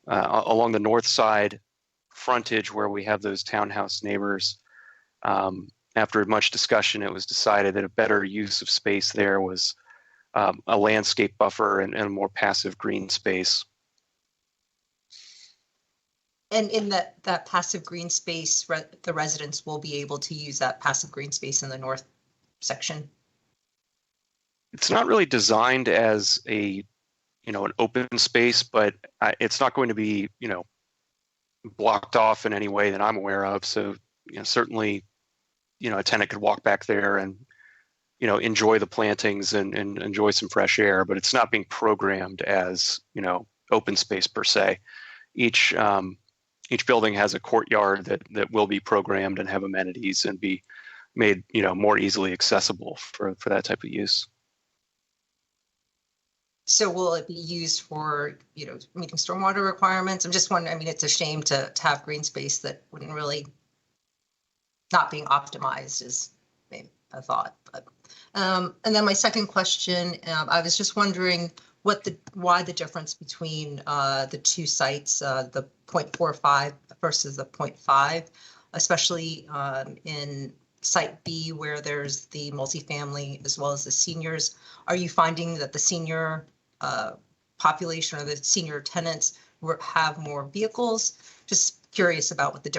along the north side frontage where we have those townhouse neighbors, after much discussion, it was decided that a better use of space there was a landscape buffer and a more passive green space. And in that passive green space, the residents will be able to use that passive green space in the north section. It's not really designed as an open space, but it's not going to be, blocked off in any way that I'm aware of. So, certainly, a tenant could walk back there and, enjoy the plantings and enjoy some fresh air, but it's not being programmed as, open space per se. Each building has a courtyard that will be programmed and have amenities and be made, more easily accessible for that type of use. So will it be used for, meeting stormwater requirements? I'm just wondering, it's a shame to have green space that wouldn't really not being optimized is maybe a thought. But, and then my second question, I was just wondering why the difference between the two sites, the 0.45 versus the 0.5, especially in Site B where there's the multifamily as well as the seniors. Are you finding that the senior population or the senior tenants have more vehicles? Just curious about why the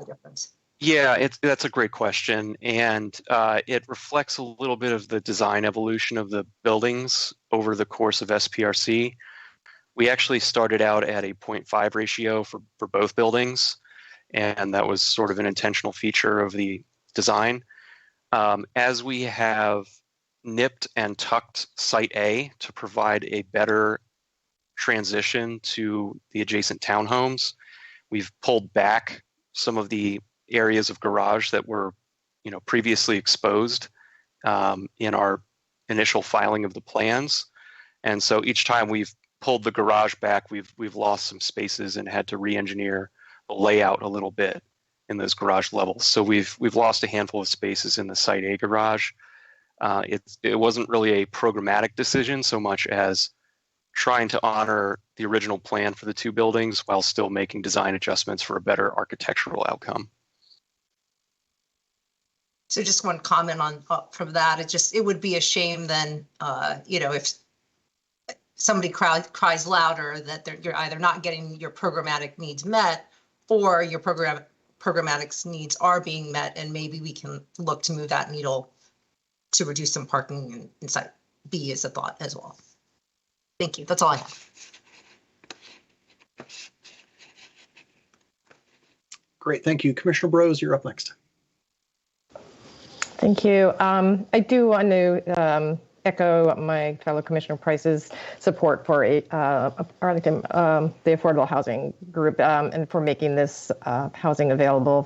difference. Yeah, that's a great question, and it reflects a little bit of the design evolution of the buildings over the course of SPRC. We actually started out at a 0.5 ratio for both buildings, and that was sort of an intentional feature of the design. As we have nipped and tucked Site A to provide a better transition to the adjacent townhomes, we've pulled back some of the areas of garage that were, previously exposed in our initial filing of the plans. And so each time we've pulled the garage back, we've lost some spaces and had to re-engineer the layout a little bit in those garage levels. So we've lost a handful of spaces in the Site A garage. It wasn't really a programmatic decision so much as trying to honor the original plan for the two buildings while still making design adjustments for a better architectural outcome. So just one comment from that. It would be a shame then, if somebody cries louder that you're either not getting your programmatic needs met or your programmatic needs are being met, and maybe we can look to move that needle to reduce some parking in Site B as a thought as well. Thank you. That's all I have. Great. Thank you. Commissioner Brose, you're up next. Thank you. I do want to echo my fellow Commissioner Price's support for Arlington, the Affordable Housing Group, and for making this housing available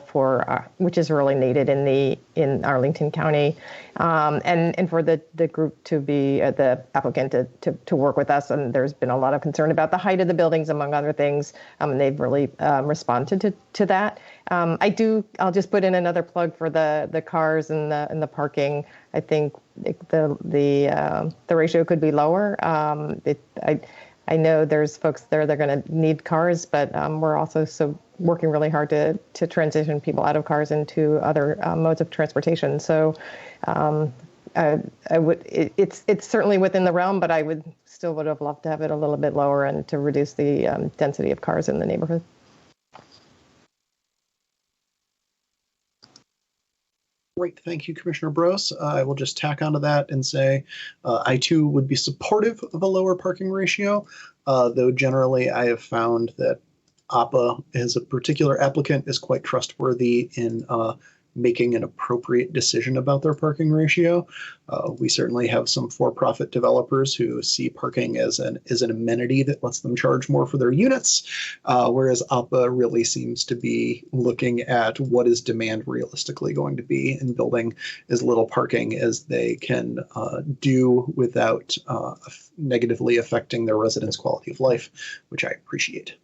which is really needed in Arlington County, and for the group to be the applicant to work with us. And there's been a lot of concern about the height of the buildings, among other things, and they've really responded to that. I'll just put in another plug for the cars and the parking. I think the ratio could be lower. I know there's folks there that are going to need cars, but we're also working really hard to transition people out of cars into other modes of transportation. So it's certainly within the realm, but I would have loved to have it a little bit lower and to reduce the density of cars in the neighborhood. Great. Thank you, Commissioner Brose. I will just tack onto that and say I too would be supportive of a lower parking ratio, though generally I have found that APA as a particular applicant is quite trustworthy in making an appropriate decision about their parking ratio. We certainly have some for-profit developers who see parking as an amenity that lets them charge more for their units, whereas APA really seems to be looking at what is demand realistically going to be and building as little parking as they can do without negatively affecting their residents' quality of life, which I appreciate.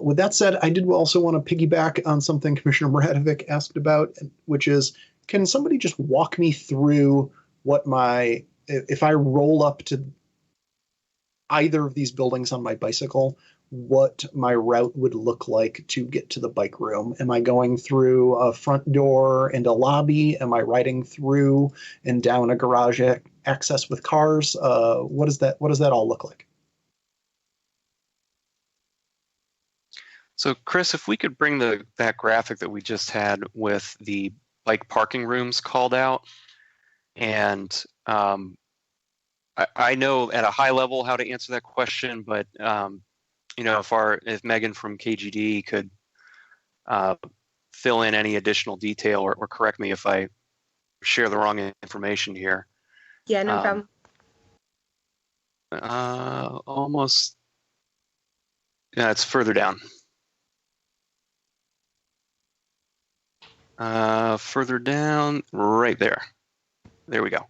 With that said, I did also want to piggyback on something Commissioner Muradovic asked about, which is, can somebody just walk me through if I roll up to either of these buildings on my bicycle, what my route would look like to get to the bike room? Am I going through a front door and a lobby? Am I riding through and down a garage access with cars? What does that all look like? So Chris, if we could bring that graphic that we just had with the bike parking rooms called out, and I know at a high level how to answer that question, but if Megan from KGD could fill in any additional detail or correct me if I share the wrong information here. Yeah, no problem. Almost. Yeah, it's further down. Further down, right there. There we go.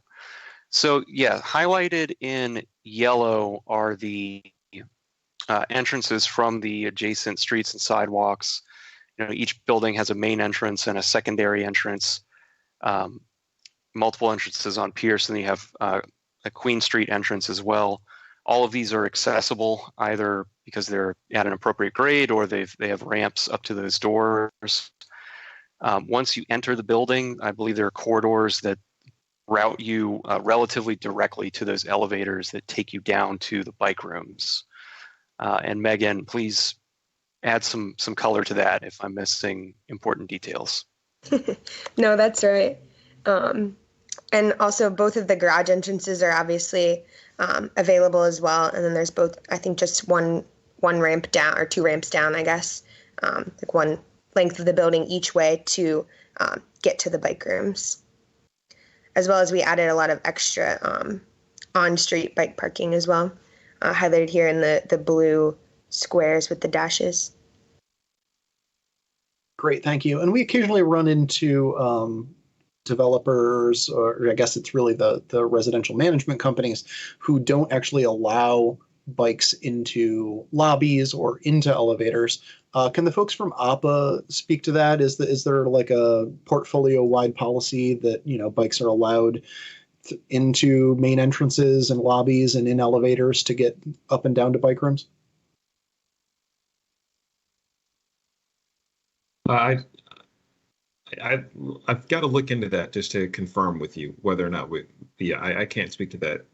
So yeah, highlighted in yellow are the entrances from the adjacent streets and sidewalks. You know, each building has a main entrance and a secondary entrance. Multiple entrances on Pierce, and you have a Queen Street entrance as well. All of these are accessible either because they're at an appropriate grade or they have ramps up to those doors. Once you enter the building, I believe there are corridors that route you relatively directly to those elevators that take you down to the bike rooms. And Megan, please add some color to that if I'm missing important details. No, that's right. And also both of the garage entrances are obviously available as well. And then there's both, I think, just one ramp down or two ramps down, I guess, like one length of the building each way to get to the bike rooms. As well as we added a lot of extra on-street bike parking as well, highlighted here in the blue squares with the dashes. Great, thank you. And we occasionally run into developers, or I guess it's really the residential management companies, who don't actually allow bikes into lobbies or into elevators. Can the folks from APA speak to that? Is there like a portfolio-wide policy that, you know, bikes are allowed into main entrances and lobbies and in elevators to get up and down to bike rooms? I've got to look into that just to confirm with you whether or not I can't speak to that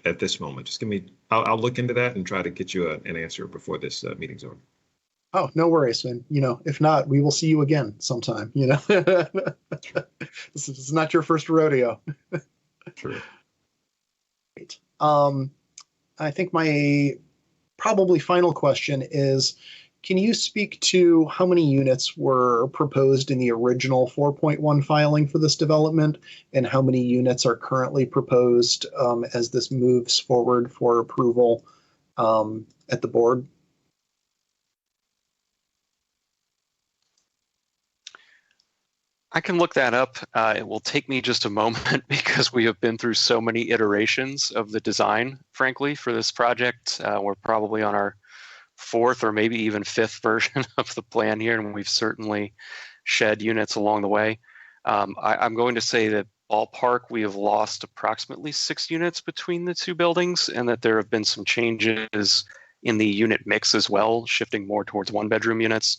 at this moment. Just give me, I'll look into that and try to get you an answer before this meeting's over. Oh, no worries. And, you know, if not, we will see you again sometime, you know. This is not your first rodeo. True. Great. I think my probably final question is, can you speak to how many units were proposed in the original 4.1 filing for this development, and how many units are currently proposed as this moves forward for approval at the board? I can look that up. It will take me just a moment because we have been through so many iterations of the design, frankly, for this project. We're probably on our fourth or maybe even fifth version of the plan here, and we've certainly shed units along the way. I'm going to say that ballpark, we have lost approximately 6 units between the two buildings, and that there have been some changes in the unit mix as well, shifting more towards 1-bedroom units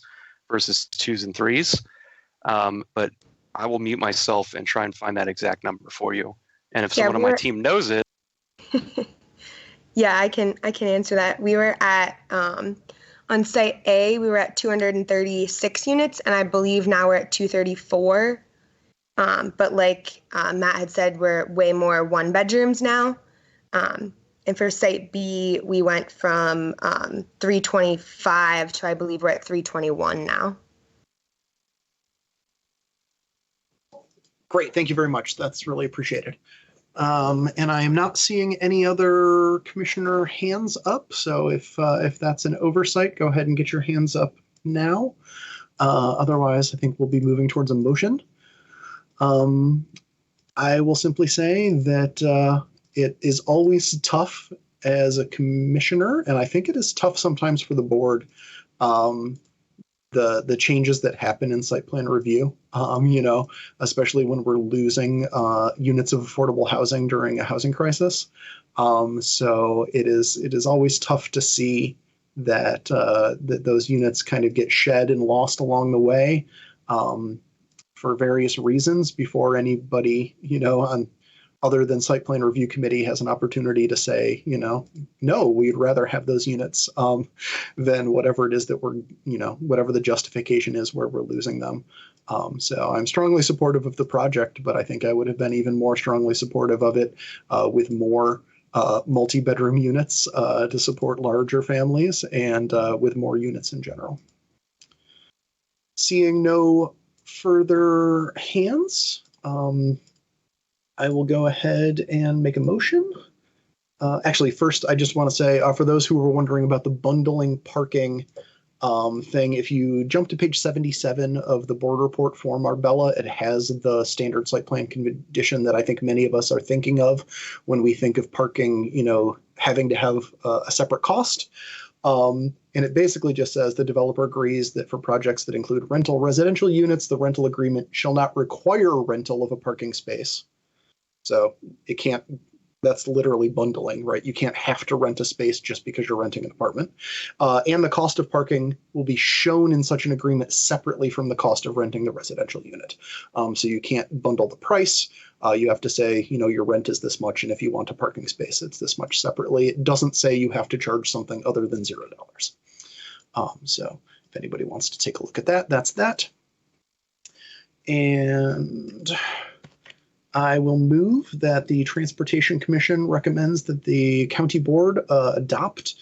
versus 2s and 3s. But I will mute myself and try and find that exact number for you. And if someone on my team knows it. Yeah, I can answer that. We were at, on site A, we were at 236 units, and I believe now we're at 234. But like Matt had said, we're way more 1-bedrooms now. And for site B, we went from 325 to I believe we're at 321 now. Great, thank you very much. That's really appreciated. And I am not seeing any other commissioner hands up. So if that's an oversight, go ahead and get your hands up now. Otherwise, I think we'll be moving towards a motion. I will simply say that it is always tough as a commissioner, and I think it is tough sometimes for the board, the changes that happen in site plan review, you know, especially when we're losing units of affordable housing during a housing crisis. So it is always tough to see that that those units kind of get shed and lost along the way for various reasons before anybody, you know, other than site plan review committee has an opportunity to say, you know, no, we'd rather have those units than whatever it is that we're, you know, whatever the justification is where we're losing them. So I'm strongly supportive of the project, but I think I would have been even more strongly supportive of it with more multi-bedroom units to support larger families and with more units in general. Seeing no further hands, I will go ahead and make a motion. Actually, first, I just want to say, for those who were wondering about the bundling parking thing, if you jump to page 77 of the board report for Marbella, it has the standard site plan condition that I think many of us are thinking of when we think of parking, having to have a separate cost. And it basically just says the developer agrees that for projects that include rental residential units, the rental agreement shall not require rental of a parking space. So it can't, that's literally bundling, right? You can't have to rent a space just because you're renting an apartment. And the cost of parking will be shown in such an agreement separately from the cost of renting the residential unit. So you can't bundle the price. You have to say, your rent is this much, and if you want a parking space, it's this much separately. It doesn't say you have to charge something other than $0. So if anybody wants to take a look at that, that's that. And I will move that the Transportation Commission recommends that the county board adopt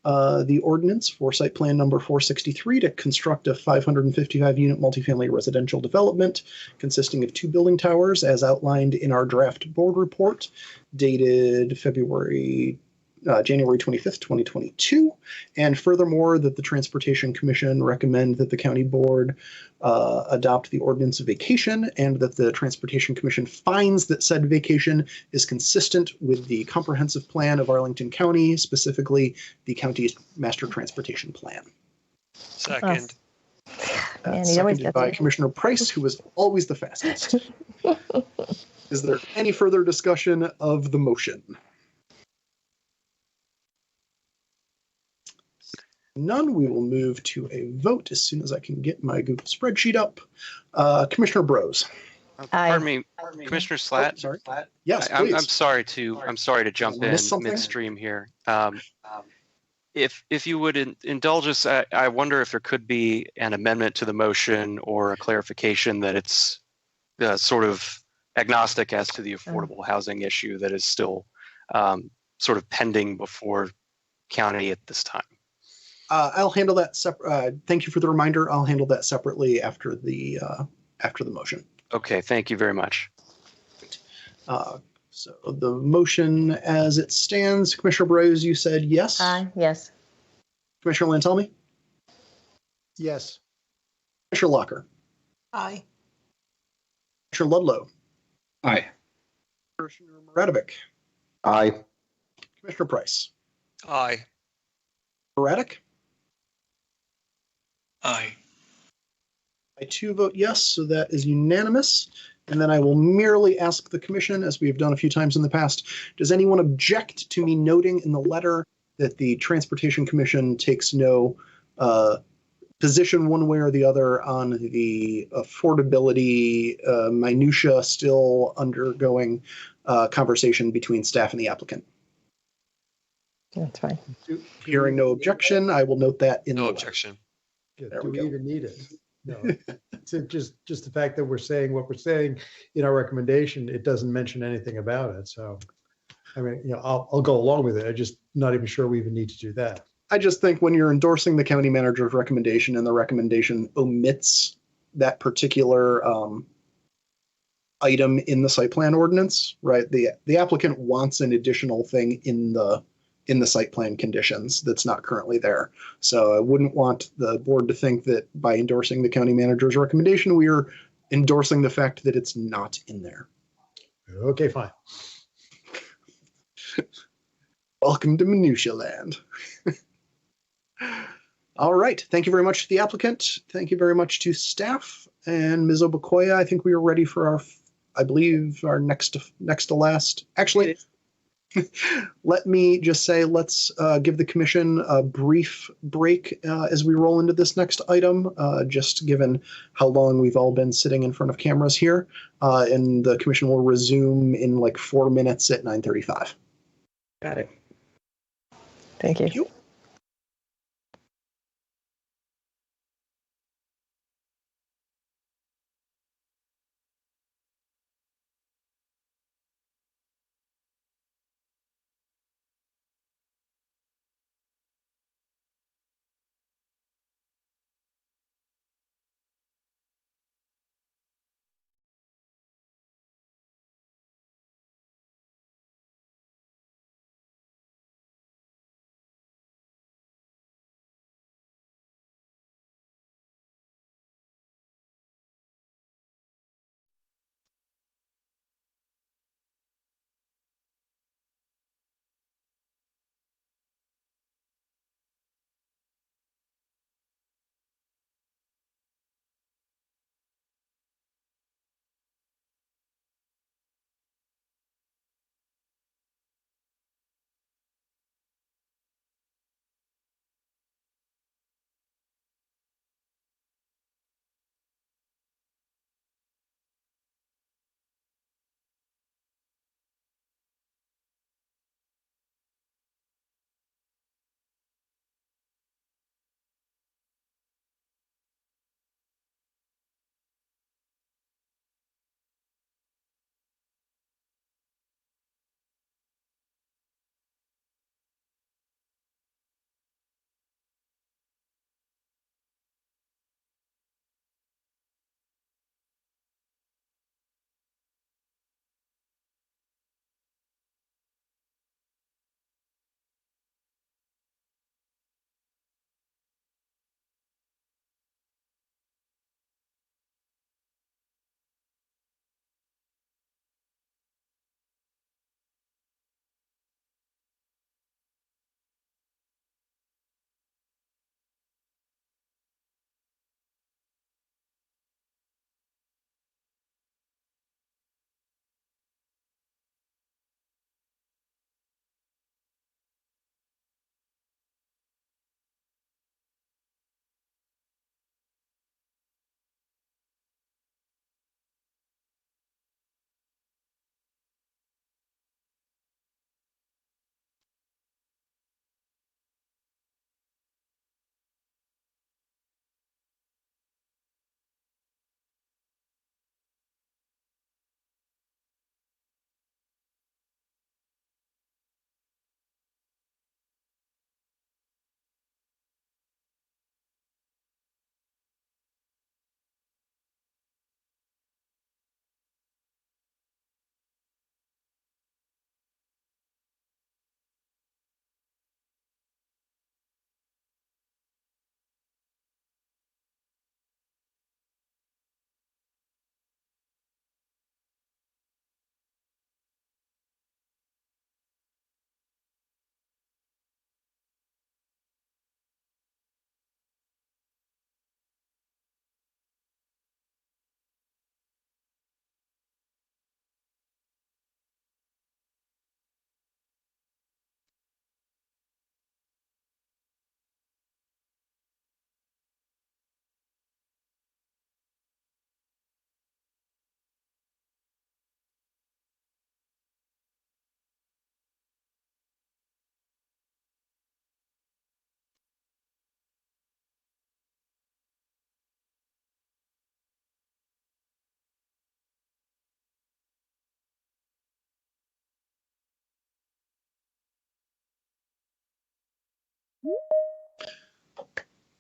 the ordinance for site plan number 463 to construct a 555-unit multifamily residential development consisting of 2 building towers as outlined in our draft board report dated January 25th, 2022. And furthermore, that the Transportation Commission recommend that the county board adopt the ordinance of vacation, and that the Transportation Commission finds that said vacation is consistent with the comprehensive plan of Arlington County, specifically the county's master transportation plan. Second. Seconded by Commissioner Price, who was always the fastest. Is there any further discussion of the motion? None. We will move to a vote as soon as I can get my Google spreadsheet up. Commissioner Brose. Pardon me, Commissioner Slatt. Oh, sorry. Yes, I'm please. sorry to jump in midstream here. If you would indulge us, I wonder if there could be an amendment to the motion or a clarification that it's sort of agnostic as to the affordable housing issue that is still sort of pending before county at this time. I'll handle that separate. Thank you for the reminder. I'll handle that separately after the motion. Okay, thank you very much. So the motion as it stands, Commissioner Brose, you said yes? Yes. Commissioner Lantelmi? Yes. Commissioner Locker? Aye. Commissioner Ludlow? Aye. Commissioner Maradovic? Aye. Commissioner Price? Aye. Braddock? Aye. I too vote yes, so that is unanimous. And then I will merely ask the commission, as we have done a few times in the past, does anyone object to me noting in the letter that the Transportation Commission takes no position one way or the other on the affordability minutia still undergoing conversation between staff and the applicant? That's fine. Hearing no objection, I will note that in No the objection. Yeah, do we even need it? No. So just the fact that we're saying what we're saying in our recommendation, it doesn't mention anything about it. So, I mean, I'll go along with it. I'm just not even sure we even need to do that. I just think when you're endorsing the county manager's recommendation and the recommendation omits that particular item in the site plan ordinance, right? The applicant wants an additional thing in the site plan conditions that's not currently there. So I wouldn't want the board to think that by endorsing the county manager's recommendation, we are endorsing the fact that it's not in there. Okay, fine. Welcome to Minutia Land. All right. Thank you very much to the applicant. Thank you very much to staff. And Ms. Obukoya, I think we are ready for our next to last. Actually, let me just say, let's give the commission a brief break as we roll into this next item, just given how long we've all been sitting in front of cameras here. And the commission will resume in like 4 minutes at 9:35. Got it. Thank you. Thank you.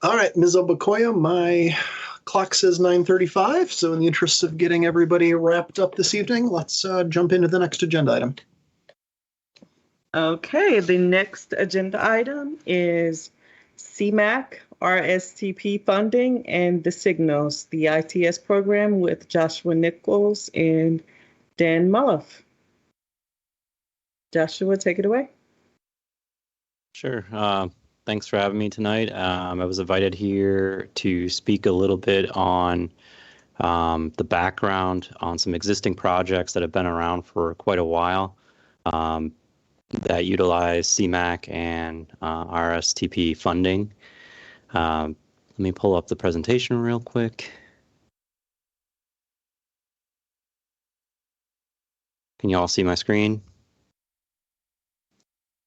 All right, Ms. Obakoya, my clock says 9:35. So in the interest of getting everybody wrapped up this evening, let's jump into the next agenda item. Okay, the next agenda item is CMAQ, RSTP funding, and the signals, the ITS program with Joshua Nichols and Dan Mulliff. Joshua, take it away. Sure. Thanks for having me tonight. I was invited here to speak a little bit on the background on some existing projects that have been around for quite a while that utilize CMAQ and RSTP funding. Let me pull up the presentation real quick. Can you all see my screen?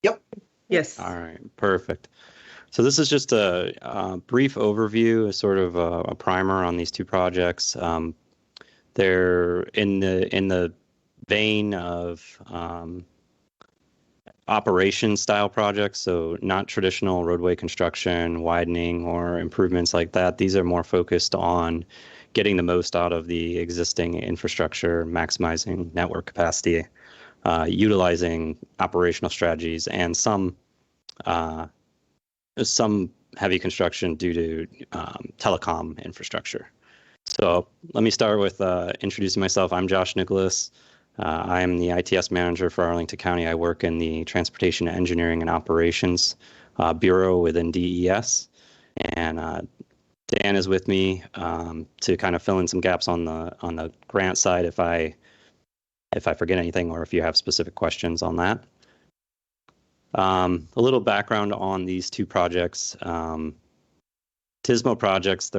Yep. Yes. All right, perfect. So this is just a brief overview, a sort of a primer on these two projects. They're in the vein of operation style projects, so not traditional roadway construction, widening, or improvements like that. These are more focused on getting the most out of the existing infrastructure, maximizing network capacity, utilizing operational strategies, and some heavy construction due to telecom infrastructure. So let me start with introducing myself. I'm Josh Nicholas. I am the ITS manager for Arlington County. I work in the Transportation Engineering and Operations Bureau within DES. And Dan is with me to kind of fill in some gaps on the grant side if I forget anything or if you have specific questions on that. A little background on these two projects. TSMO projects,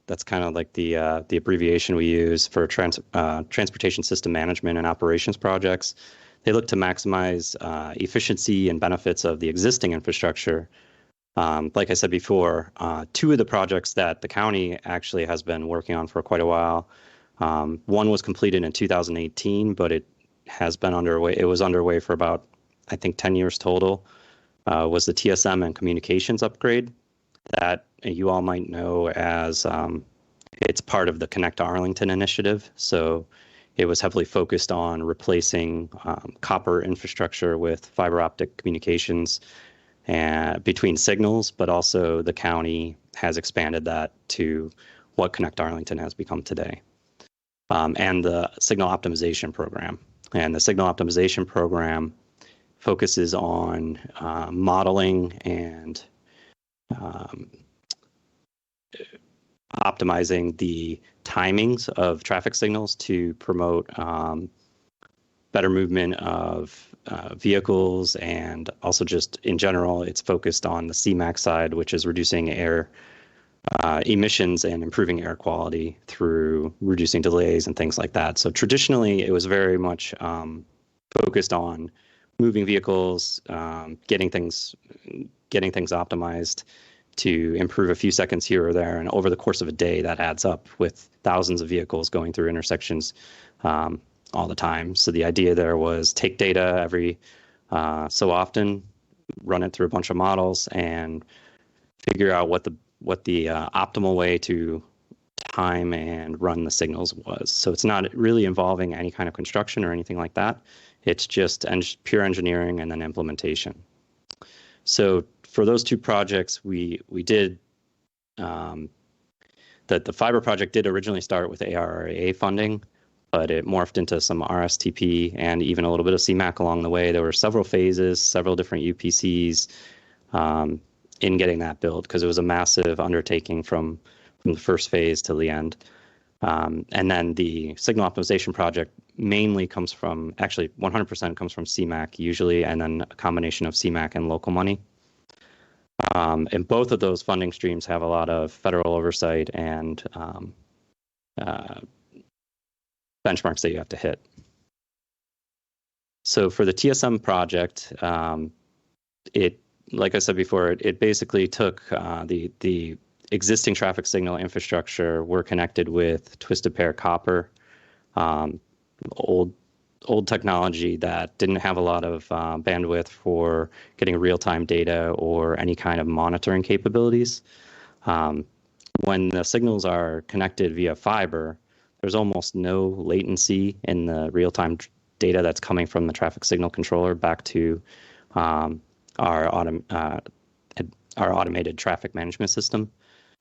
that's kind of like the abbreviation we use for transportation system management and operations projects. They look to maximize efficiency and benefits of the existing infrastructure. Like I said before, two of the projects that the county actually has been working on for quite a while. One was completed in 2018, but it has been underway. It was underway for about, I think, 10 years total. Was the TSM and communications upgrade that you all might know as it's part of the Connect Arlington initiative. So it was heavily focused on replacing copper infrastructure with fiber optic communications and between signals, but also the county has expanded that to what Connect Arlington has become today. And the signal optimization program. And the signal optimization program focuses on modeling and optimizing the timings of traffic signals to promote better movement of vehicles, and also just in general, it's focused on the CMAQ side, which is reducing air emissions and improving air quality through reducing delays and things like that. So traditionally, it was very much focused on moving vehicles, getting things optimized to improve a few seconds here or there. And over the course of a day, that adds up with thousands of vehicles going through intersections all the time. So the idea there was take data every so often, run it through a bunch of models, and figure out what the optimal way to time and run the signals was. So it's not really involving any kind of construction or anything like that. It's just pure engineering and then implementation. So for those two projects, we did the fiber project did originally start with ARRA funding, but it morphed into some RSTP and even a little bit of CMAQ along the way. There were several phases, several different UPCs in getting that built, because it was a massive undertaking from the first phase to the end. And then the signal optimization project mainly comes from, actually 100% comes from CMAQ usually, and then a combination of CMAQ and local money. And both of those funding streams have a lot of federal oversight and benchmarks that you have to hit. So for the TSM project, like I said before, it basically took the existing traffic signal infrastructure were connected with twisted pair copper, old old technology that didn't have a lot of bandwidth for getting real-time data or any kind of monitoring capabilities. When the signals are connected via fiber, there's almost no latency in the real-time data that's coming from the traffic signal controller back to our automated traffic management system.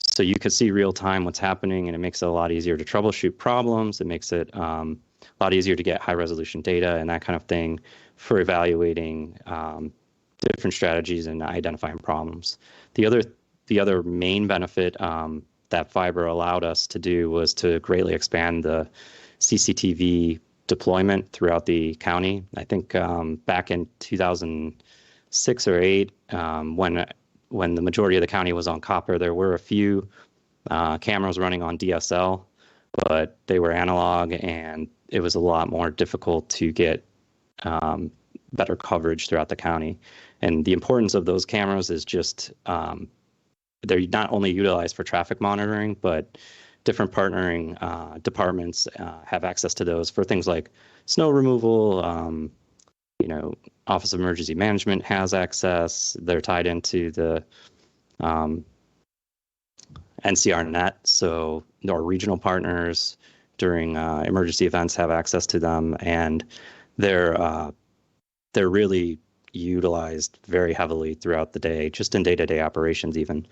So you could see real time what's happening, and it makes it a lot easier to troubleshoot problems. It makes it a lot easier to get high resolution data and that kind of thing for evaluating different strategies and identifying problems. The other main benefit that fiber allowed us to do was to greatly expand the CCTV deployment throughout the county. I think back in 2006 or 8, when the majority of the county was on copper, there were a few cameras running on DSL, but they were analog, and it was a lot more difficult to get better coverage throughout the county. And the importance of those cameras is just they're not only utilized for traffic monitoring, but different partnering departments have access to those for things like snow removal. Office of Emergency Management has access. They're tied into the NCR net, so our regional partners during emergency events have access to them, and they're really utilized very heavily throughout the day, just in day-to-day operations even.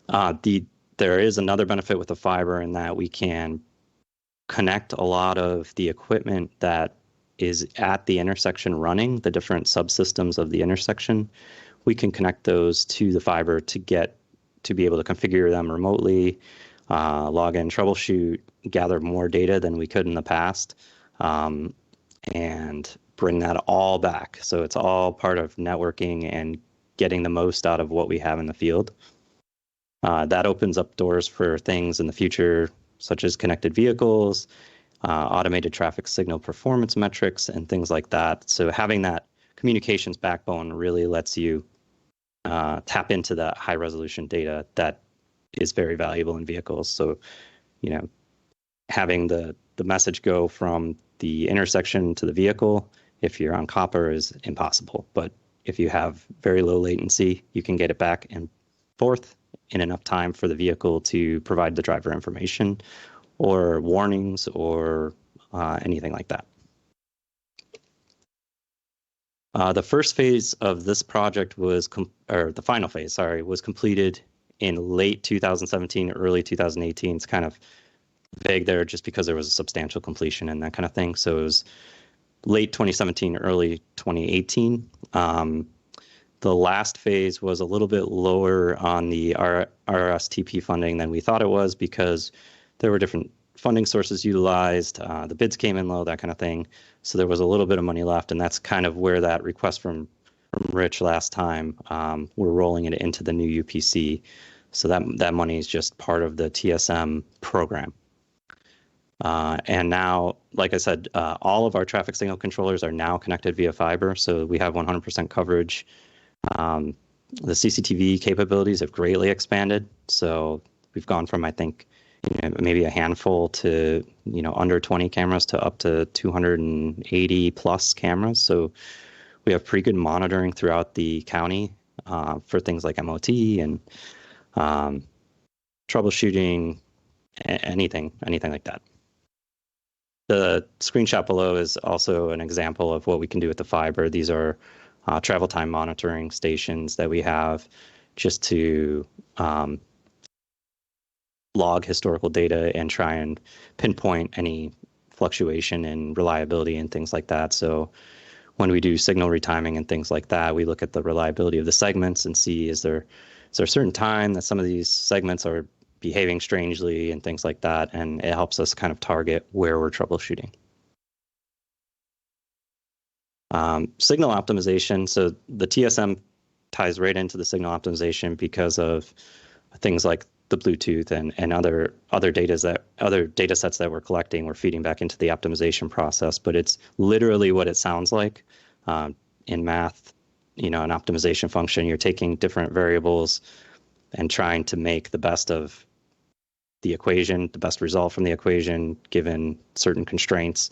There is another benefit with the fiber in that we can connect a lot of the equipment that is at the intersection running, the different subsystems of the intersection. We can connect those to the fiber to be able to configure them remotely, log in, troubleshoot, gather more data than we could in the past, and bring that all back. So it's all part of networking and getting the most out of what we have in the field. That opens up doors for things in the future, such as connected vehicles, automated traffic signal performance metrics, and things like that. So having that communications backbone really lets you tap into that high resolution data that is very valuable in vehicles. So, having the message go from the intersection to the vehicle, if you're on copper, is impossible. But if you have very low latency, you can get it back and forth in enough time for the vehicle to provide the driver information or warnings or anything like that. The first phase of this project the final phase, was completed in late 2017, early 2018. It's kind of vague there just because there was a substantial completion and that kind of thing. So it was late 2017, early 2018. The last phase was a little bit lower on the RSTP funding than we thought it was because there were different funding sources utilized. The bids came in low, that kind of thing. So there was a little bit of money left, and that's kind of where that request from Rich last time, we're rolling it into the new UPC. So that money is just part of the TSM program. And now, like I said, all of our traffic signal controllers are now connected via fiber, so we have 100% coverage. The CCTV capabilities have greatly expanded, so we've gone from, I think, maybe a handful to under 20 cameras to up to 280 plus cameras. So we have pretty good monitoring throughout the county for things like MOT and troubleshooting, anything like that. The screenshot below is also an example of what we can do with the fiber. These are travel time monitoring stations that we have just to log historical data and try and pinpoint any fluctuation in reliability and things like that. So when we do signal retiming and things like that, we look at the reliability of the segments and see is there a certain time that some of these segments are behaving strangely and things like that, and it helps us kind of target where we're troubleshooting. Signal optimization. So the TSM ties right into the signal optimization because of things like the Bluetooth and other data sets that we're collecting. We're feeding back into the optimization process, but it's literally what it sounds like. In math, an optimization function, you're taking different variables and trying to make the best of the equation, the best result from the equation, given certain constraints.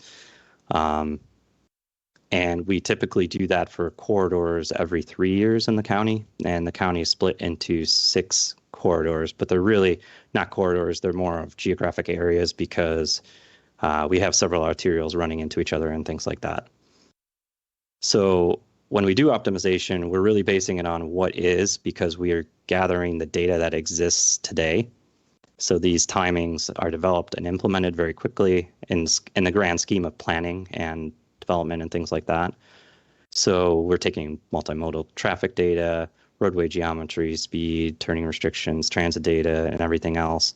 And we typically do that for corridors every 3 years in the county. And the county is split into 6 corridors, but they're really not corridors. They're more of geographic areas because we have several arterials running into each other and things like that. So when we do optimization, we're really basing it on what is, because we are gathering the data that exists today. So these timings are developed and implemented very quickly in the grand scheme of planning and development and things like that. So we're taking multimodal traffic data, roadway geometry, speed, turning restrictions, transit data, and everything else,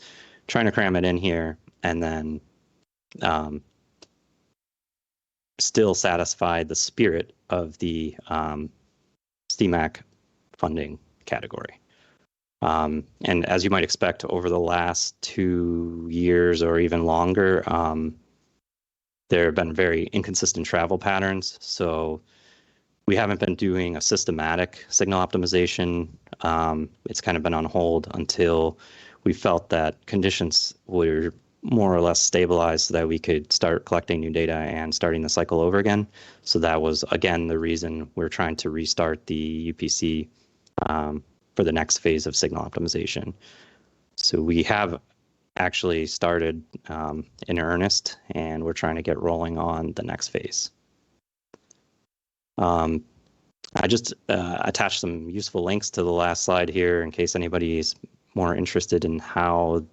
trying to cram it in here, and then still satisfy the spirit of the CMAQ funding category. And as you might expect, over the last 2 years or even longer, there have been very inconsistent travel patterns. So we haven't been doing a systematic signal optimization. It's kind of been on hold until we felt that conditions were more or less stabilized so that we could start collecting new data and starting the cycle over again. So that was, again, the reason we're trying to restart the UPC for the next phase of signal optimization. So we have actually started in earnest, and we're trying to get rolling on the next phase. I just attached some useful links to the last slide here in case anybody is more interested in how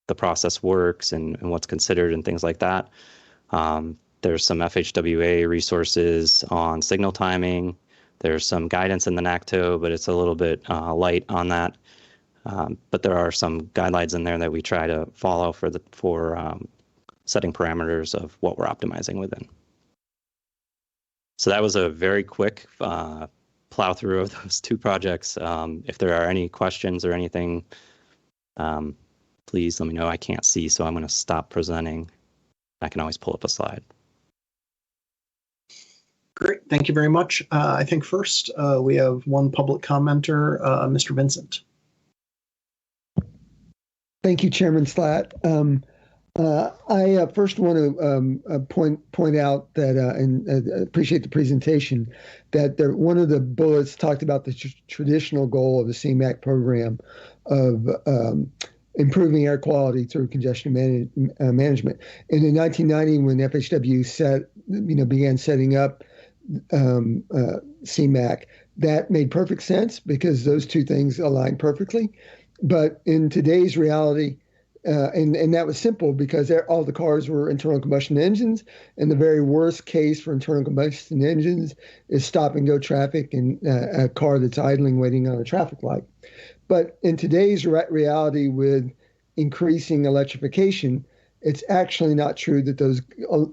the process works and what's considered and things like that. There's some FHWA resources on signal timing. There's some guidance in the NACTO, but it's a little bit light on that. But there are some guidelines in there that we try to follow for setting parameters of what we're optimizing within. So that was a very quick plow through of those 2 projects. If there are any questions or anything, please let me know. I can't see, so I'm going to stop presenting. I can always pull up a slide. Great, thank you very much. I think first we have one public commenter, Mr. Vincent. Thank you, Chairman Slatt. I first want to point out that, and appreciate the presentation, that one of the bullets talked about the traditional goal of the CMAQ program of improving air quality through congestion management. And in 1990, when FHW began setting up CMAQ, that made perfect sense because those 2 things align perfectly. But in today's reality, and that was simple because all the cars were internal combustion engines, and the very worst case for internal combustion engines is stop and go traffic and a car that's idling waiting on a traffic light. But in today's reality with increasing electrification, it's actually not true that those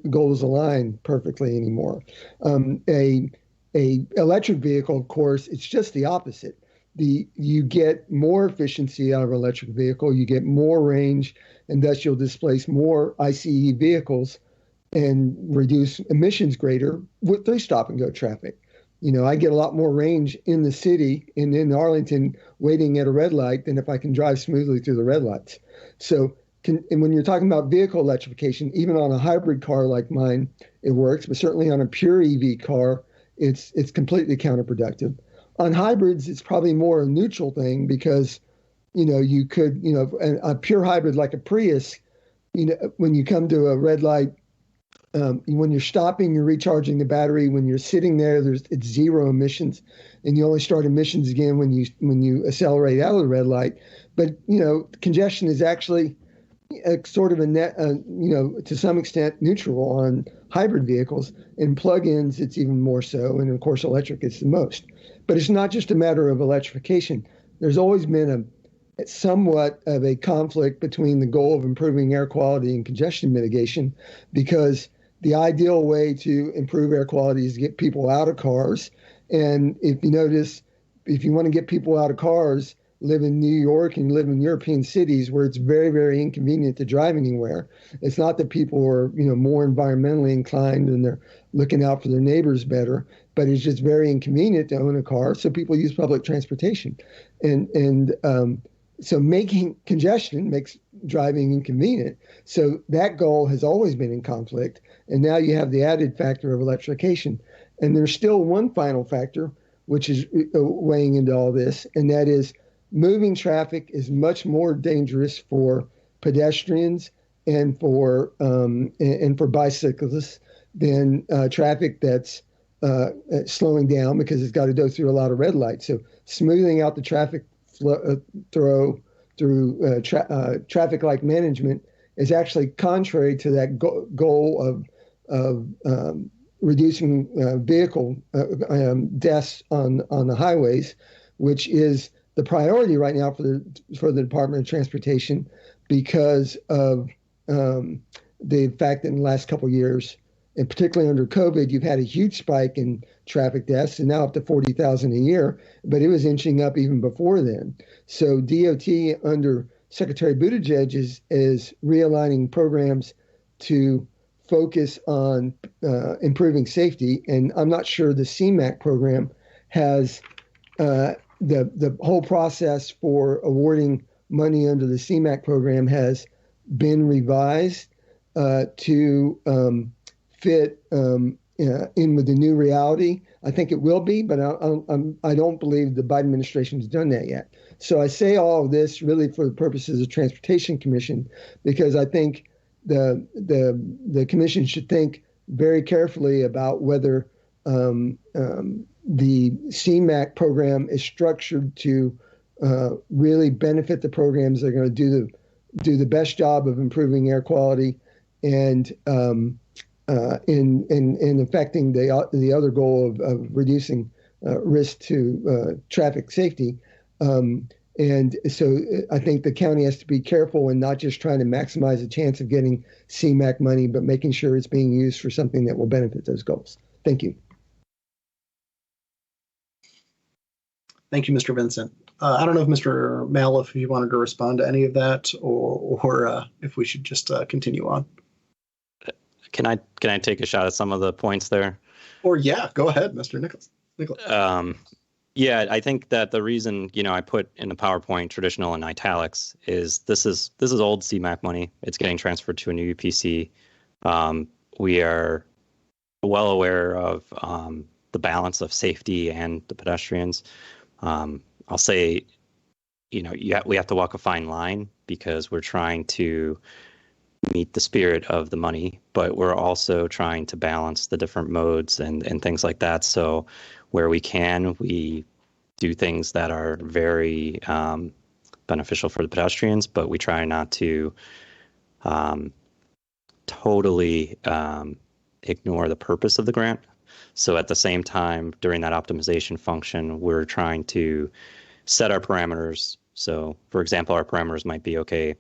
goals align perfectly anymore. A electric vehicle, of course, it's just the opposite. You get more efficiency out of an electric vehicle, you get more range, and thus you'll displace more ICE vehicles and reduce emissions greater through stop and go traffic. I get a lot more range in the city and in Arlington waiting at a red light than if I can drive smoothly through the red lights. So and when you're talking about vehicle electrification, even on a hybrid car like mine, it works, but certainly on a pure EV car, it's completely counterproductive. On hybrids, it's probably more a neutral thing because, you could, a pure hybrid like a Prius, when you come to a red light, when you're stopping, you're recharging the battery. When you're sitting there, it's zero emissions, and you only start emissions again when you accelerate out of the red light. But congestion is actually a sort of a net, to some extent neutral on hybrid vehicles. In plug-ins, it's even more so, and of course, electric is the most. But it's not just a matter of electrification. There's always been somewhat of a conflict between the goal of improving air quality and congestion mitigation, because the ideal way to improve air quality is to get people out of cars. And if you notice, if you want to get people out of cars, live in New York and live in European cities where it's very, very inconvenient to drive anywhere. It's not that people are, more environmentally inclined and they're looking out for their neighbors better, but it's just very inconvenient to own a car. So people use public transportation. And So making congestion makes driving inconvenient. So that goal has always been in conflict. And now you have the added factor of electrification. And there's still one final factor, which is weighing into all this, and that is moving traffic is much more dangerous for pedestrians and for bicyclists than traffic that's slowing down because it's got to go through a lot of red lights. So smoothing out the traffic flow through traffic light management is actually contrary to that goal of reducing vehicle deaths on the highways, which is the priority right now for the Department of Transportation because of the fact that in the last couple of years, and particularly under COVID, you've had a huge spike in traffic deaths, and now up to 40,000 a year, but it was inching up even before then. So DOT under Secretary Buttigieg is realigning programs to focus on improving safety, and I'm not sure the CMAQ program has the whole process for awarding money under the CMAQ program has been revised to fit in with the new reality. I think it will be, but I don't believe the Biden administration has done that yet. So I say all of this really for the purposes of Transportation Commission, because I think the commission should think very carefully about whether the CMAQ program is structured to really benefit the programs that are going to do the best job of improving air quality and in affecting the other goal of reducing risk to traffic safety. And so I think the county has to be careful and not just trying to maximize the chance of getting CMAQ money, but making sure it's being used for something that will benefit those goals. Thank you. Thank you, Mr. Vincent. I don't know if Mr. Maliff, if you wanted to respond to any of that, or if we should just continue on. Can I take a shot at some of the points there? Or yeah, go ahead, Mr. Nichols. Yeah, I think that the reason I put in the PowerPoint traditional in italics is this is old CMAQ money. It's getting transferred to a new UPC. We are well aware of the balance of safety and the pedestrians. I'll say, we have to walk a fine line because we're trying to meet the spirit of the money, but we're also trying to balance the different modes and things like that. So where we can, we do things that are very beneficial for the pedestrians, but we try not to totally ignore the purpose of the grant. So at the same time, during that optimization function, we're trying to set our parameters. So for example, our parameters might be, okay,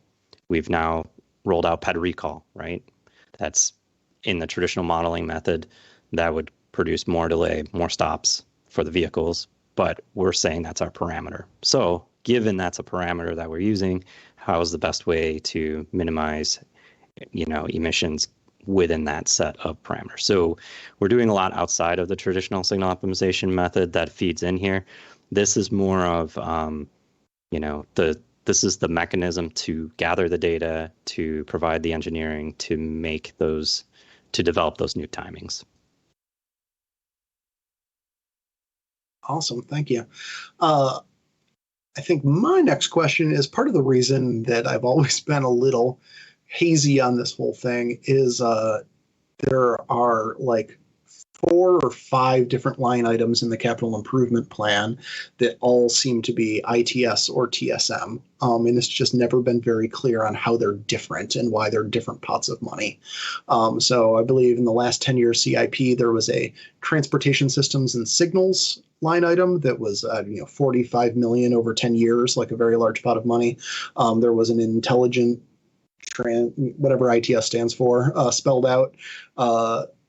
we've now rolled out ped recall, right? That's in the traditional modeling method that would produce more delay, more stops for the vehicles, but we're saying that's our parameter. So given that's a parameter that we're using, how is the best way to minimize, emissions within that set of parameters? So we're doing a lot outside of the traditional signal optimization method that feeds in here. This is more of, this is the mechanism to gather the data, to provide the engineering, to develop those new timings. Awesome, thank you. I think my next question is part of the reason that I've always been a little hazy on this whole thing is there are like 4 or 5 different line items in the capital improvement plan that all seem to be ITS or TSM. And it's just never been very clear on how they're different and why they're different pots of money. So I believe in the last 10-year CIP, there was a transportation systems and signals line item that was 45 million over 10 years, like a very large pot of money. There was an intelligent whatever ITS stands for, spelled out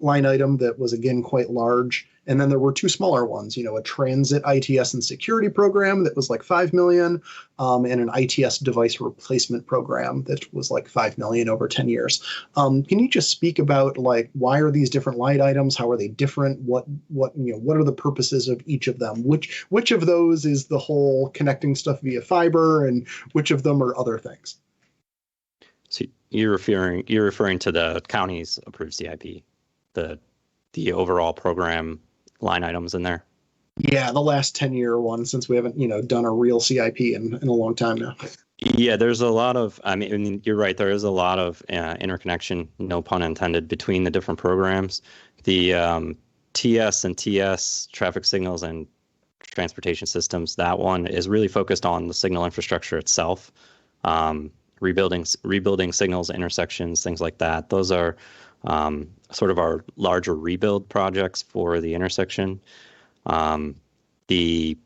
line item that was, again, quite large. And then there were two smaller ones, a transit ITS and security program that was like 5 million, and an ITS device replacement program that was like 5 million over 10 years. Can you just speak about like, why are these different line items? How are they different? What are the purposes of each of them? Which of those is the whole connecting stuff via fiber, and which of them are other things? So you're referring to the county's approved CIP, the overall program line items in there? Yeah, the last 10-year one, since we haven't, done a real CIP in a long time now. Yeah, there's a lot of, I mean, you're right, there is a lot of interconnection, no pun intended, between the different programs. The TS and TS, traffic signals and transportation systems, that one is really focused on the signal infrastructure itself, rebuilding signals, intersections, things like that. Those are sort of our larger rebuild projects for the intersection. The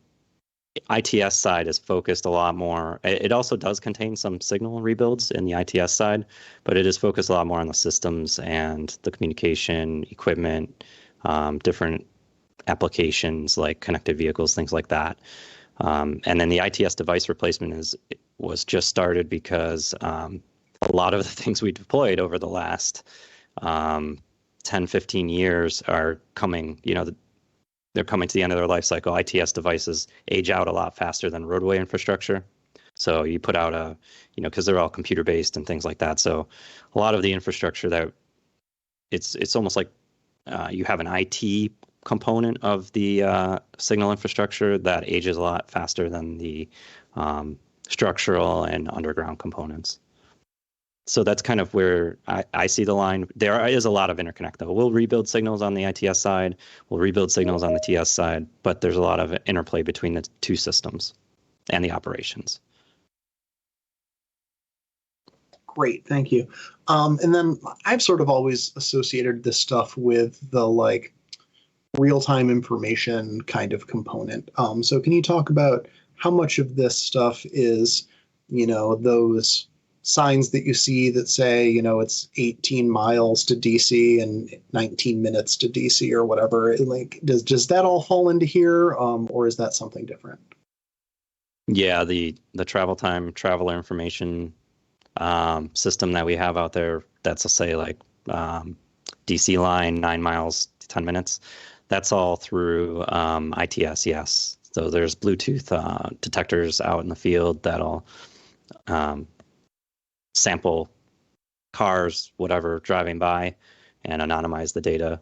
ITS side is focused a lot more. It also does contain some signal rebuilds in the ITS side, but it is focused a lot more on the systems and the communication equipment, different applications like connected vehicles, things like that. And then the ITS device replacement was just started because a lot of the things we deployed over the last 10, 15 years are coming, they're coming to the end of their life cycle. ITS devices age out a lot faster than roadway infrastructure. So you put out because they're all computer based and things like that. So a lot of the infrastructure that it's almost like you have an IT component of the signal infrastructure that ages a lot faster than the structural and underground components. So that's kind of where I see the line. There is a lot of interconnect, though. We'll rebuild signals on the ITS side. We'll rebuild signals on the TS side. But there's a lot of interplay between the two systems and the operations. Great, thank you. And then I've sort of always associated this stuff with the like real-time information kind of component. So can you talk about how much of this stuff is, those signs that you see that say, it's 18 miles to DC and 19 minutes to DC or whatever? Like, does that all fall into here, or is that something different? Yeah, the travel time, traveler information system that we have out there, that's say like DC line, 9 miles to 10 minutes. That's all through ITS, yes. So there's Bluetooth detectors out in the field that'll sample cars, whatever, driving by and anonymize the data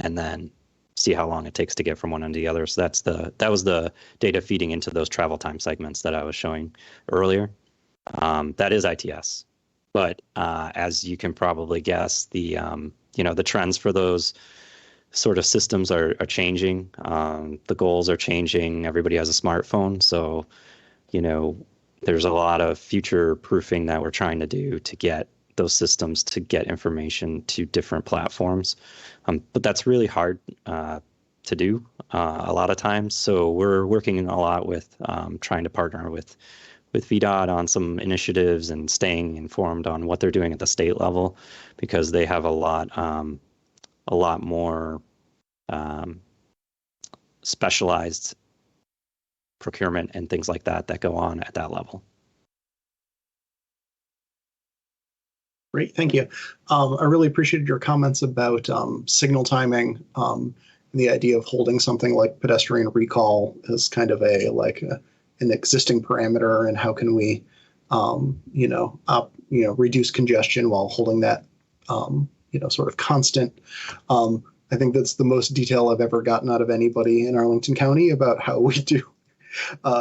and then see how long it takes to get from one end to the other. So that was the data feeding into those travel time segments that I was showing earlier. That is ITS. But as you can probably guess, the trends for those sort of systems are changing. The goals are changing. Everybody has a smartphone. So, there's a lot of future proofing that we're trying to do to get those systems to get information to different platforms. But that's really hard to do a lot of times. So we're working a lot with trying to partner with VDOT on some initiatives and staying informed on what they're doing at the state level, because they have a lot more specialized procurement and things like that go on at that level. Great, thank you. I really appreciated your comments about signal timing, and the idea of holding something like pedestrian recall as kind of an existing parameter, and how can we, reduce congestion while holding that, sort of constant. I think that's the most detail I've ever gotten out of anybody in Arlington County about how we do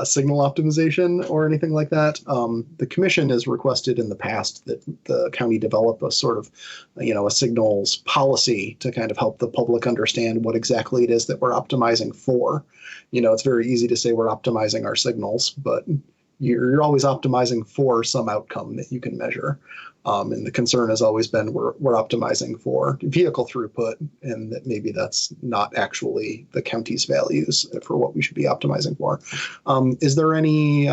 signal optimization or anything like that. The commission has requested in the past that the county develop a sort of, a signals policy to kind of help the public understand what exactly it is that we're optimizing for. It's very easy to say we're optimizing our signals, but, you're always optimizing for some outcome that you can measure. And the concern has always been we're optimizing for vehicle throughput, and that maybe that's not actually the county's values for what we should be optimizing for. Is there any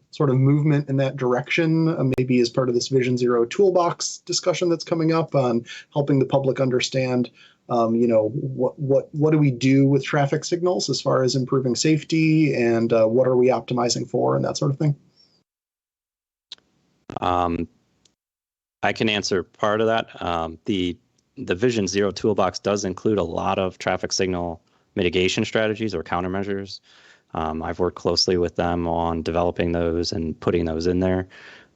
sort of movement in that direction, maybe as part of this Vision Zero toolbox discussion that's coming up on helping the public understand, what do we do with traffic signals as far as improving safety, and what are we optimizing for, and that sort of thing? I can answer part of that. The Vision Zero toolbox does include a lot of traffic signal mitigation strategies or countermeasures. I've worked closely with them on developing those and putting those in there.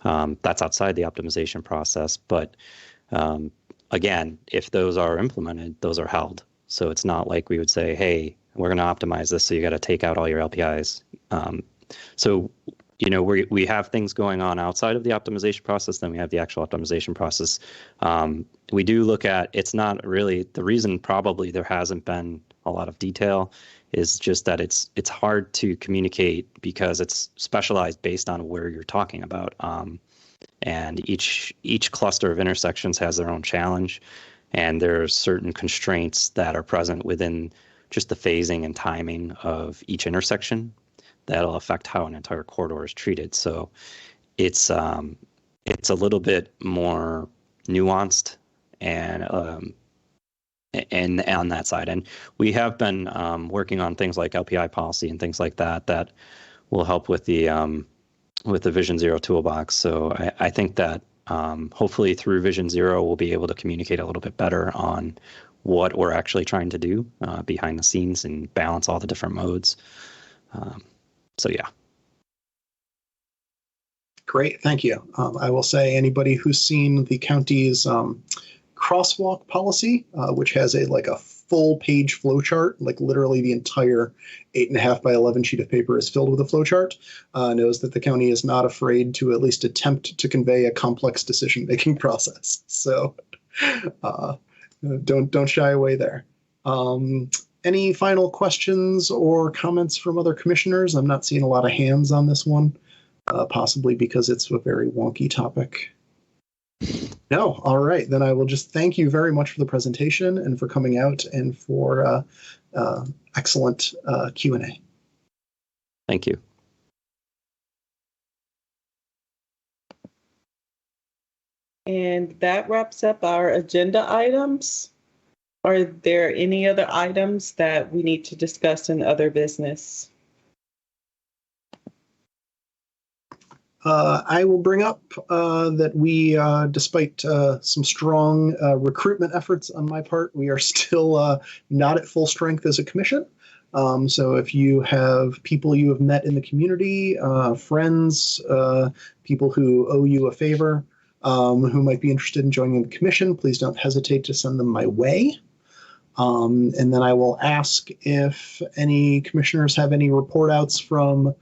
That's outside the optimization process. But again, if those are implemented, those are held. So it's not like we would say, hey, we're going to optimize this, so you got to take out all your LPIs. We have things going on outside of the optimization process, then we have the actual optimization process. We do look at, it's not really, the reason probably there hasn't been a lot of detail is just that it's hard to communicate because it's specialized based on where you're talking about. And each cluster of intersections has their own challenge, and there are certain constraints that are present within just the phasing and timing of each intersection that'll affect how an entire corridor is treated. So it's a little bit more nuanced and on that side. And we have been working on things like LPI policy and things like that will help with the Vision Zero toolbox. So I think that hopefully through Vision Zero, we'll be able to communicate a little bit better on what we're actually trying to do behind the scenes and balance all the different modes. So yeah. Great, thank you. I will say anybody who's seen the county's crosswalk policy, which has a full page flow chart, like literally the entire 8.5 by 11 sheet of paper is filled with a flow chart, knows that the county is not afraid to at least attempt to convey a complex decision-making process. So don't shy away there. Any final questions or comments from other commissioners? I'm not seeing a lot of hands on this one, possibly because it's a very wonky topic. No, all right. Then I will just thank you very much for the presentation and for coming out and for excellent Q&A. Thank you. And that wraps up our agenda items. Are there any other items that we need to discuss in other business? I will bring up that we, despite some strong recruitment efforts on my part, we are still not at full strength as a commission. So if you have people you have met in the community, friends, people who owe you a favor, who might be interested in joining the commission, please don't hesitate to send them my way. And then I will ask if any commissioners have any report outs from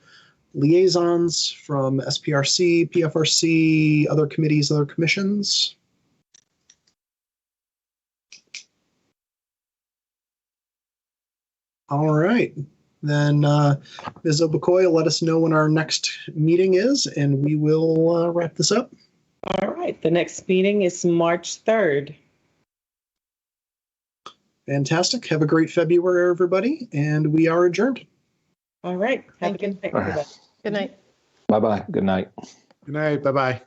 liaisons, from SPRC, PFRC, other committees, other commissions. All right. Then Ms. Obukoya, let us know when our next meeting is, and we will wrap this up. All right. The next meeting is March 3rd. Fantastic. Have a great February, everybody, and we are adjourned. All right. Have a good night, everybody. Good night. Bye-bye. Good night. Good night. Bye-bye.